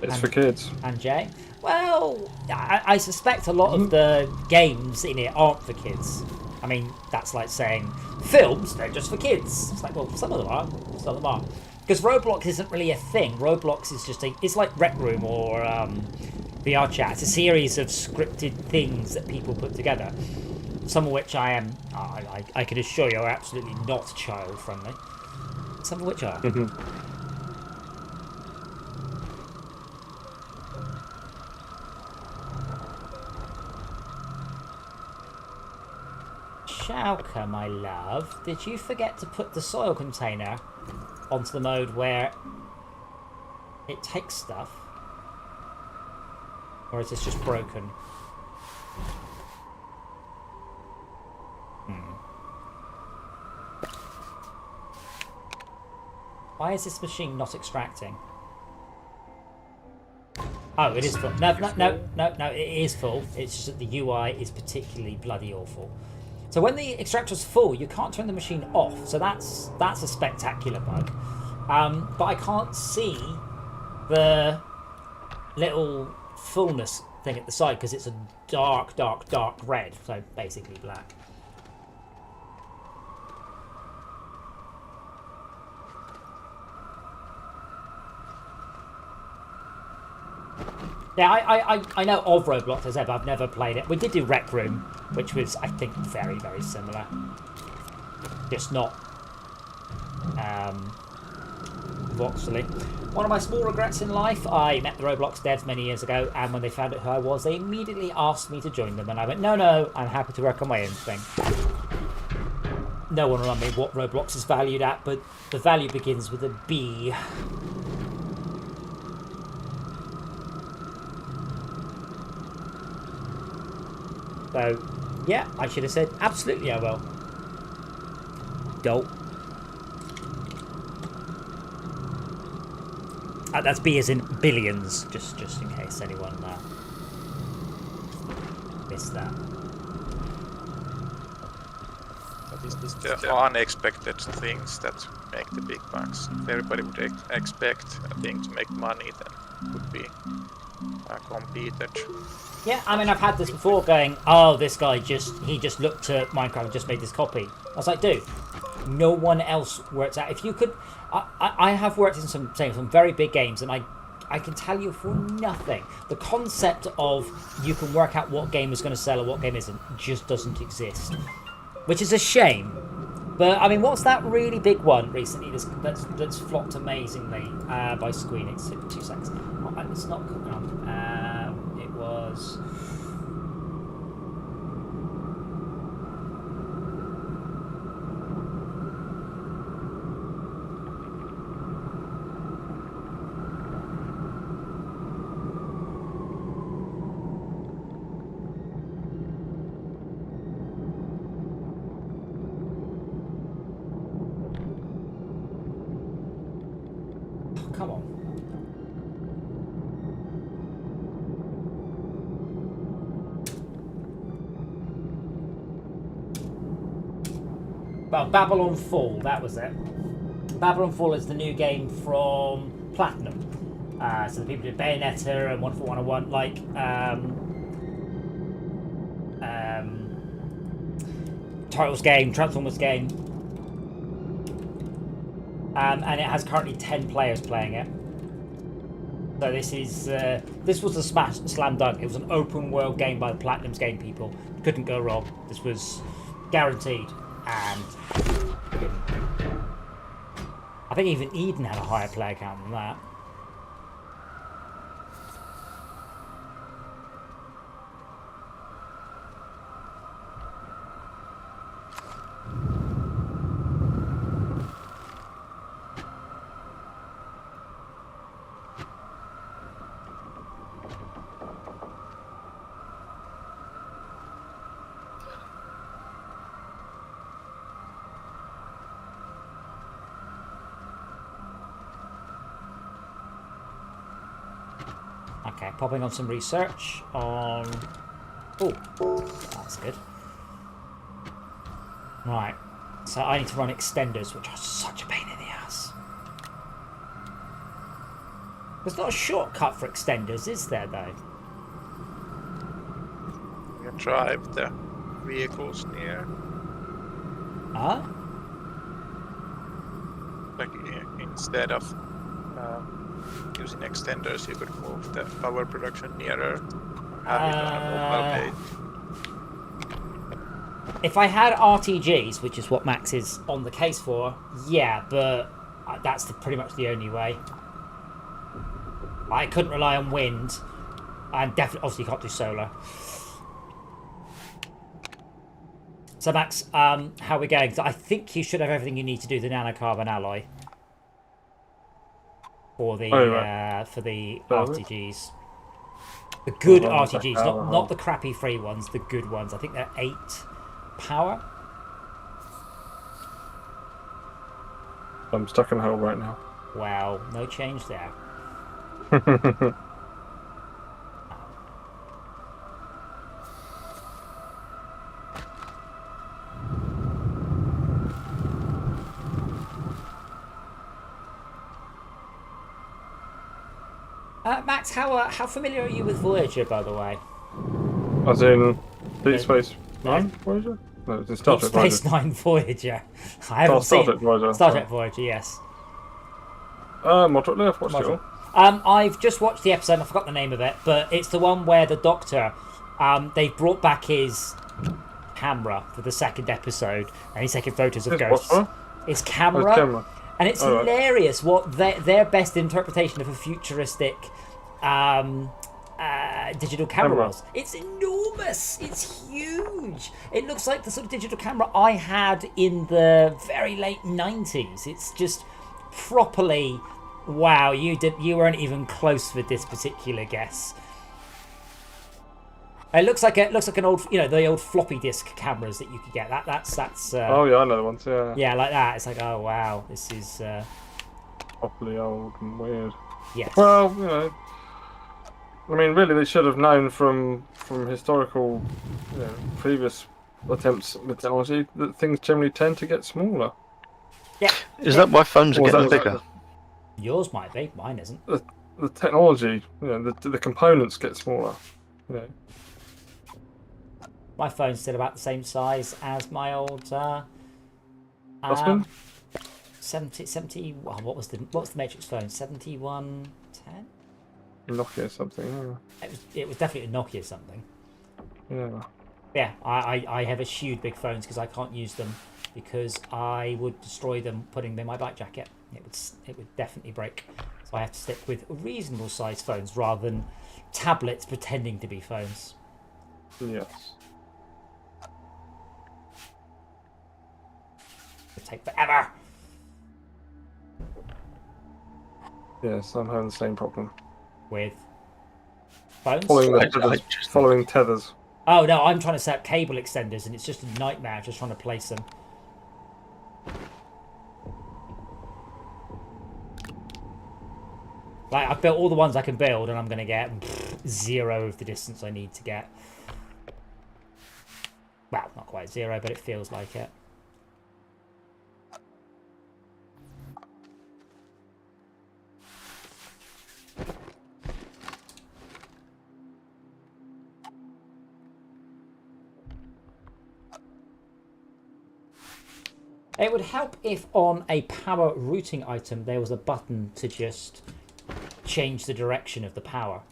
It's for kids. And Jay? Well, I suspect a lot of the games in it aren't for kids. I mean, that's like saying films, they're just for kids. It's like, well, some of them are, some of them aren't. Because Roblox isn't really a thing. Roblox is just it's like Rec Room or VR Chat. It's a series of scripted things that people put together. Some of which I can assure you are absolutely not child friendly. Some of which are. Shauka, my love, did you forget to put the soil container onto the mode where it takes stuff? Or is this just broken? Why is this machine not extracting? Oh, it is full. No, it is full. It's just that the UI is particularly bloody awful. So when the extractor's full, you can't turn the machine off. So that's a spectacular bug. But I can't see the little fullness thing at the side because it's a dark red. So basically black. Yeah, I know of Roblox as ever. I've never played it. We did do Rec Room, which was, I think, very, very similar. Just not voxely. One of my small regrets in life, I met the Roblox devs many years ago, and when they found out who I was, they immediately asked me to join them, and I went, no, I'm happy to work on my own thing. No one will remember what Roblox is valued at, but the value begins with a B. So, yeah, I should have said, absolutely I will. Dope. That's B as in billions, just in case anyone missed that. But is this the unexpected things that make the big bucks. If everybody would expect a thing to make money, then it would be competed. Yeah, I mean, I've had this before going, oh, this guy he just looked at Minecraft and just made this copy. I was like, dude, no one else works out. If you could, I have worked in some very big games, and I can tell you for nothing, the concept of you can work out what game is going to sell or what game isn't just doesn't exist. Which is a shame. But, I mean, what's that really big one recently that's flopped amazingly by Squeen? It's 2 seconds. It's not coming on. It was... Come on. Well, Babylon Fall, that was it. Babylon Fall is the new game from Platinum. So the people who did Bayonetta and 14101, like Turtles game, Transformers game. And it has currently 10 players playing it. So this was a slam dunk. It was an open world game by the Platinum's game people. Couldn't go wrong. This was guaranteed. And I think even Eden had a higher player count than that. Okay, popping on some research on... Oh, that's good. Right, so I need to run extenders, which are such a pain in the ass. There's not a shortcut for extenders, is there, though? You can drive the vehicles near, Huh? like instead of using extenders, you could move the power production nearer, have it on a mobile page. If I had RTGs, which is what Max is on the case for, yeah, but that's pretty much the only way. I couldn't rely on wind, and definitely, obviously, can't do solar. So, Max, how are we going? I think you should have everything you need to do the nanocarbon alloy for the RTGs. The good RTGs, not the crappy free ones, the good ones. I think they're 8 power. I'm stuck in hell right now. Wow, no change there. Max, how familiar are you with Voyager, by the way? As in Deep Space Nine Voyager? No, it's in Star Trek Voyager. Space Nine Voyager. I haven't Star seen Trek Voyager. Star Trek Voyager, yes. Moderately, I've watched it all. I've just watched the episode. I forgot the name of it, but it's the one where the Doctor, they brought back his camera for the second episode, and he's taking photos of ghosts. His camera. And it's hilarious what their best interpretation of a futuristic digital camera was. It's enormous. It's huge. It looks like the sort of digital camera I had in the very late 90s. It's just properly, wow, you weren't even close with this particular guess. It looks like an old, the old floppy disk cameras that you could get. That's. Oh yeah, I know the ones. Yeah. Yeah, like that. It's like, oh wow, this is properly old and weird. Yes. Well, I mean, really, they should have known from historical, previous attempts with technology that things generally tend to get smaller. Is that why phones are Or was getting that- bigger? Yours might be, mine isn't. The technology, the components get smaller. You know. My phone's still about the same size as my old Husband? 70 what was the Matrix phone? 7110? Nokia something. It was definitely a Nokia something. Yeah. Yeah, I have eschewed big phones because I can't use them because I would destroy them putting them in my bike jacket. It would definitely break. So I have to stick with reasonable sized phones rather than tablets pretending to be phones. Yes. It'll take forever. Yes, I'm having the same problem. With phones? Following tethers. Oh no, I'm trying to set up cable extenders and it's just a nightmare just trying to place them. Like, I've built all the ones I can build and I'm going to get 0 of the distance I need to get. Well, not quite 0, but it feels like it. It would help if on a power routing item there was a button to just change the direction of the power.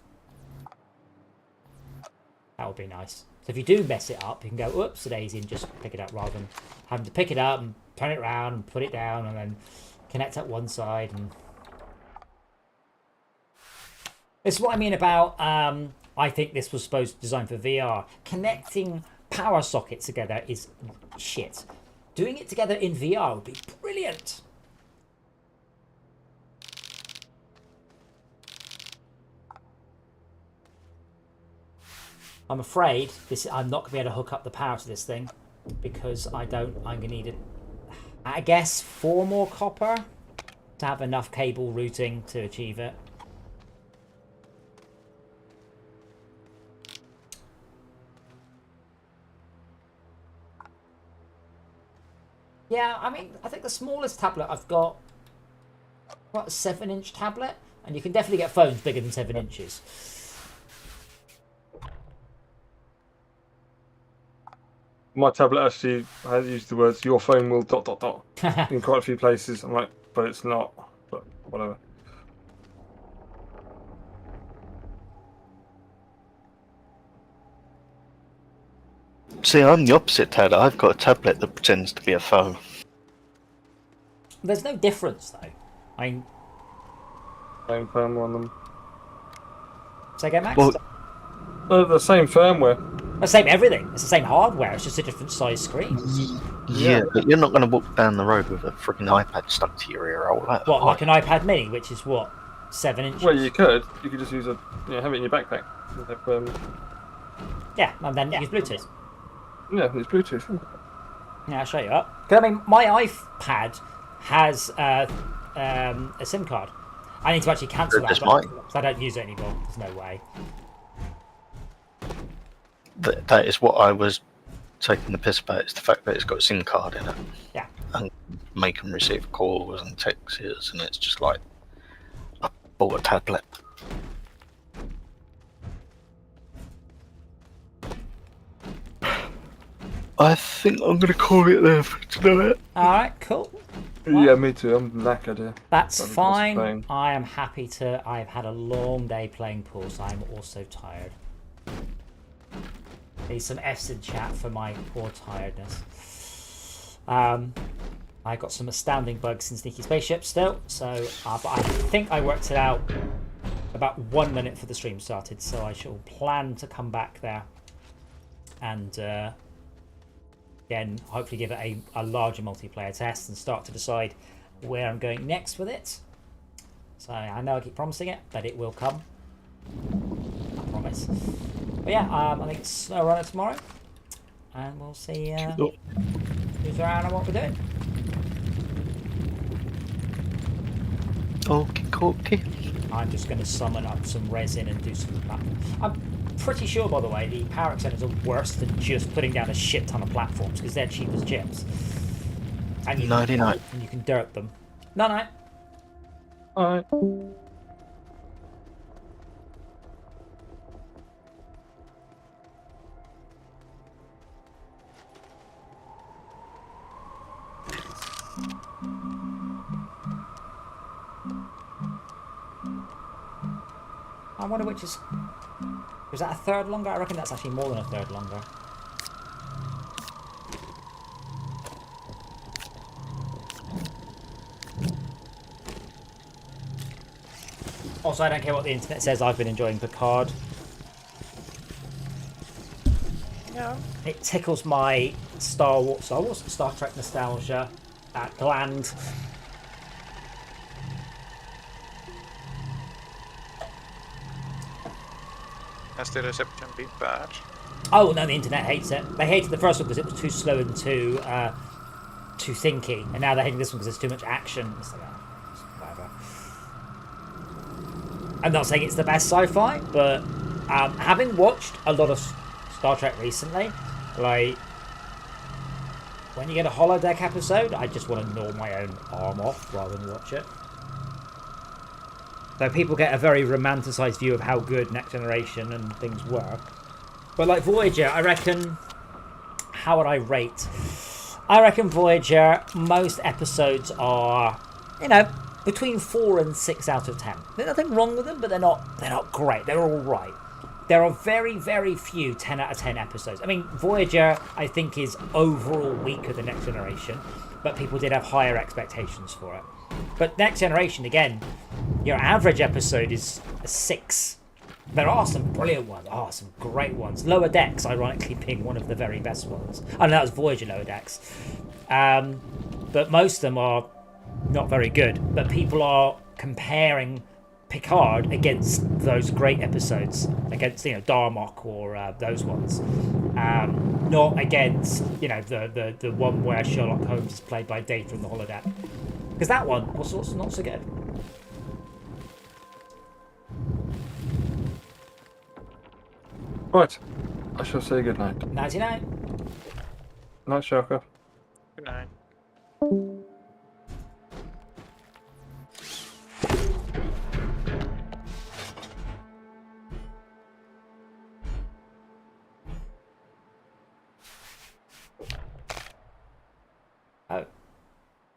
That would be nice. So if you do mess it up, you can go, oops, daisy, and just pick it up rather than having to pick it up and turn it around and put it down and then connect at one side. And this is what I mean about, I think this was supposed to be designed for VR. Connecting power sockets together is shit. Doing it together in VR would be brilliant. I'm afraid I'm not going to be able to hook up the power to this thing because I'm going to need it. I guess 4 more copper to have enough cable routing to achieve it. Yeah, I mean, I think the smallest tablet I've got, what, a 7-inch tablet? And you can definitely get phones bigger than 7 inches. My tablet actually has used the words "your phone will ... in quite a few places. I'm like, but it's not. But whatever. See, I'm the opposite, Ted. I've got a tablet that pretends to be a phone. There's no difference, though. I mean, Same firmware on them. say again, Max? Well, They're the same firmware. The same everything. It's the same hardware. It's just a different size screen. yeah, but you're not going to walk down the road with a freaking iPad stuck to your ear all that. What, like an iPad Mini, which is what, 7 inches? Well, you could just use have it in your backpack. Yeah, and then use Bluetooth. Yeah, it's Bluetooth. Yeah, I'll show you up. Because I mean, my iPad has a SIM card. I need to actually cancel that, because I don't use it anymore. There's no way. That is what I was taking the piss about, is the fact that it's got a SIM card in it. Yeah. And make and receive calls and texts, and it's just like, I bought a tablet. I think I'm going to call it there for tonight. Alright, cool. Yeah, me too. I'm knackered here. That's fine. I am happy to. I've had a long day playing pool, so I'm also tired. Need some F's in chat for my poor tiredness. I got some astounding bugs in Sneaky Spaceship still, so but I think I worked it out about 1 minute for the stream started, so I shall plan to come back there and again hopefully give it a larger multiplayer test and start to decide where I'm going next with it. So I know I keep promising it, but it will come. I promise. But yeah, I think it's SnowRunner tomorrow, and we'll see who's around and what we're doing. Okay. I'm just going to summon up some resin and do some platforms. I'm pretty sure, by the way, the power extenders are worse than just putting down a shit ton of platforms, because they're cheap as chips. And you Nighty night. and you can dirt them. No, no. Alright. I wonder which is... Was that a third longer? I reckon that's actually more than a third longer. Also, I don't care what the internet says, I've been enjoying Picard. Yeah. It tickles my Star Trek nostalgia gland. Has the reception been bad? Oh no, the internet hates it. They hated the first one because it was too slow and too thinky, and now they're hating this one because there's too much action. It's like, whatever. I'm not saying it's the best sci-fi, but having watched a lot of Star Trek recently, like when you get a holodeck episode, I just want to gnaw my own arm off rather than watch it. So people get a very romanticized view of how good Next Generation and things were. But like Voyager, I reckon... How would I rate? I reckon Voyager, most episodes are, you know, between 4 and 6 out of 10. There's nothing wrong with them, but they're not great. They're all right. There are very, very few 10 out of 10 episodes. I mean, Voyager, I think, is overall weaker than Next Generation, but people did have higher expectations for it. But Next Generation, again, your average episode is a 6. There are some brilliant ones. Oh, some great ones. Lower Decks, ironically, being one of the very best ones. Oh, no, that was Voyager Lower Decks. But most of them are not very good. But people are comparing Picard against those great episodes. Against, you know, Darmok or those ones. Not against, you know, the one where Sherlock Holmes is played by Data in the holodeck. Because that one was also not so good. Right. I shall say good night. Nighty night. Night, Sharka. Good night.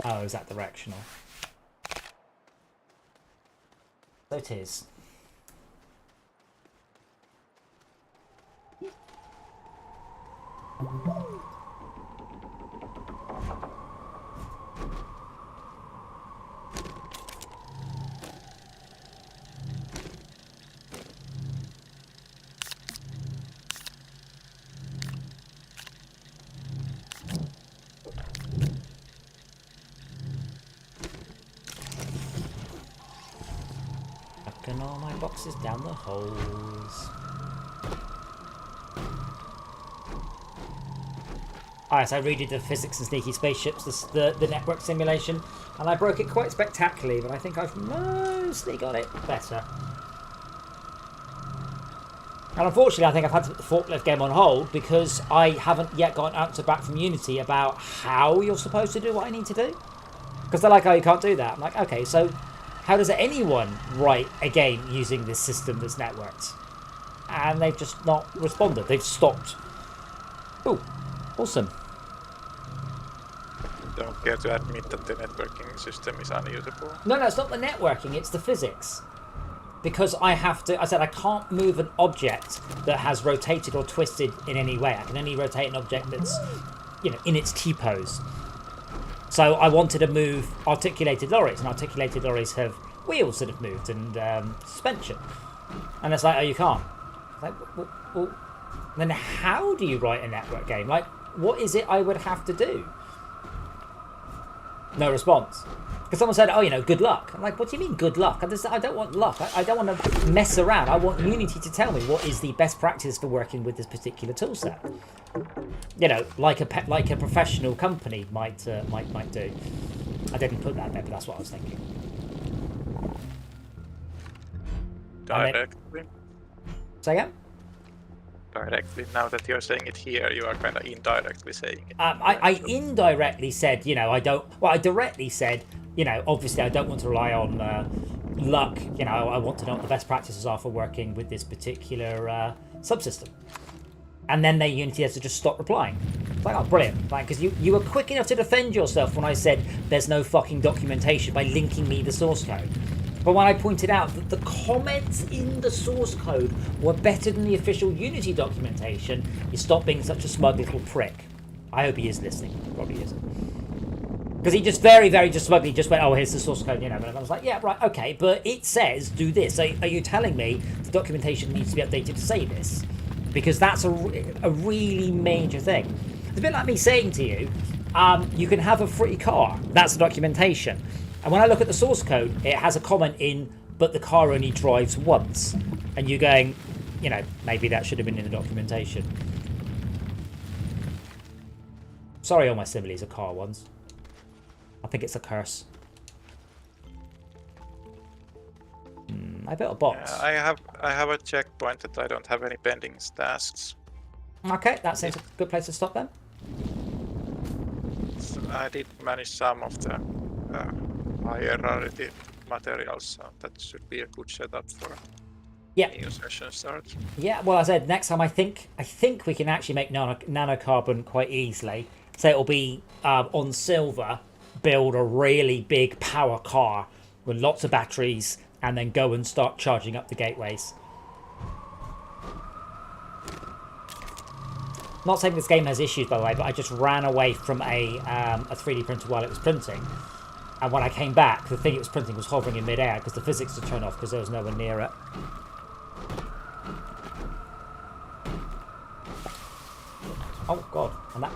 Oh, is that directional? So it is. Knocking all my boxes down the holes. Alright, so I redid the physics and sneaky spaceships, the network simulation, and I broke it quite spectacularly, but I think I've mostly got it better. And unfortunately, I think I've had to put the forklift game on hold because I haven't yet got an answer back from Unity about how you're supposed to do what I need to do. Because they're like, oh, you can't do that. I'm like, okay, so how does anyone write a game using this system that's networked? And they've just not responded. They've stopped. Oh, awesome. Don't care to admit that the networking system is unusable. No, it's not the networking, it's the physics. Because I said I can't move an object that has rotated or twisted in any way. I can only rotate an object that's, you know, in its T-pose. So I wanted to move articulated lorries, and articulated lorries have wheels that have moved and suspension. And it's like, oh, you can't. Like, well, then how do you write a network game? Like, what is it I would have to do? No response. Because someone said, oh, you know, good luck. I'm like, what do you mean good luck? I don't want luck. I don't want to mess around. I want Unity to tell me what is the best practice for working with this particular toolset. You know, like a professional company might do. I didn't put that there, but that's what I was thinking. Directly. Say again? directly. Now that you're saying it here, you are kind of indirectly saying it. I indirectly said, you know, I don't. Well, I directly said, you know, obviously I don't want to rely on luck. You know, I want to know what the best practices are for working with this particular subsystem. And then their Unity has to just stop replying. It's like, oh, brilliant. Like, because you were quick enough to defend yourself when I said there's no fucking documentation by linking me the source code. But when I pointed out that the comments in the source code were better than the official Unity documentation, you stopped being such a smug little prick. I hope he is listening. Probably isn't. Because he just very, very just smugly just went, oh, here's the source code, you know. And I was like, yeah, right, okay, but it says do this. Are you telling me the documentation needs to be updated to say this? Because that's a really major thing. It's a bit like me saying to you, you can have a free car. That's the documentation. And when I look at the source code, it has a comment in, but the car only drives once. And you're going, you know, maybe that should have been in the documentation. Sorry, all my similes are car ones. I think it's a curse. I built a box. Yeah, I have a checkpoint that I don't have any pending tasks. Okay, that seems a good place to stop then. So I did manage some of the higher rarity materials, so that should be a good setup for Yeah. new session start. Yeah, well, I said next time I think we can actually make nanocarbon quite easily. So it'll be on silver, build a really big power car with lots of batteries, and then go and start charging up the gateways. Not saying this game has issues, by the way, but I just ran away from a 3D printer while it was printing. And when I came back, the thing it was printing was hovering in midair because the physics had turned off because there was no one near it. Oh, God. And that...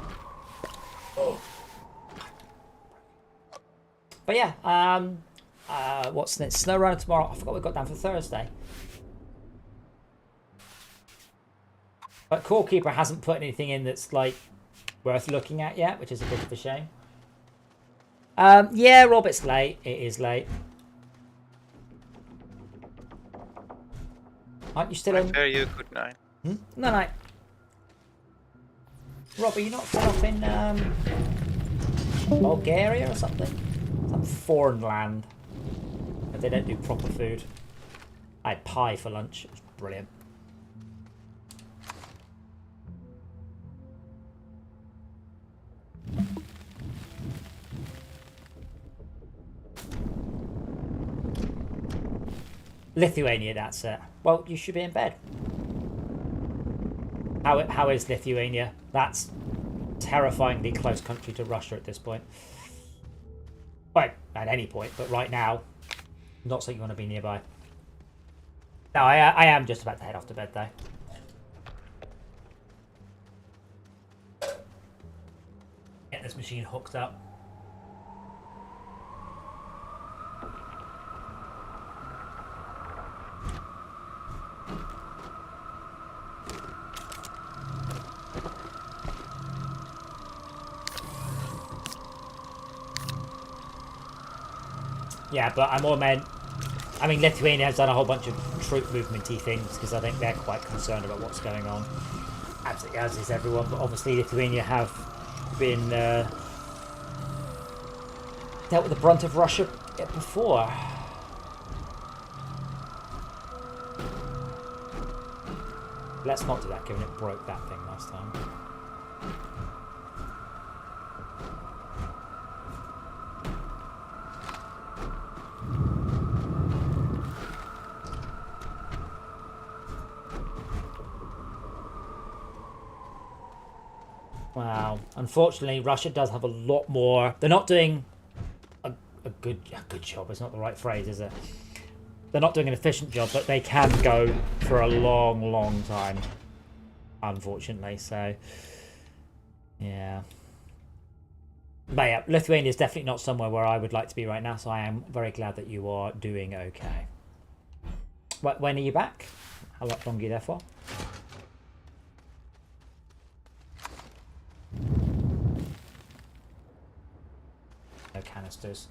But yeah, what's next? Snow runner tomorrow. I forgot we got down for Thursday. But Core Keeper hasn't put anything in that's like worth looking at yet, which is a bit of a shame. Yeah, Rob, it's late. It is late. Aren't you still in? Fair you, good night. Hmm? No, no. Rob, are you not set up in Bulgaria or something? Some foreign land. But they don't do proper food. I had pie for lunch. It was brilliant. Lithuania, that's it. Well, you should be in bed. How is Lithuania? That's terrifyingly close country to Russia at this point. Well, at any point, but right now, not something you want to be nearby. No, I am just about to head off to bed, though. Get this machine hooked up. Yeah, but I'm more meant... I mean, Lithuania has done a whole bunch of troop movement-y things because I think they're quite concerned about what's going on. Absolutely, as is everyone, but obviously Lithuania have been dealt with the brunt of Russia before. Let's not do that, given it broke that thing last time. Wow. Unfortunately, Russia does have a lot more. They're not doing a good job. It's not the right phrase, is it? They're not doing an efficient job, but they can go for a long, long time. Unfortunately, so yeah. But yeah, Lithuania is definitely not somewhere where I would like to be right now. So I am very glad that you are doing okay. When are you back? How long are you there for? No canisters.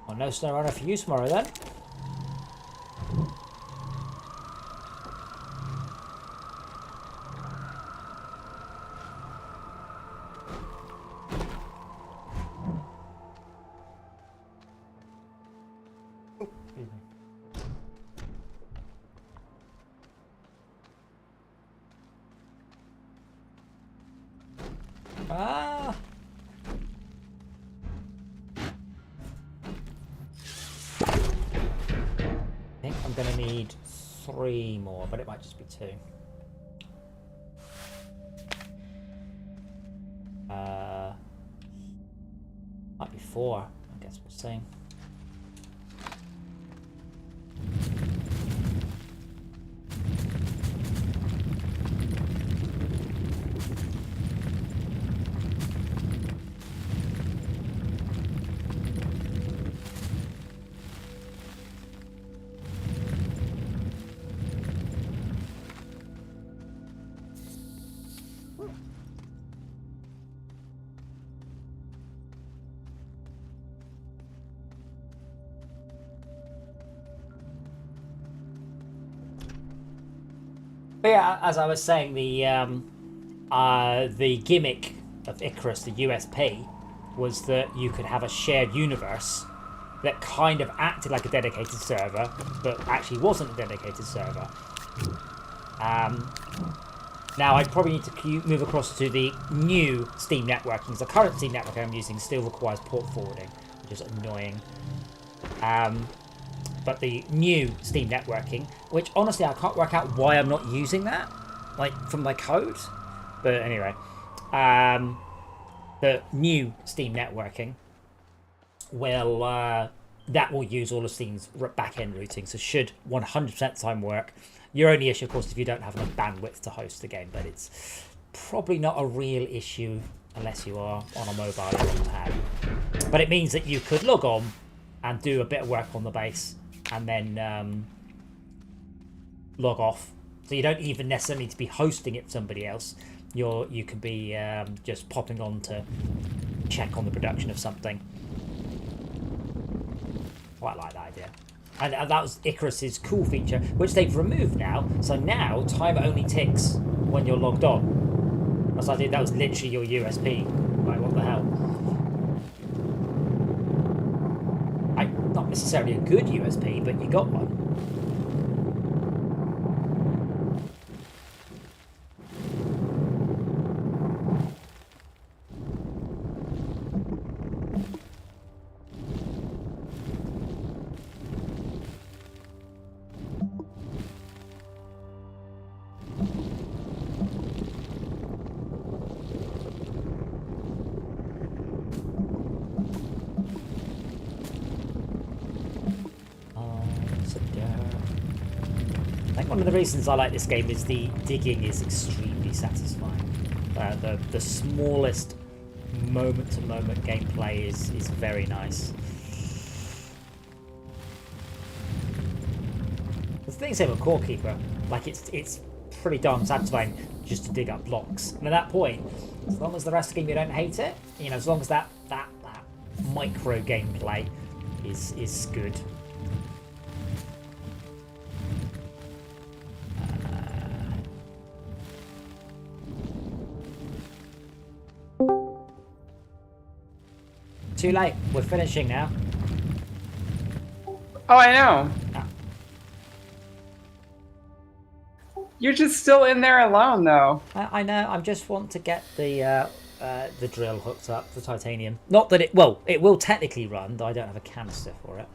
Well, no snow runner for you tomorrow then. Ah! I think I'm gonna need 3 more, but it might just be 2. Might be 4, I guess we'll see. But yeah, as I was saying, the gimmick of Icarus, the USP, was that you could have a shared universe that kind of acted like a dedicated server, but actually wasn't a dedicated server. Now I probably need to move across to the new Steam networking. The current Steam network I'm using still requires port forwarding, which is annoying. But the new Steam networking, which honestly I can't work out why I'm not using that, like from my code. But anyway, the new Steam networking will that will use all of Steam's back-end routing, so should 100% of the time work. Your only issue, of course, if you don't have enough bandwidth to host the game, but it's probably not a real issue unless you are on a mobile or on a pad. But it means that you could log on and do a bit of work on the base, and then log off. So you don't even necessarily need to be hosting it for somebody else. You could be just popping on to check on the production of something. Quite like that idea. And that was Icarus's cool feature, which they've removed now. So now time only ticks when you're logged on. So I think that was literally your USP. Like, what the hell? Not necessarily a good USP, but you got one. One of the reasons I like this game is the digging is extremely satisfying. The smallest moment-to-moment gameplay is very nice. The thing is with Core Keeper, like it's pretty darn satisfying just to dig up blocks. And at that point, as long as the rest of the game you don't hate it, you know, as long as that micro gameplay is good. Too late. We're finishing now. Oh, I know. Ah. You're just still in there alone, though. I know. I just want to get the drill hooked up, the titanium. Not that it will technically run, though I don't have a canister for it.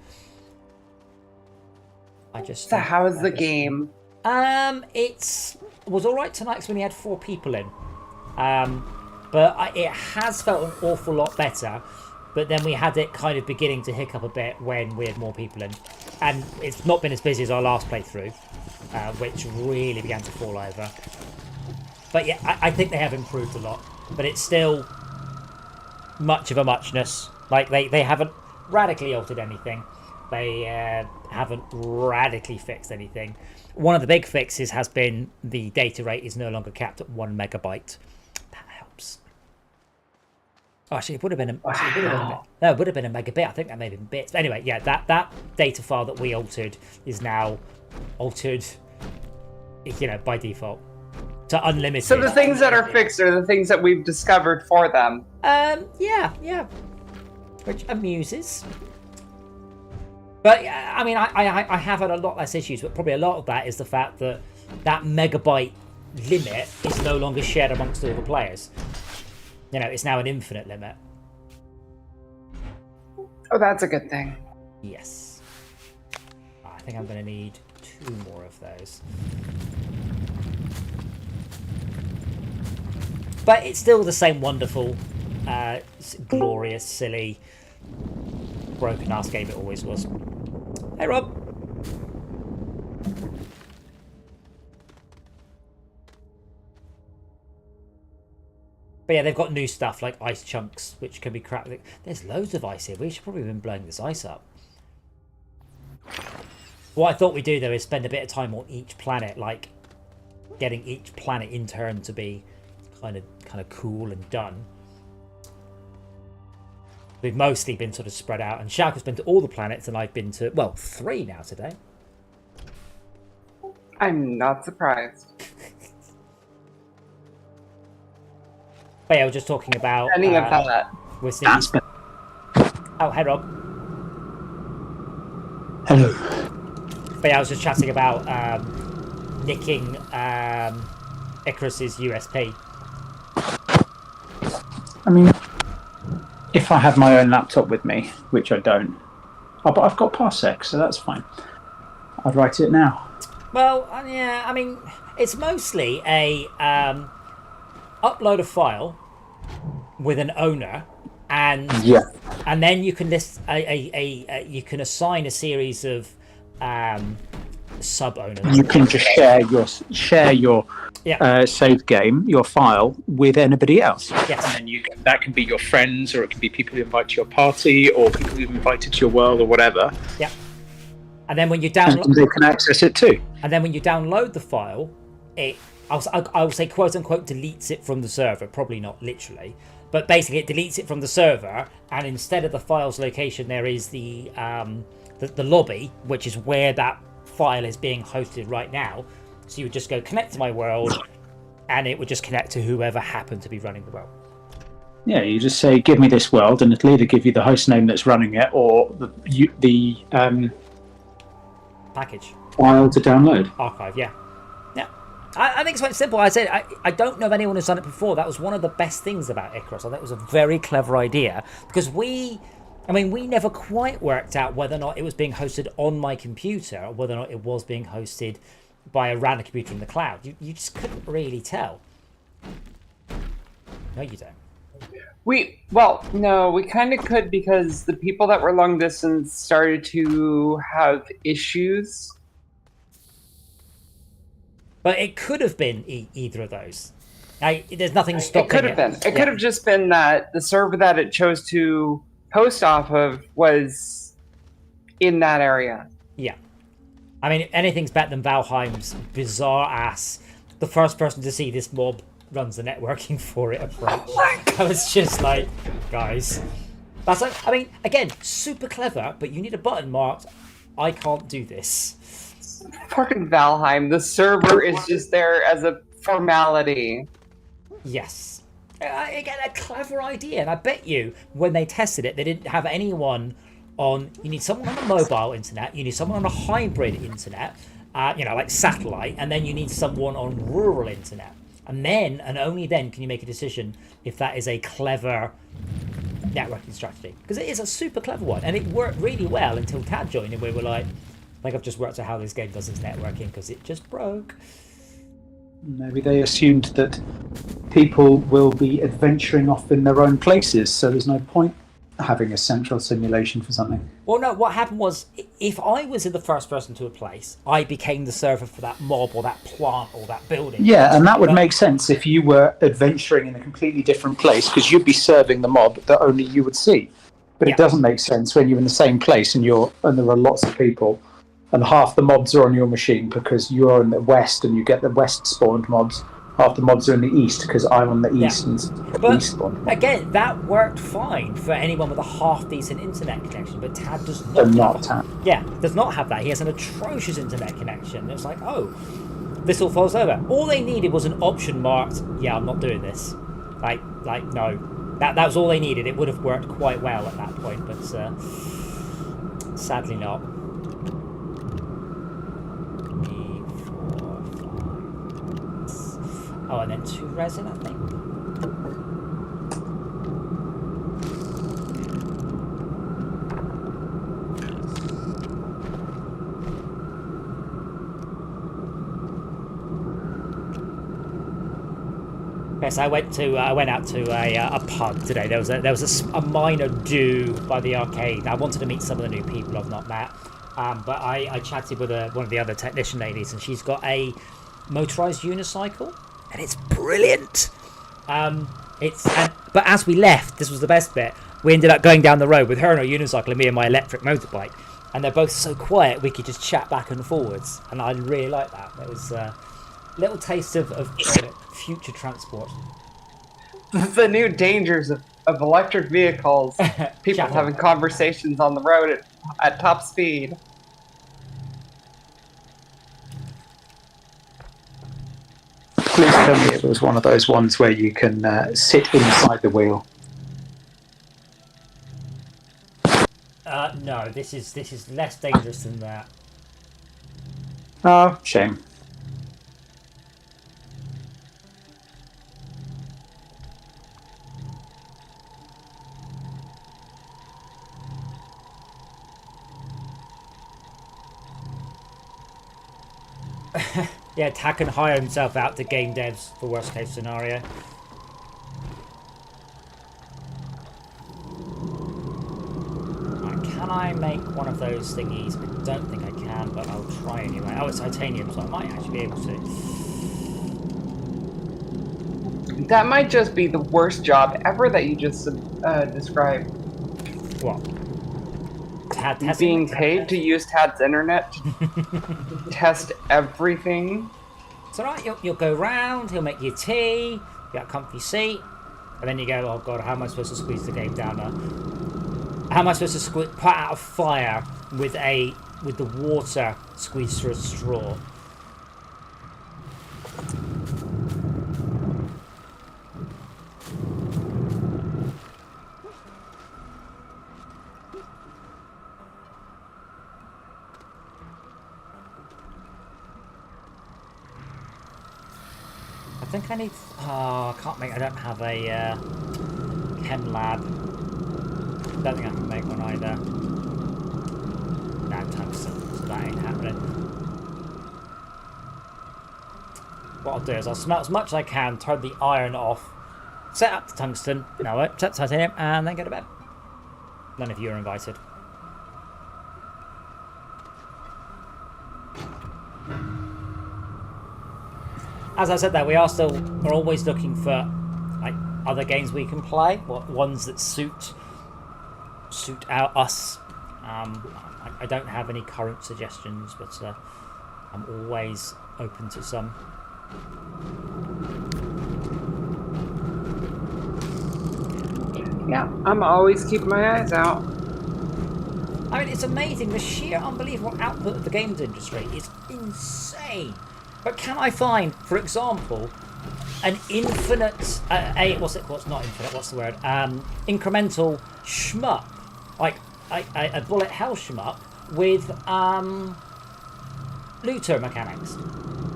So how is the game? It was all right tonight because we only had 4 people in. But it has felt an awful lot better. But then we had it kind of beginning to hiccup a bit when we had more people in. And it's not been as busy as our last playthrough, which really began to fall over. But yeah, I think they have improved a lot. But it's still much of a muchness. Like, they haven't radically altered anything. They haven't radically fixed anything. One of the big fixes has been the data rate is no longer capped at 1 megabyte. That helps. Oh, actually, it would have been no, it would have been a megabit. I think that may have been bits. But anyway, yeah, that data file that we altered is now altered, by default to unlimited. So the things that are fixed are the things that we've discovered for them. Yeah, which amuses. But I mean, I have had a lot less issues, but probably a lot of that is the fact that megabyte limit is no longer shared amongst all the players. It's now an infinite limit. Oh, that's a good thing. Yes. I think I'm going to need 2 more of those. But it's still the same wonderful, glorious, silly, broken-ass game it always was. Hey, Rob. But yeah, they've got new stuff like ice chunks, which can be cracked. There's loads of ice here. We should probably have been blowing this ice up. What I thought we'd do, though, is spend a bit of time on each planet, like getting each planet in turn to be kind of cool and done. We've mostly been sort of spread out, and Shaq has been to all the planets, and I've been to, 3 now today. I'm not surprised. But yeah, we're just talking about Any of that. We're seeing. Oh, hey Rob. Hello. But yeah, I was just chatting about nicking Icarus's USP. I mean, if I had my own laptop with me, which I don't, but I've got Parsec, so that's fine. I'd write it now. Well, yeah, I mean, it's mostly a upload a file with an owner, and then you can list you can assign a series of sub owners. You can just share your save game, your file, with anybody else. Yes. And then that can be your friends, or it can be people you invite to your party, or people you've invited to your world, or whatever. Yeah. And then when you download, and they can access it too. And then when you download the file, I will say quote unquote deletes it from the server. Probably not literally, but basically it deletes it from the server, and instead of the file's location, there is the lobby, which is where that file is being hosted right now. So you would just go connect to my world, and it would just connect to whoever happened to be running the world. Yeah, you just say, "Give me this world," and it'll either give you the host name that's running it, or the package file to download. Archive, yeah. I think it's quite simple. I said I don't know of anyone who's done it before. That was one of the best things about Icarus. I think it was a very clever idea, because we never quite worked out whether or not it was being hosted on my computer or whether or not it was being hosted by a random computer in the cloud. You just couldn't really tell. No, you don't. No, we kind of could, because the people that were long distance started to have issues. But it could have been either of those. There's nothing stopping it. It could have been. It could have just been that the server that it chose to host off of was in that area. Yeah. I mean, anything's better than Valheim's bizarre ass. The first person to see this mob runs the networking for it approach. I was just like, guys. That's like, I mean, again, super clever, but you need a button marked, I can't do this. Fucking Valheim, the server is just there as a formality. Yes. Again, a clever idea, and I bet you when they tested it, they didn't have anyone on. You need someone on the mobile internet, you need someone on a hybrid internet, like satellite, and then you need someone on rural internet. And then, and only then, can you make a decision if that is a clever networking strategy. Because it is a super clever one, and it worked really well until Tad joined, and we were like, I've just worked out how this game does its networking because it just broke. Maybe they assumed that people will be adventuring off in their own places, so there's no point having a central simulation for something. Well, no, what happened was, if I was in the first person to a place, I became the server for that mob or that plant or that building. Yeah, and that would make sense if you were adventuring in a completely different place, because you'd be serving the mob that only you would see. But it doesn't make sense when you're in the same place and there are lots of people, and half the mobs are on your machine because you're in the west and you get the west spawned mobs, half the mods are in the east because I'm on the Yeah. east and But east one. again, that worked fine for anyone with a half decent internet connection. But Tad does not. But not Tad. Yeah, does not have that. He has an atrocious internet connection. It's like, oh, this all falls over. All they needed was an option marked. Yeah, I'm not doing this. Like no. That was all they needed. It would have worked quite well at that point, but sadly not. 3, 4, 5. Oh, and then 2 resin, I think. Yes, I went out to a pub today. There was a minor do by the arcade. I wanted to meet some of the new people I've not met, but I chatted with one of the other technician ladies, and she's got a motorized unicycle, and it's brilliant. But as we left, this was the best bit. We ended up going down the road with her on her unicycle and me and my electric motorbike, and they're both so quiet we could just chat back and forwards, and I really like that. It was. Little taste of future transport. The new dangers of electric vehicles. People Chatting. having conversations on the road at top speed. Please tell me it was one of those ones where you can sit inside the wheel. No, this is less dangerous than that. Oh, shame. Yeah, Tad can hire himself out to game devs for worst case scenario. Right, can I make one of those thingies? I don't think I can, but I'll try anyway. Oh, it's titanium, so I might actually be able to. That might just be the worst job ever that you just described. What? Tad Being paid to use Tad's internet to test everything. It's alright, you'll go round, he'll make you tea, you get a comfy seat, and then you go, oh god, how am I supposed to squeeze the game down now? How am I supposed to put out a fire with the water squeezed through a straw? I think I need. Oh, I don't have a chem lab. Don't think I can make one either. No, tungsten, so that ain't happening. What I'll do is I'll smelt as much as I can, turn the iron off, set up the tungsten, set titanium, and then go to bed. None of you are invited. As I said that, we are always looking for like other games we can play, ones that suit us. I don't have any current suggestions, but I'm always open to some. Yeah, I'm always keeping my eyes out. I mean, it's amazing. The sheer unbelievable output of the games industry is insane. But can I find, for example, an infinite, incremental shmup, like a bullet hell shmup with looter mechanics?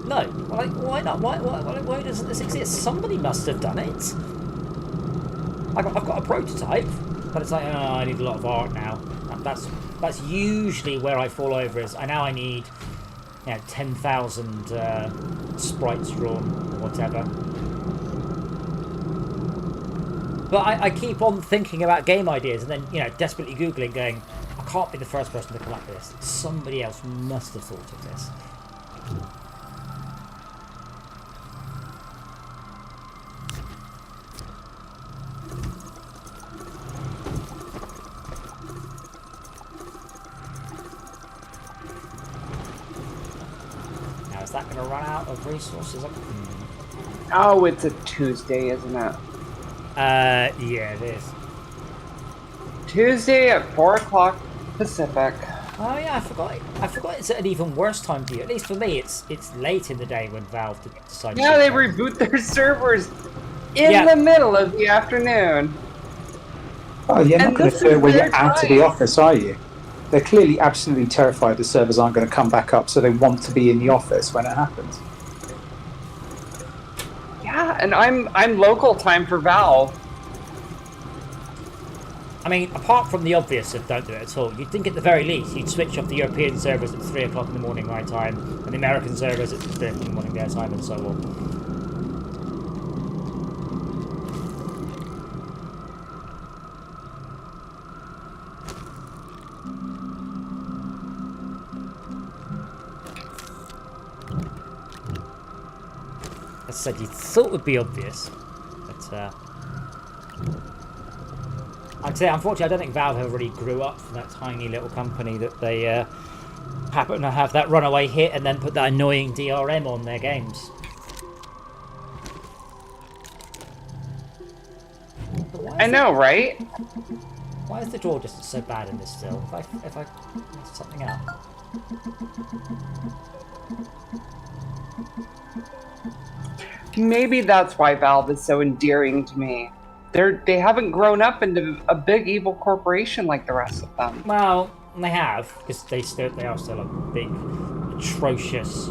No. Like, why not? Why doesn't this exist? Somebody must have done it. I've got a prototype, but it's like, oh, I need a lot of art now. That's usually where I fall over. Is I need 10,000 sprites drawn or whatever. But I keep on thinking about game ideas and then desperately googling, going, I can't be the first person to come up with this. Somebody else must have thought of this. Is that going to run out of resources? Oh, it's a Tuesday, isn't it? Yeah, it is. Tuesday at 4 o'clock Pacific. Oh yeah, I forgot. I forgot it's at an even worse time for you. At least for me, it's late in the day when Valve decides. Yeah, to they do it. reboot their servers in Yeah. the middle of the afternoon. Oh, you're not And going to this do is it when their you're out of the time. office, are you? They're clearly absolutely terrified the servers aren't going to come back up, so they want to be in the office when it happens. Yeah, and I'm local time for Valve. I mean, apart from the obvious of don't do it at all, you'd think at the very least you'd switch off the European servers at 3 o'clock in the morning my time, and the American servers at 3 in the morning their time, and so on. As I said, you thought it would be obvious, but I'd say, unfortunately, I don't think Valve ever really grew up from that tiny little company that they happen to have that runaway hit and then put that annoying DRM on their games. I know, right? Why is the draw just so bad in this still? If I mess something out. Maybe that's why Valve is so endearing to me. They haven't grown up into a big evil corporation like the rest of them. Well, they have, because they are still a big, atrocious.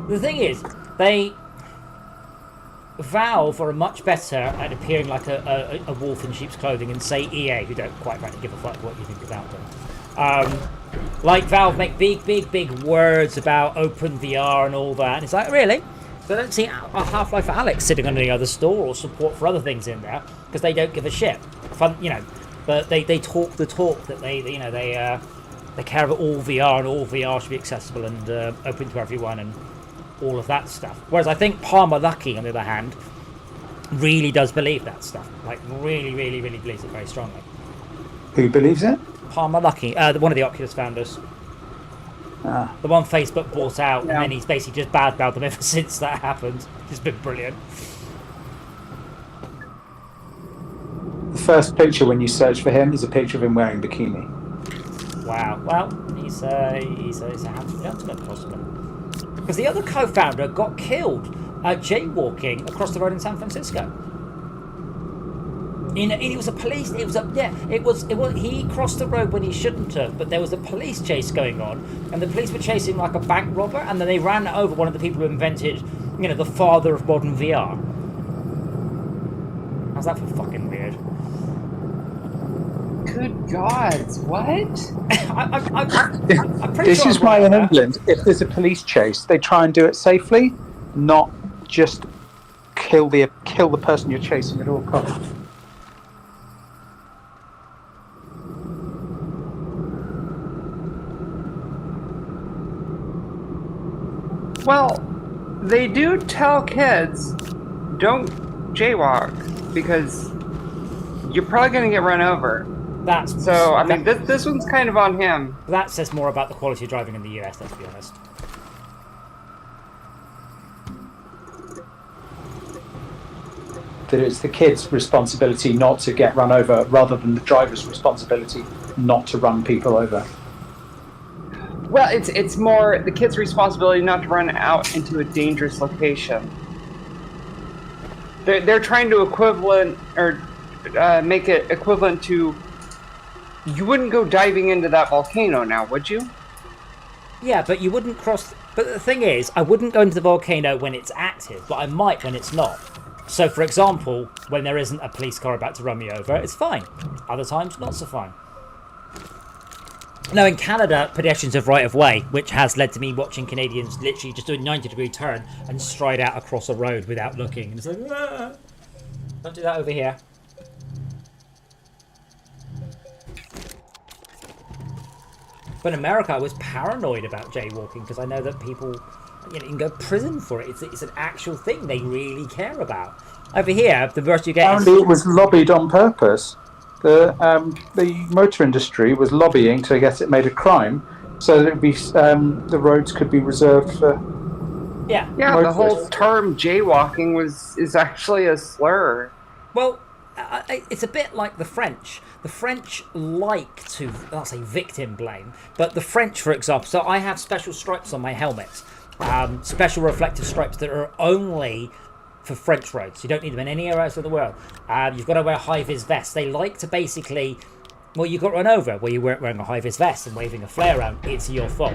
The thing is, Valve are much better at appearing like a wolf in sheep's clothing and say EA, who don't quite frankly give a fuck what you think about them. Like Valve make big words about open VR and all that, and it's like, really? So I don't see a Half-Life Alyx sitting on any other store or support for other things in there because they don't give a shit. Fun, but they talk the talk that they care about all VR and all VR should be accessible and open to everyone and all of that stuff. Whereas I think Palmer Luckey, on the other hand, really does believe that stuff. Like really believes it very strongly. Who believes it? Palmer Luckey, one of the Oculus founders. The one Facebook bought out, and then he's basically just bad-mouthed them ever since that happened. It's been brilliant. The first picture when you search for him is a picture of him wearing a bikini. Wow. Well, he's a handsome gentleman, possibly. Because the other co-founder got killed jaywalking across the road in San Francisco. It was a police. He crossed the road when he shouldn't have, but there was a police chase going on, and the police were chasing like a bank robber, and then they ran over one of the people who invented, the father of modern VR. How's that for fucking weird? Good gods, what? I'm pretty This sure is I'm why right in about that. England, if there's a police chase, they try and do it safely, not just kill the person you're chasing at all costs. Well, they do tell kids, don't jaywalk, because you're probably going to get run over. So, I mean, this one's kind of on him. That says more about the quality of driving in the US, let's be honest. That it's the kid's responsibility not to get run over, rather than the driver's responsibility not to run people over. Well, it's more the kid's responsibility not to run out into a dangerous location. They're trying to make it equivalent to. You wouldn't go diving into that volcano now, would you? Yeah, but you wouldn't cross. But the thing is, I wouldn't go into the volcano when it's active, but I might when it's not. So, for example, when there isn't a police car about to run me over, it's fine. Other times, not so fine. Now, in Canada, pedestrians have right of way, which has led to me watching Canadians literally just do a 90-degree turn and stride out across a road without looking. And it's like, ah! Don't do that over here. But in America, I was paranoid about jaywalking because I know that people, you can go to prison for it. It's an actual thing they really care about. Over here, the worst you get Apparently, it was lobbied on purpose. The motor industry was lobbying to get it made a crime, so that it'd be the roads could be reserved for Yeah. Yeah, the whole Motorists. term jaywalking is actually a slur. Well, it's a bit like the French. The French like to, I'll say victim blame, but the French, for example, so I have special stripes on my helmet, special reflective stripes that are only for French roads. You don't need them in any else of the world. You've got to wear a high-vis vest. They like to basically, well, you got run over where you weren't wearing a high-vis vest and waving a flare around. It's your fault.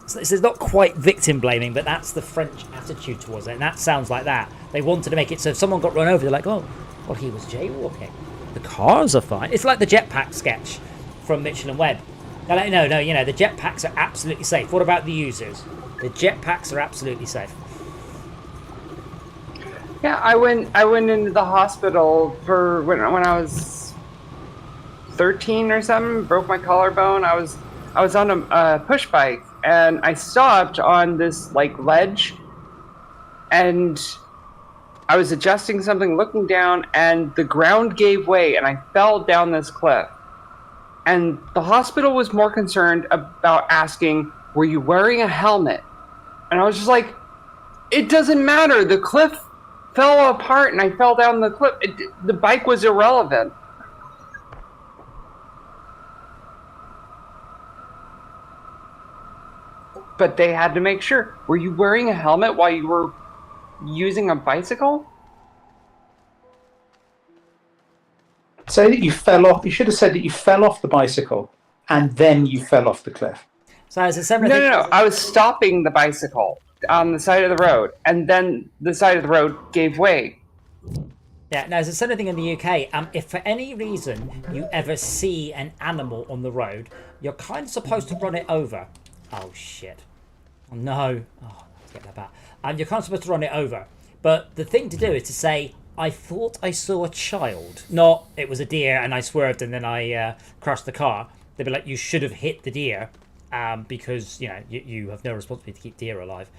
So this is not quite victim blaming, but that's the French attitude towards it, and that sounds like that. They wanted to make it so if someone got run over, they're like, oh, well, he was jaywalking. The cars are fine. It's like the jetpack sketch from Mitchell and Webb. They're like, no, you know, the jetpacks are absolutely safe. What about the users? The jetpacks are absolutely safe. Yeah, I went into the hospital for when I was 13 or something. Broke my collarbone. I was on a push bike and I stopped on this like ledge, and I was adjusting something, looking down, and the ground gave way, and I fell down this cliff. And the hospital was more concerned about asking, "Were you wearing a helmet?" And I was just like, "It doesn't matter. The cliff fell apart and I fell down the cliff. The bike was irrelevant." But they had to make sure. Were you wearing a helmet while you were using a bicycle? Say that you fell off. You should have said that you fell off the bicycle and then you fell off the cliff. So it's a similar thing. No. I was stopping the bicycle on the side of the road, and then the side of the road gave way. Yeah, no, it's a similar thing in the UK. If for any reason you ever see an animal on the road, you're kind of supposed to run it over. Oh, shit. Oh, no. Oh, let's get that back. You're kind of supposed to run it over. But the thing to do is to say, I thought I saw a child. Not, it was a deer and I swerved and then I crashed the car. They'd be like, you should have hit the deer because, you know, you have no responsibility to keep deer alive.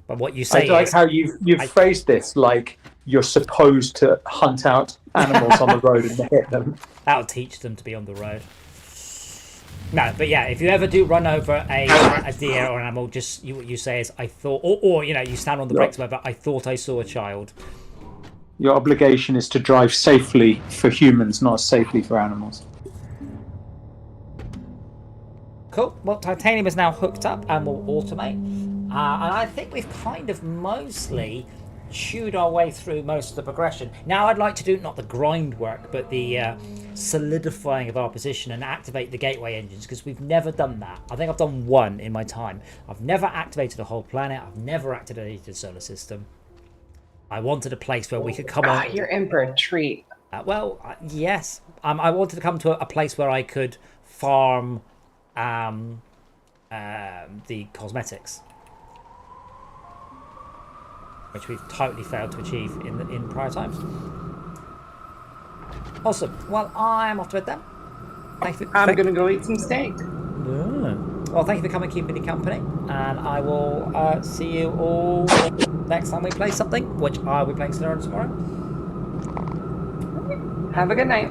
But what you say I like is... how you've phrased this like you're supposed to hunt out animals on the road and hit them. That'll teach them to be on the road. No, but yeah, if you ever do run over a deer or an animal, just what you say is, I thought, or you know, you stand on the brakes, whatever, I thought I saw a child. Your obligation is to drive safely for humans, not safely for animals. Cool. Well, titanium is now hooked up and will automate. And I think we've kind of mostly chewed our way through most of the progression. Now I'd like to do not the grind work, but the solidifying of our position and activate the gateway engines, because we've never done that. I think I've done one in my time. I've never activated a whole planet. I've never activated a solar system. I wanted a place where we could come on. You're in for a treat. Yes. I wanted to come to a place where I could farm the cosmetics, which we've totally failed to achieve in prior times. Awesome. Well, I'm off to bed then. I'm going to go eat some steak. Yeah. Well, thank you for coming and keeping me company, and I will see you all next time we play something, which I'll be playing tomorrow. Have a good night.